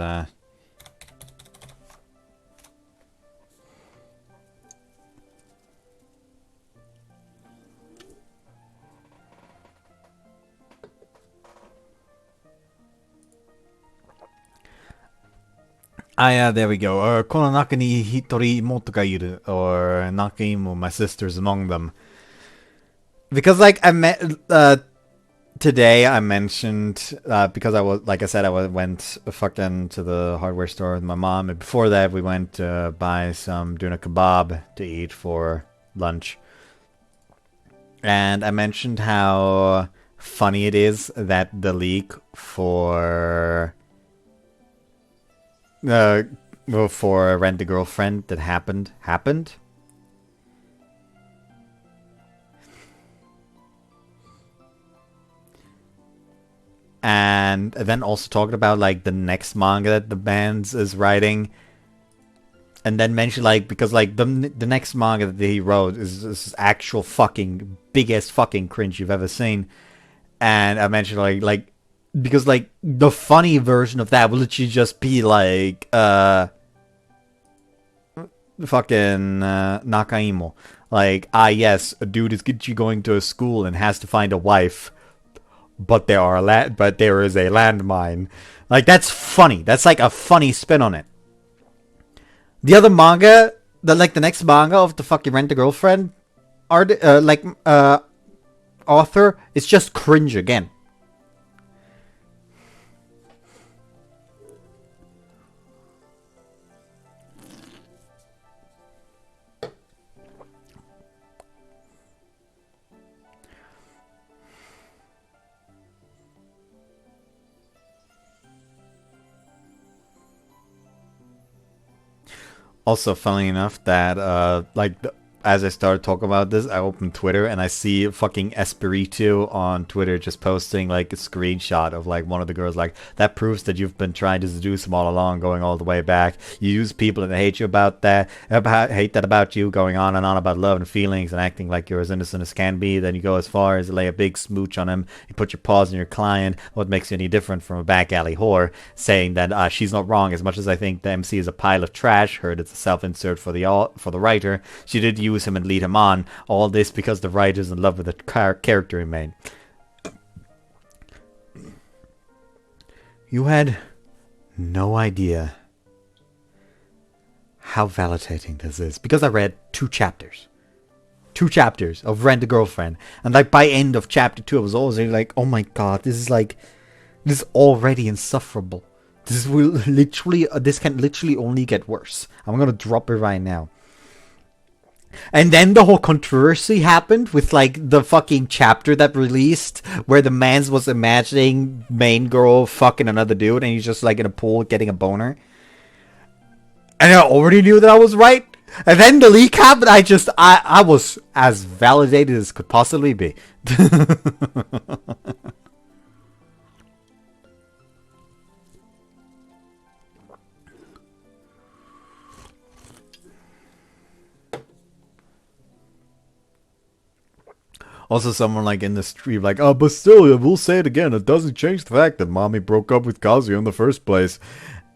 Ah, yeah, there we go. この中に一人妹がいる. Or Nakaimo, my sister's among them. Because, like, today I mentioned, because like I said, I went fucking to the hardware store with my mom. And before that, we went to buy some doner kebab to eat for lunch. And I mentioned how funny it is that the leak for Rent a Girlfriend that happened. And then also talking about like the next manga that the band is writing. And then mentioned like, because like the next manga that he wrote is actual fucking biggest fucking cringe you've ever seen. And I mentioned like because like the funny version of that will literally just be like fucking Nakaimo. Like, yes, a dude is going to a school and has to find a wife, but there is a landmine. Like, that's funny. That's like a funny spin on it. The other manga, the next manga of the fucking Rent a Girlfriend author, is just cringe again. Also, funny enough, that as I started talking about this, I opened Twitter and I see fucking Espiritu on Twitter just posting like a screenshot of like one of the girls like, that proves that you've been trying to seduce them all along, going all the way back. You use people and they hate you about that, hate that about you, going on and on about love and feelings and acting like you're as innocent as can be. Then you go as far as to lay a big smooch on him. You put your paws on your client. What makes you any different from a back alley whore? Saying that she's not wrong. As much as I think the MC is a pile of trash, heard it's a self-insert for the writer, she did use him and lead him on. All this because the writer's in love with the character he made. You had no idea how validating this is, because I read 2 chapters of Rent a Girlfriend, and like by end of chapter 2 I was always like, oh my god, this is already insufferable. This can literally only get worse. I'm gonna drop it right now. And then the whole controversy happened with like the fucking chapter that released where the man's was imagining main girl fucking another dude and he's just like in a pool getting a boner. And I already knew that I was right. And then the leak happened. I was as validated as could possibly be. Also, someone like in the stream, like, oh, but still, we'll say it again. It doesn't change the fact that mommy broke up with Kazuya in the first place.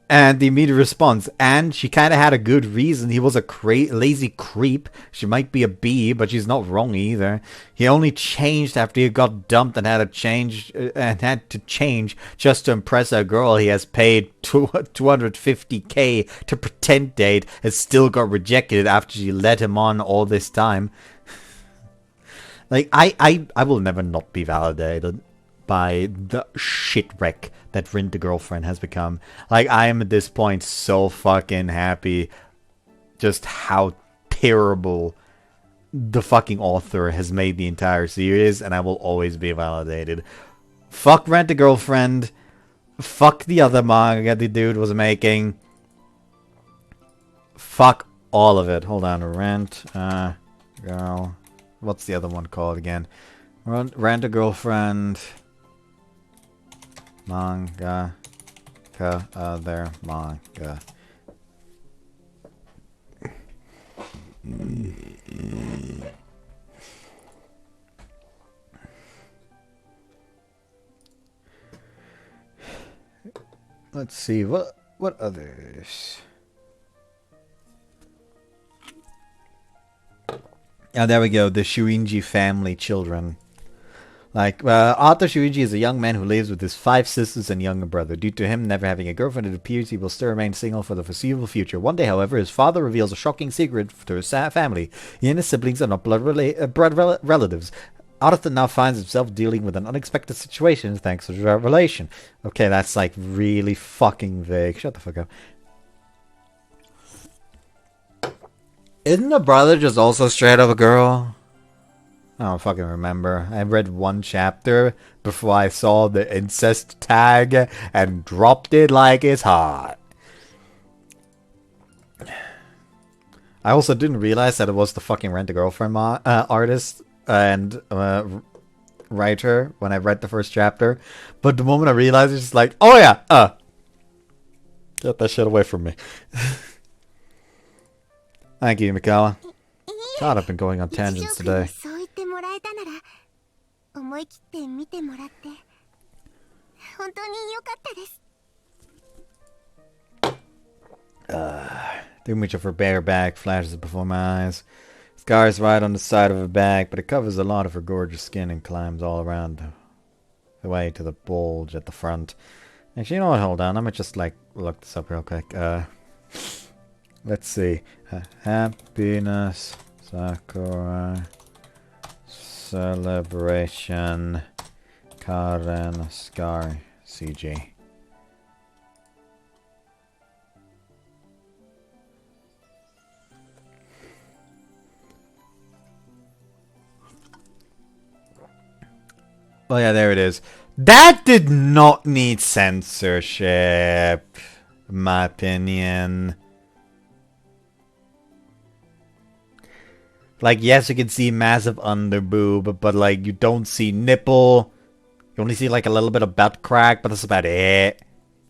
And the immediate response, and she kind of had a good reason. He was a lazy creep. She might be a B, but she's not wrong either. He only changed after he got dumped and had to change just to impress a girl he has paid $250K to pretend date and still got rejected after she led him on all this time. Like, I will never not be validated by the shitwreck that Rent a Girlfriend has become. Like, I am at this point so fucking happy just how terrible the fucking author has made the entire series, and I will always be validated. Fuck Rent a Girlfriend. Fuck the other manga the dude was making. Fuck all of it. Hold on. Rent a Girl. What's the other one called again? Rent a Girlfriend. Manga. Other manga. Let's see, what others? Oh, there we go, the Shuinji family children. Like, Arthur Shuinji is a young man who lives with his 5 sisters and younger brother. Due to him never having a girlfriend, it appears he will still remain single for the foreseeable future. One day, however, his father reveals a shocking secret to his family. He and his siblings are not blood relatives. Arthur now finds himself dealing with an unexpected situation thanks to the revelation. Okay, that's like really fucking vague. Shut the fuck up. Isn't the brother just also straight up a girl? I don't fucking remember. I read 1 chapter before I saw the incest tag and dropped it like it's hot. I also didn't realize that it was the fucking Rent a Girlfriend artist and writer when I read the first chapter. But the moment I realized, it's just like, oh yeah, get that shit away from me. Thank you, Mikawa. God, I've been going on tangents today. The image of her bare back flashes before my eyes. Scars right on the side of her back, but it covers a lot of her gorgeous skin and climbs all around the way to the bulge at the front. Actually, you know what? Hold on. Let me just like look this up real quick. Let's see. Happiness, Sakura, Celebration, Karen, Scar, CG. Oh yeah, there it is. That did not need censorship, in my opinion. Like, yes, you can see massive under boob, but like you don't see nipple. You only see like a little bit of butt crack, but that's about it.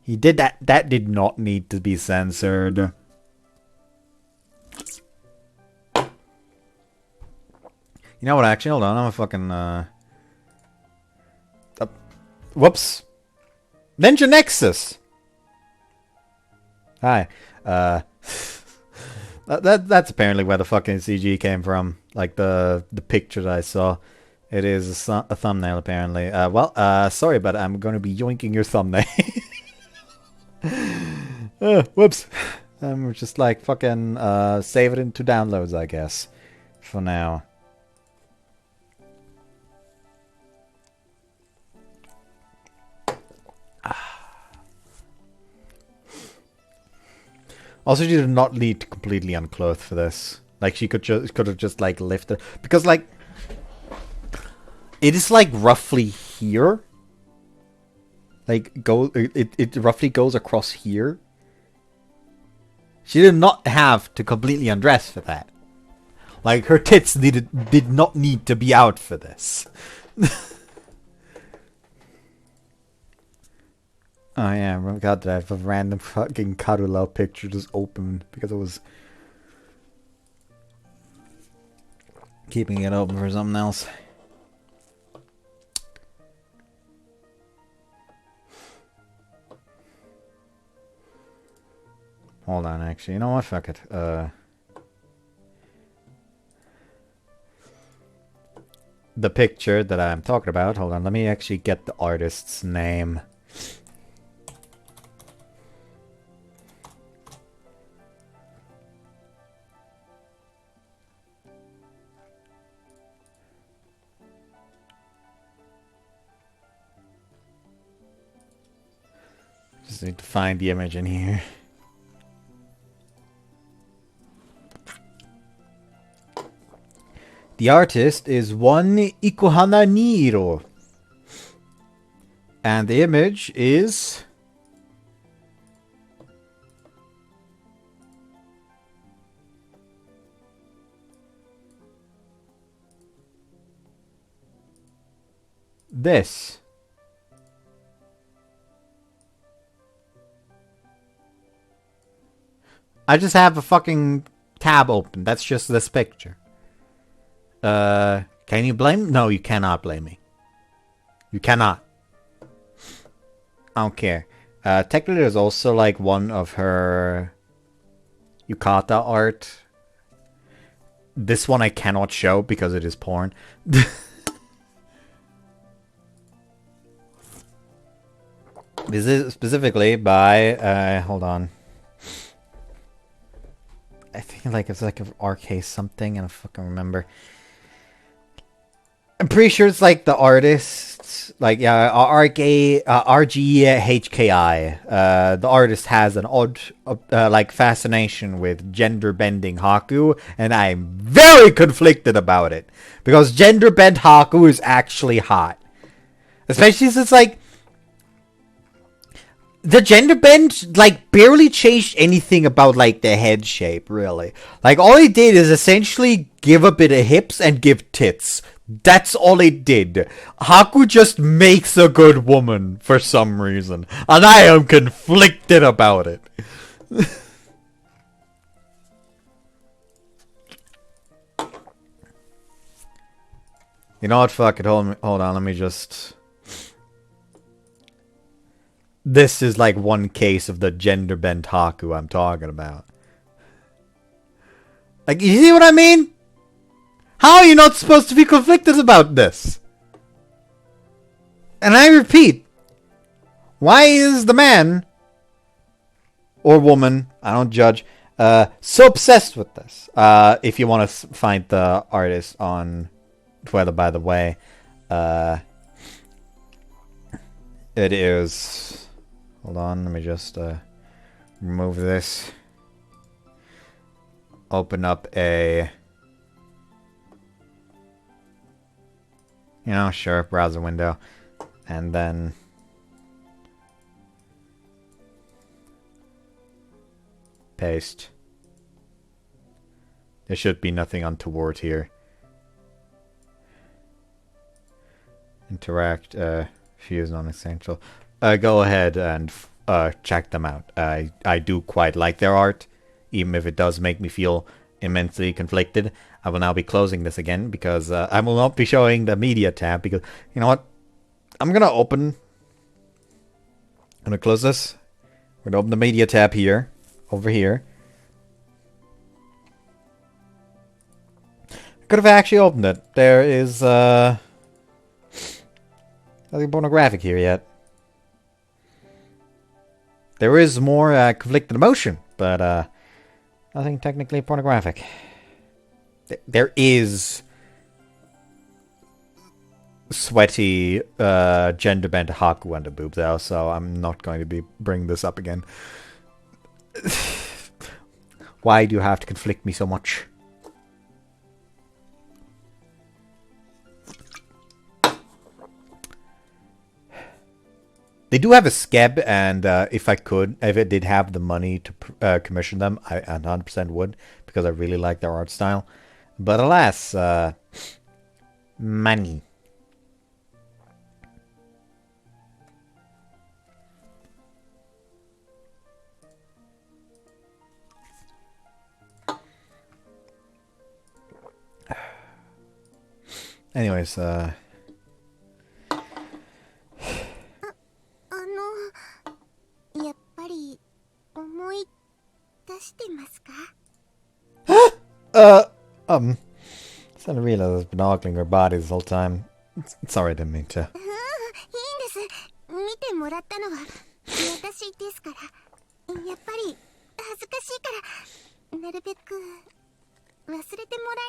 He did that. That did not need to be censored. You know what? Actually, hold on. I'm a fucking. Whoops. Ninja Nexus. Hi. That's apparently where the fucking CG came from. Like the picture that I saw. It is a thumbnail apparently. Sorry, but I'm going to be yoinking your thumbnail. Whoops. I'm just like fucking save it into downloads, I guess. For now. Also, she did not need to completely unclothed for this. Like, she could have just like lifted, because like it is like roughly here. Like it roughly goes across here. She did not have to completely undress for that. Like, her tits did not need to be out for this. Oh yeah, I forgot that I have a random fucking Karula picture just open because I was keeping it open for something else. Hold on, actually, you know what? Fuck it. The picture that I'm talking about. Hold on, let me actually get the artist's name. Just need to find the image in here. The artist is one Ikuhana Niro. And the image is this. I just have a fucking tab open. That's just this picture. Can you blame? No, you cannot blame me. You cannot. I don't care. Technically, there's also like one of her yukata art. This one I cannot show because it is porn. This is specifically by, hold on. I think like it's like an RK something, and I fucking remember. I'm pretty sure it's like the artist, like yeah, RGHKI. The artist has an odd, like fascination with gender bending Haku, and I'm very conflicted about it because gender bent Haku is actually hot, especially since like the gender bend like barely changed anything about like the head shape, really. Like all it did is essentially give a bit of hips and give tits. That's all it did. Haku just makes a good woman for some reason. And I am conflicted about it. You know what? Fuck it. Hold on. Let me just... This is like one case of the gender bent Haku I'm talking about. Like, you see what I mean? How are you not supposed to be conflicted about this? And I repeat, why is the man or woman, I don't judge, so obsessed with this? If you want to find the artist on Twitter, by the way, it is... Hold on, let me just remove this. Open up a... You know, sure, browser window. And then... Paste. There should be nothing untoward here. Interact, fuse non-essential. Go ahead and check them out. I do quite like their art, even if it does make me feel immensely conflicted. I will now be closing this again because I will not be showing the media tab because, you know what? I'm going to close this. We're going to open the media tab here, over here. Could have actually opened it. There is nothing pornographic here yet. There is more conflicted emotion, but nothing technically pornographic. There is sweaty gender-bent Haku on the boob though, so I'm not going to be bringing this up again. Why do you have to conflict me so much? They do have a skeb, and if I did have the money to commission them, I 100% would, because I really like their art style. But alas, money. Anyways,
やっぱり思い出してますか？
It's not real. I've been ogling her body this whole time. Sorry, I didn't mean to.
いいんです。見てもらったのは私ですから。やっぱり恥ずかしいから、なるべく忘れてもら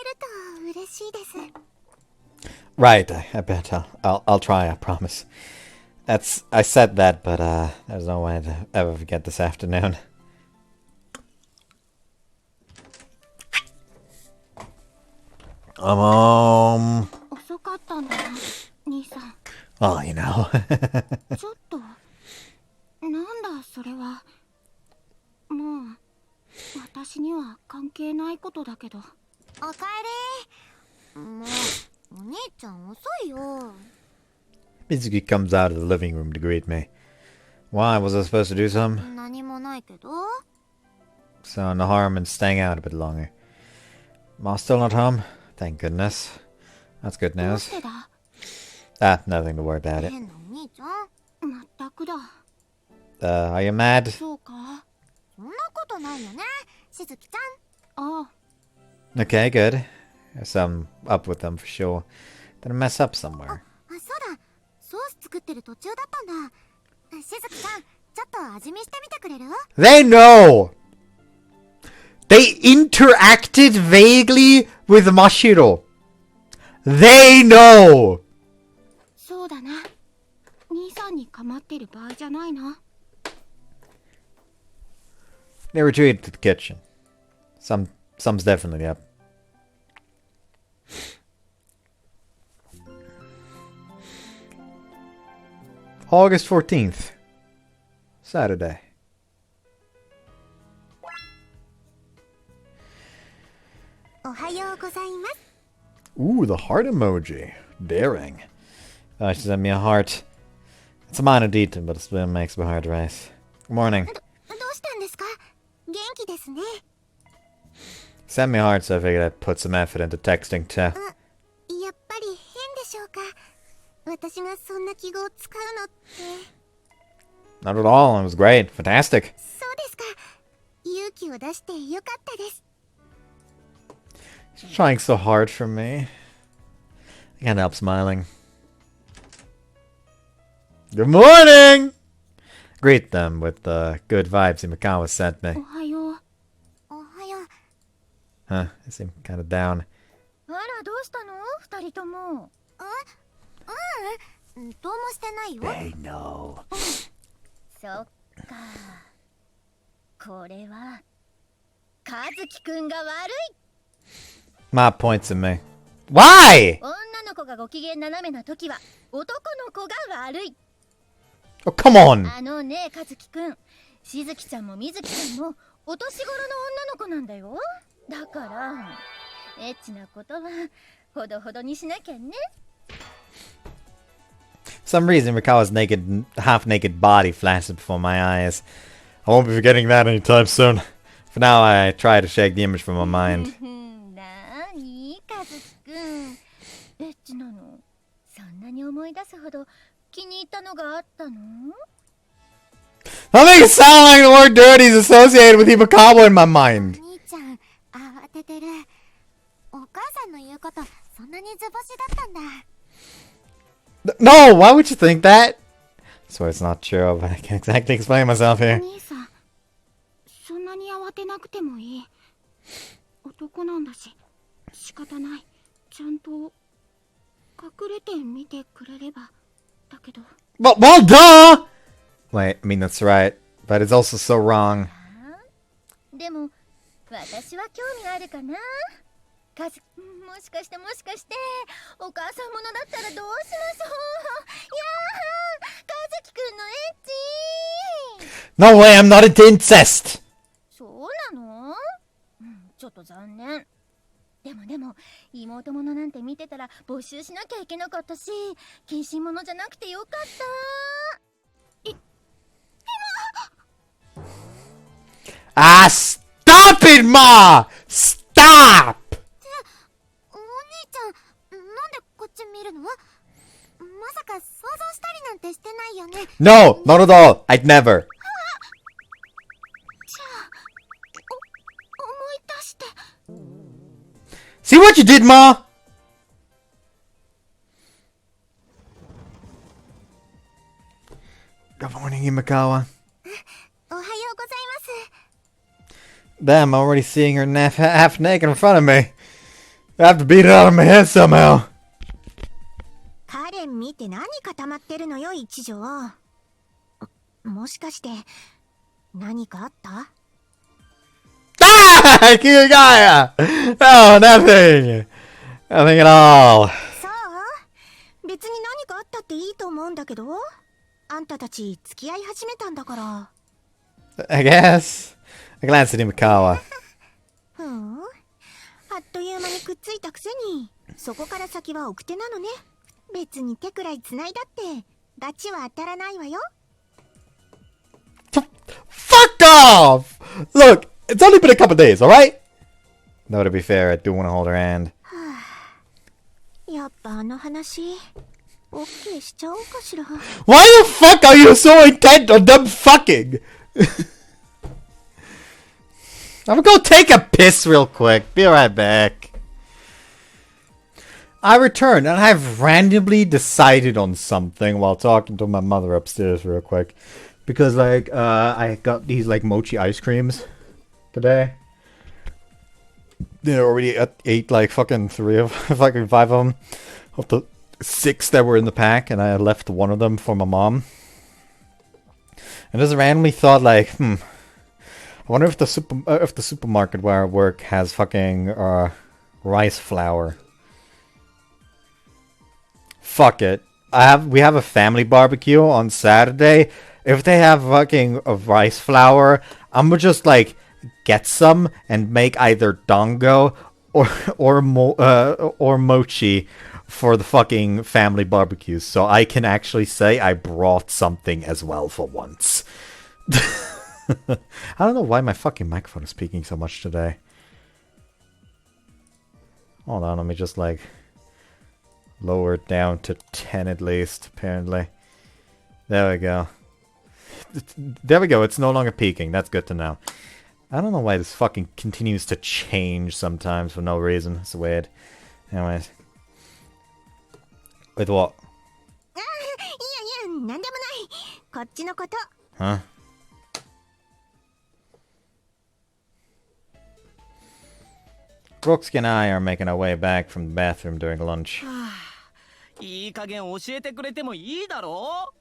えると嬉しいです。
Right, I bet I'll try. I promise. I said that, but there's no way to ever forget this afternoon. Oh, you know.
ちょっとなんだそれは。もう私には関係ないことだけど。
おかえり。もうお姉ちゃん遅いよ。
Mizuki comes out of the living room to greet me. Why, was I supposed to do something?
何もないけど。
So no harm in staying out a bit longer. Ma's still not home? Thank goodness. That's good news. Ah, nothing to worry about it.
変なお兄ちゃん。
まったくだ。
Are you mad?
そうか。
そんなことないよね、しずきちゃん。
ああ。
Okay, good. Guess I'm up with them for sure. Did I mess up somewhere?
そうだ。ソース作ってる途中だったんだ。しずきちゃん、ちょっと味見してみてくれる？
They know! They interacted vaguely with Mashiro. They know!
そうだな。兄さんに構ってる場合じゃないな。
They retreated to the kitchen. Some's definitely up. August 14th. Saturday. Ooh, the heart emoji. Daring. She sent me a heart. It's a minor detail, but it still makes my heart race. Good morning.
どうしたんですか？元気ですね。
Send me a heart, so I figured I'd put some effort into texting too.
やっぱり変でしょうか。私がそんな記号を使うのって。
Not at all. It was great. Fantastic.
そうですか。勇気を出してよかったです。
She's trying so hard for me. I can't help smiling. Good morning! Greet them with the good vibes Imakawa sent me.
おはよう。
おはよう。
Huh, they seem kind of down.
あらどうしたの二人とも。
どうもしてないよ。
They know.
そっか。これは和樹くんが悪い。
Ma points at me. Why?
女の子がご機嫌斜めな時は男の子が悪い。
Oh, come on!
あのね和樹くん、しずきちゃんもみずきちゃんもお年頃の女の子なんだよ。だからエッチなことはほどほどにしなきゃね。
some reason Mikawa's half-naked body flashed before my eyes. I won't be forgetting that anytime soon. For now, I try to shake the image from my mind.
なにカズキくん、エッチなのそんなに思い出すほど気に入ったのがあったの？
That makes it sound like the word dirty is associated with Himakawa in my mind.
兄ちゃん慌ててる。お母さんの言うことそんなに図星だったんだ。
No, why would you think that? So it's not true, but I can't exactly explain myself
お
here.
兄さんそんなに慌てなくてもいい。男なんだし仕方ない。ちゃんと隠れて見てくれれば。だけど
Well, duh! Wait, I mean, that's right. But it's also so wrong.
でも私は興味あるかな。カズ、もしかしてお母さんものだったらどうしましょう。いやー、カズキくんのエッチ。
No way, I'm not into incest!
そうなの？ちょっと残念。でも妹ものなんて見てたら募集しなきゃいけなかったし、謹慎者じゃなくてよかった。
Ah, stop it, Ma! Stop!
お兄ちゃんなんでこっち見るの？まさか想像したりなんてしてないよね。
No, not at all. I'd never.
じゃあ思い出して。
See what you did, Ma? Good morning, Imakawa.
おはようございます。
Damn, I'm already seeing her half naked in front of me. I have to beat it out of my head somehow.
カレン見て何固まってるのよ一条。もしかして何かあった？
Ah! Kigaya! Oh, nothing! Nothing at all.
そう別に何かあったっていいと思うんだけど、あんたたち付き合い始めたんだから。
I guess. I glanced at Imakawa.
ふん、あっという間にくっついたくせにそこから先は奥手なのね。別に手くらい繋いだってガチは当たらないわよ。
Fuck off! Look, it's only been a couple days, alright? No, to be fair, I do want to hold her hand.
やっぱあの話オッケーしちゃおうかしら。
Why the fuck are you so intent on them fucking? I'm gonna go take a piss real quick. Be right back. I returned and I've randomly decided on something while talking to my mother upstairs real quick. Because like, I got these like mochi ice creams today. They already ate like fucking 5 of them. Of the 6 that were in the pack, and I left one of them for my mom. And just randomly thought like, I wonder if the supermarket where I work has fucking rice flour. Fuck it. We have a family barbecue on Saturday. If they have fucking rice flour, I'm gonna just like get some and make either dango or mochi for the fucking family barbecues, so I can actually say I brought something as well for once. I don't know why my fucking microphone is speaking so much today. Hold on, let me just like lower it down to 10 at least, apparently. There we go. There we go, it's no longer peaking, that's good to know. I don't know why this fucking continues to change sometimes for no reason, it's weird. Anyways. With what?
いやいや、なんでもない。こっちのこと。
Huh? Brooksky and I are making our way back from the bathroom during lunch.
いい加減教えてくれてもいいだろう。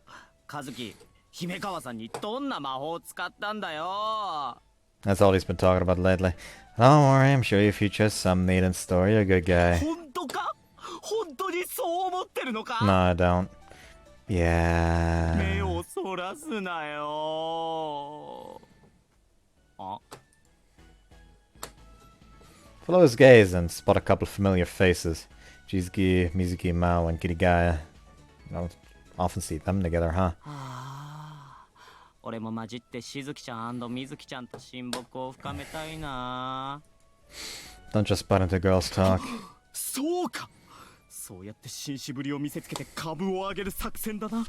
和樹、姫川さんにどんな魔法を使ったんだよ。
That's all he's been talking about lately. Don't worry, I'm sure your future has some maiden story. You're a good guy.
本当か？本当にそう思ってるのか？
No, I don't. Yeah.
目をそらすなよ。あ？
Follow his gaze and spot a couple familiar faces. Jizuki, Mizuki, Mao, and Kirigaya. You don't often see them together, huh?
俺も混じってしずきちゃん水木ちゃんと親睦を深めたいな。
Don't just butt into girls' talk.
そうか。そうやって紳士ぶりを見せつけて株を上げる作戦だな。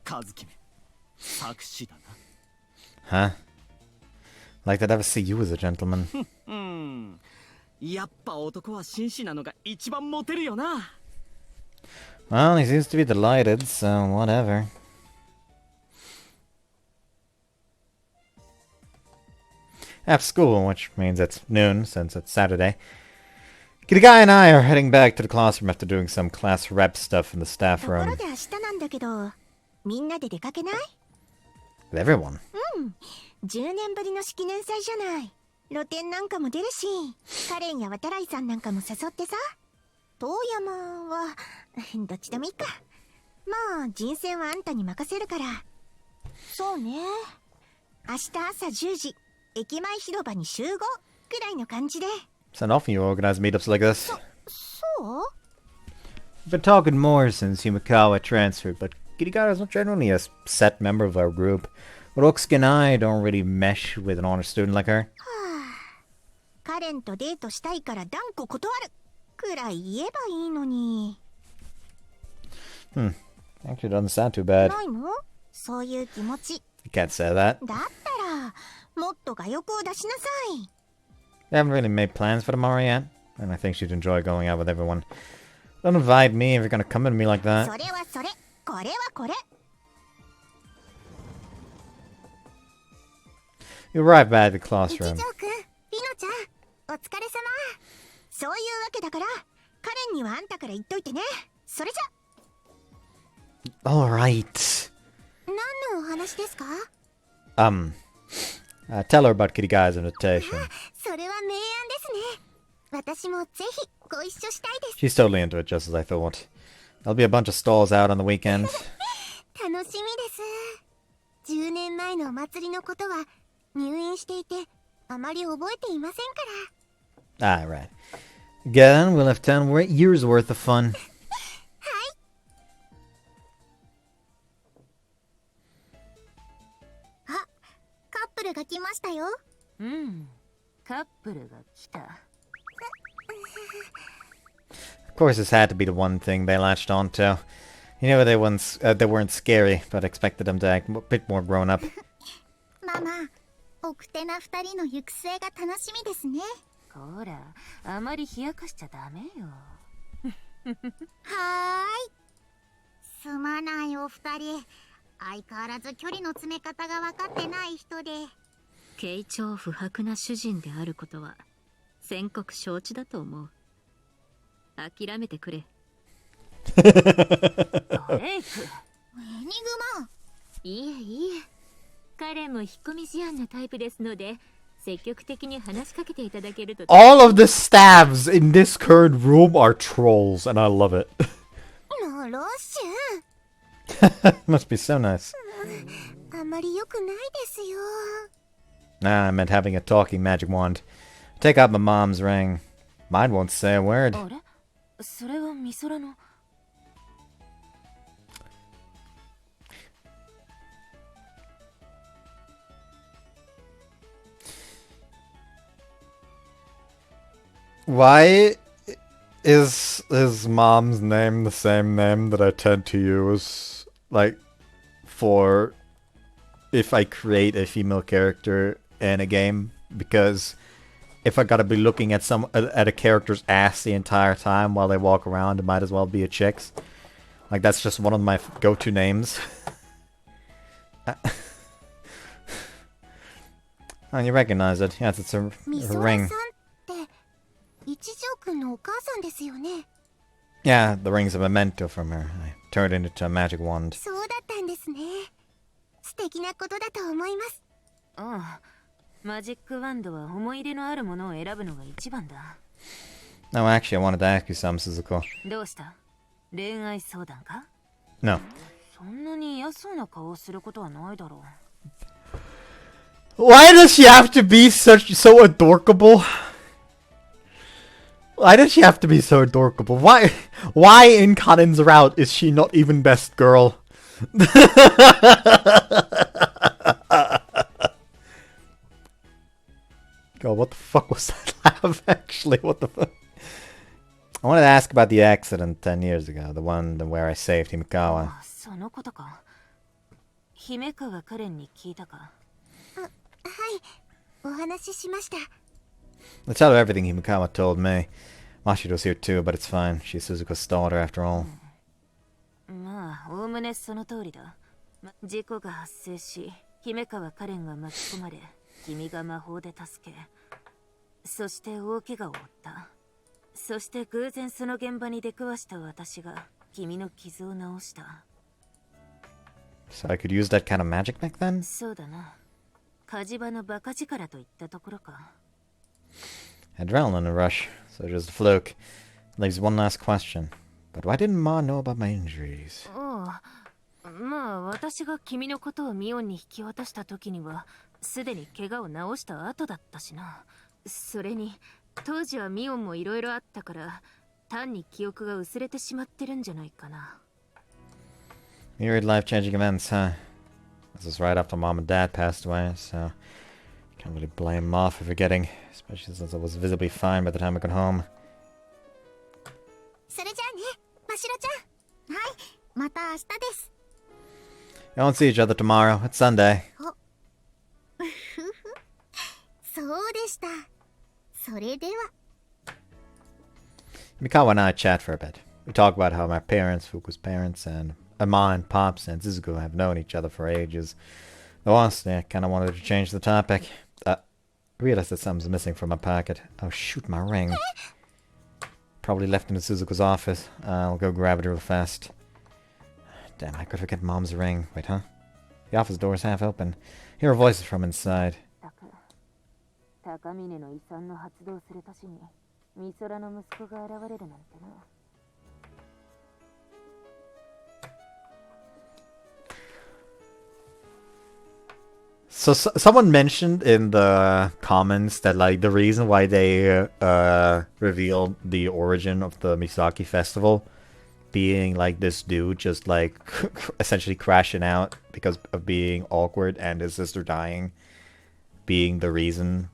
和樹め、作詞だな。
Huh? Like they'd ever see you as a gentleman.
うん。やっぱ男は紳士なのが一番モテるよな。
Well, he seems to be delighted, so whatever. After school, which means it's noon since it's Saturday, Kirigaya and I are heading back to the classroom after doing some class rep stuff in the staff
ところ
room.
で明日なんだけど、みんなで出かけない？
With everyone.
10年ぶりの式年祭じゃない。露店なんかも出るし、カレンや渡来さんなんかも誘ってさ。遠山はどっちでもいいか。まあ人選はあんたに任せるから。そうね。明日朝10時、駅前広場に集合くらいの感じで。
So often you organize meetups like this.
そう？
We've been talking more since Himikawa transferred, but Kirigaya is not generally a set member of our group. But Oksuke and I don't really mesh with an honor student like her.
カレンとデートしたいから断固断るくらい言えばいいのに。
Actually doesn't sound too bad.
ないの？そういう気持ち。
You can't say that.
だったらもっと我欲を出しなさい。
We haven't really made plans for tomorrow yet, and I think she'd enjoy going out with everyone. Don't invite me if you're gonna come at me like
そ
that.
れはそれ、これはこれ。
You arrive back at the
一条
classroom.
くん、リノちゃん、お疲れ様。そういうわけだから、カレンにはあんたから言っといてね。それじゃ。
Alright.
何のお話ですか？
Tell her about Kirigaya's invitation.
それは明暗ですね。私もぜひご一緒したいです。
She's totally into it, just as I thought. There'll be a bunch of stalls out on the weekend.
楽しみです。10年前のお祭りのことは入院していてあまり覚えていませんか
Ah, right. Again, we'll have 10 years worth of fun.
ら。あ、カップルが来ましたよ。
うん、カップルが来た。
Of course, this had to be the one thing they latched onto. You know, they weren't scary, but expected them to act a bit more grown up.
ママ、奥手な二人の行く末が楽しみですね。
こら、あまり冷やかしちゃダメよ。
はーい。すまないお二人。相変わらず距離の詰め方が分かってない人で。
慶長不白な主人であることは先刻承知だと思う。諦めてくれ。ドレイク。
エニグマ。
いえいえ、彼も引っ込み思案なタイプですので積極的に話しかけていただけると。
All of the stabs in this current room are trolls, and I love it.
ロッシュ。
Must be so nice.
あまり良くないですよ。
Nah, I meant having a talking magic wand. Take out my mom's ring. Mine won't say a word.
あれ、それはミソラの。
Why is his mom's name the same name that I tend to use, like, for if I create a female character in a game? Because if I gotta be looking at a character's ass the entire time while they walk around, it might as well be a chick's. Like, that's just one of my go-to names. Oh, you recognize it. Yes, it's a
ミソラ
ring.
さんって一条くんのお母さんですよね。
Yeah, the ring's a memento from her. I turned it into a magic wand.
そうだったんですね。素敵なことだと思います。
ああ、マジックワンドは思い入れのあるものを選ぶのが一番だ。
No, actually, I wanted to ask you something, Suzuko.
どうした？恋愛相談か？
No.
そんなに嫌そうな顔をすることはないだろう。
Why does she have to be so adorkable? Why does she have to be so adorkable? Why in Karin's route is she not even best girl? God, what the fuck was that laugh actually? What the fuck? I wanted to ask about the accident 10 years ago, the one where I saved Himikawa.
そのことか。姫川カレンに聞いたか。
はいお話ししました。
I'll tell her everything Himikawa told me. Mashiro's here too, but it's fine. She's Suzuko's daughter after all.
まあ、おおむねその通りだ。事故が発生し、姫川カレンが巻き込まれ、君が魔法で助け、そして大怪我を負った。そして偶然その現場に出くわした私が君の傷を治した。
So I could use that kind of magic back then?
そうだな。火事場のバカ力といったところか。
Adrenaline rush, so just a fluke. Leaves one last question. But why didn't Ma know about my injuries?
ああ、まあ私が君のことをミオンに引き渡した時にはすでに怪我を治した後だったしな。それに当時はミオンもいろいろあったから単に記憶が薄れてしまってるんじゃないかな。
Myriad life-changing events, huh? This was right after Mom and Dad passed away, so can't really blame Ma for forgetting, especially since I was visibly fine by the time I got home.
それじゃあねましろちゃん。はいまた明日です。
We won't see each other tomorrow. It's Sunday.
そうでした。それでは。
Mikawa and I chat for a bit. We talk about how my parents, Fuku's parents, and Ma and Pops and Suzuko have known each other for ages. Though honestly, I kinda wanted to change the topic. I realized that something's missing from my pocket. Oh shoot, my ring. Probably left in Suzuko's office. I'll go grab it real fast. Damn, I could forget Mom's ring. Wait, huh? The office door's half open. Hear voices from inside.
高峰の遺産の発動する年に美空の息子が現れるなんてな。
So someone mentioned in the comments that like the reason why they revealed the origin of the Misaki festival being like this dude just like essentially crashing out because of being awkward and his sister dying being the reason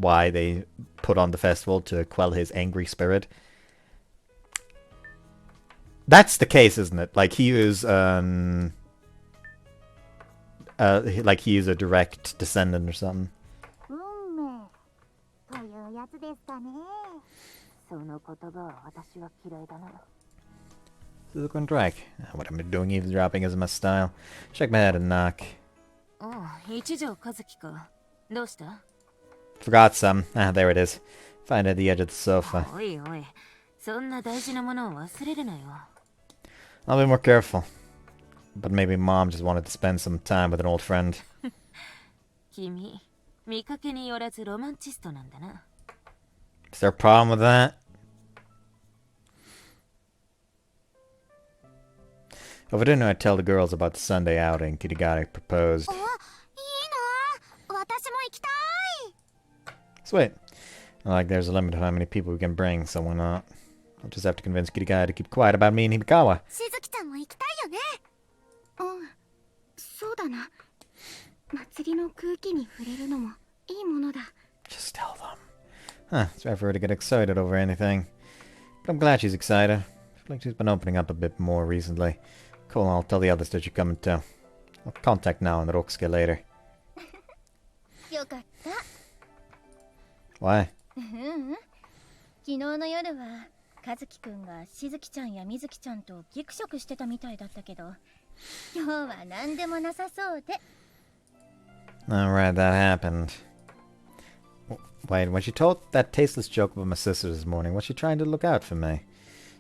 why they put on the festival to quell his angry spirit. That's the case, isn't it? Like he is like he is a direct descendant or something.
運命というやつですかね。
その言葉は私は嫌いだな。
Suzuko and Drake. What am I doing eavesdropping isn't my style. Shake my head and knock.
ああ、一条和樹か。どうした？
Forgot some. Ah, there it is. Find it at the edge of the sofa.
おいおい、そんな大事なものを忘れるなよ。
I'll be more careful. But maybe Mom just wanted to spend some time with an old friend.
君、見かけによらずロマンチストなんだな。
Is there a problem with that? Over dinner, I tell the girls about the Sunday outing Kirigari proposed.
お、いいな。私も行きたい。
Sweet. Like there's a limit to how many people we can bring, so why not? I'll just have to convince Kirigari to keep quiet about me and Himikawa.
しずきちゃんも行きたいよね。うん、そうだな。祭りの空気に触れるのもいいものだ。
Just tell them. Huh, it's rare for her to get excited over anything. But I'm glad she's excited. I feel like she's been opening up a bit more recently. Cool, I'll tell the others that you're coming too. I'll contact now and Rokusuke later.
よかった。
Why?
昨日の夜は和樹くんがしずきちゃんやみずきちゃんとギクシャクしてたみたいだったけど、今日は何でもなさそうで。
Alright, that happened. Wait, when she told that tasteless joke about my sister this morning, was she trying to look out for me?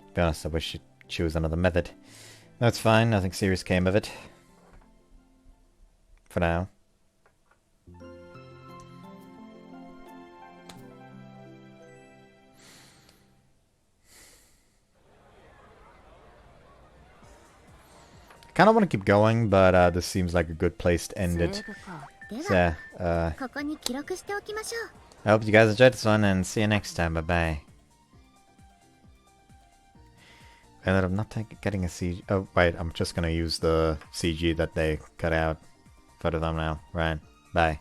To be honest, I wish she'd choose another method. That's fine, nothing serious came of it. For now. I kinda want to keep going, but this seems like a good place to end it. So,
ここに記録しておきましょう。
I hope you guys enjoyed this one and see you next time. Bye bye. And I'm not getting a CG. Oh, wait, I'm just gonna use the CG that they cut out for the thumbnail. Right. Bye.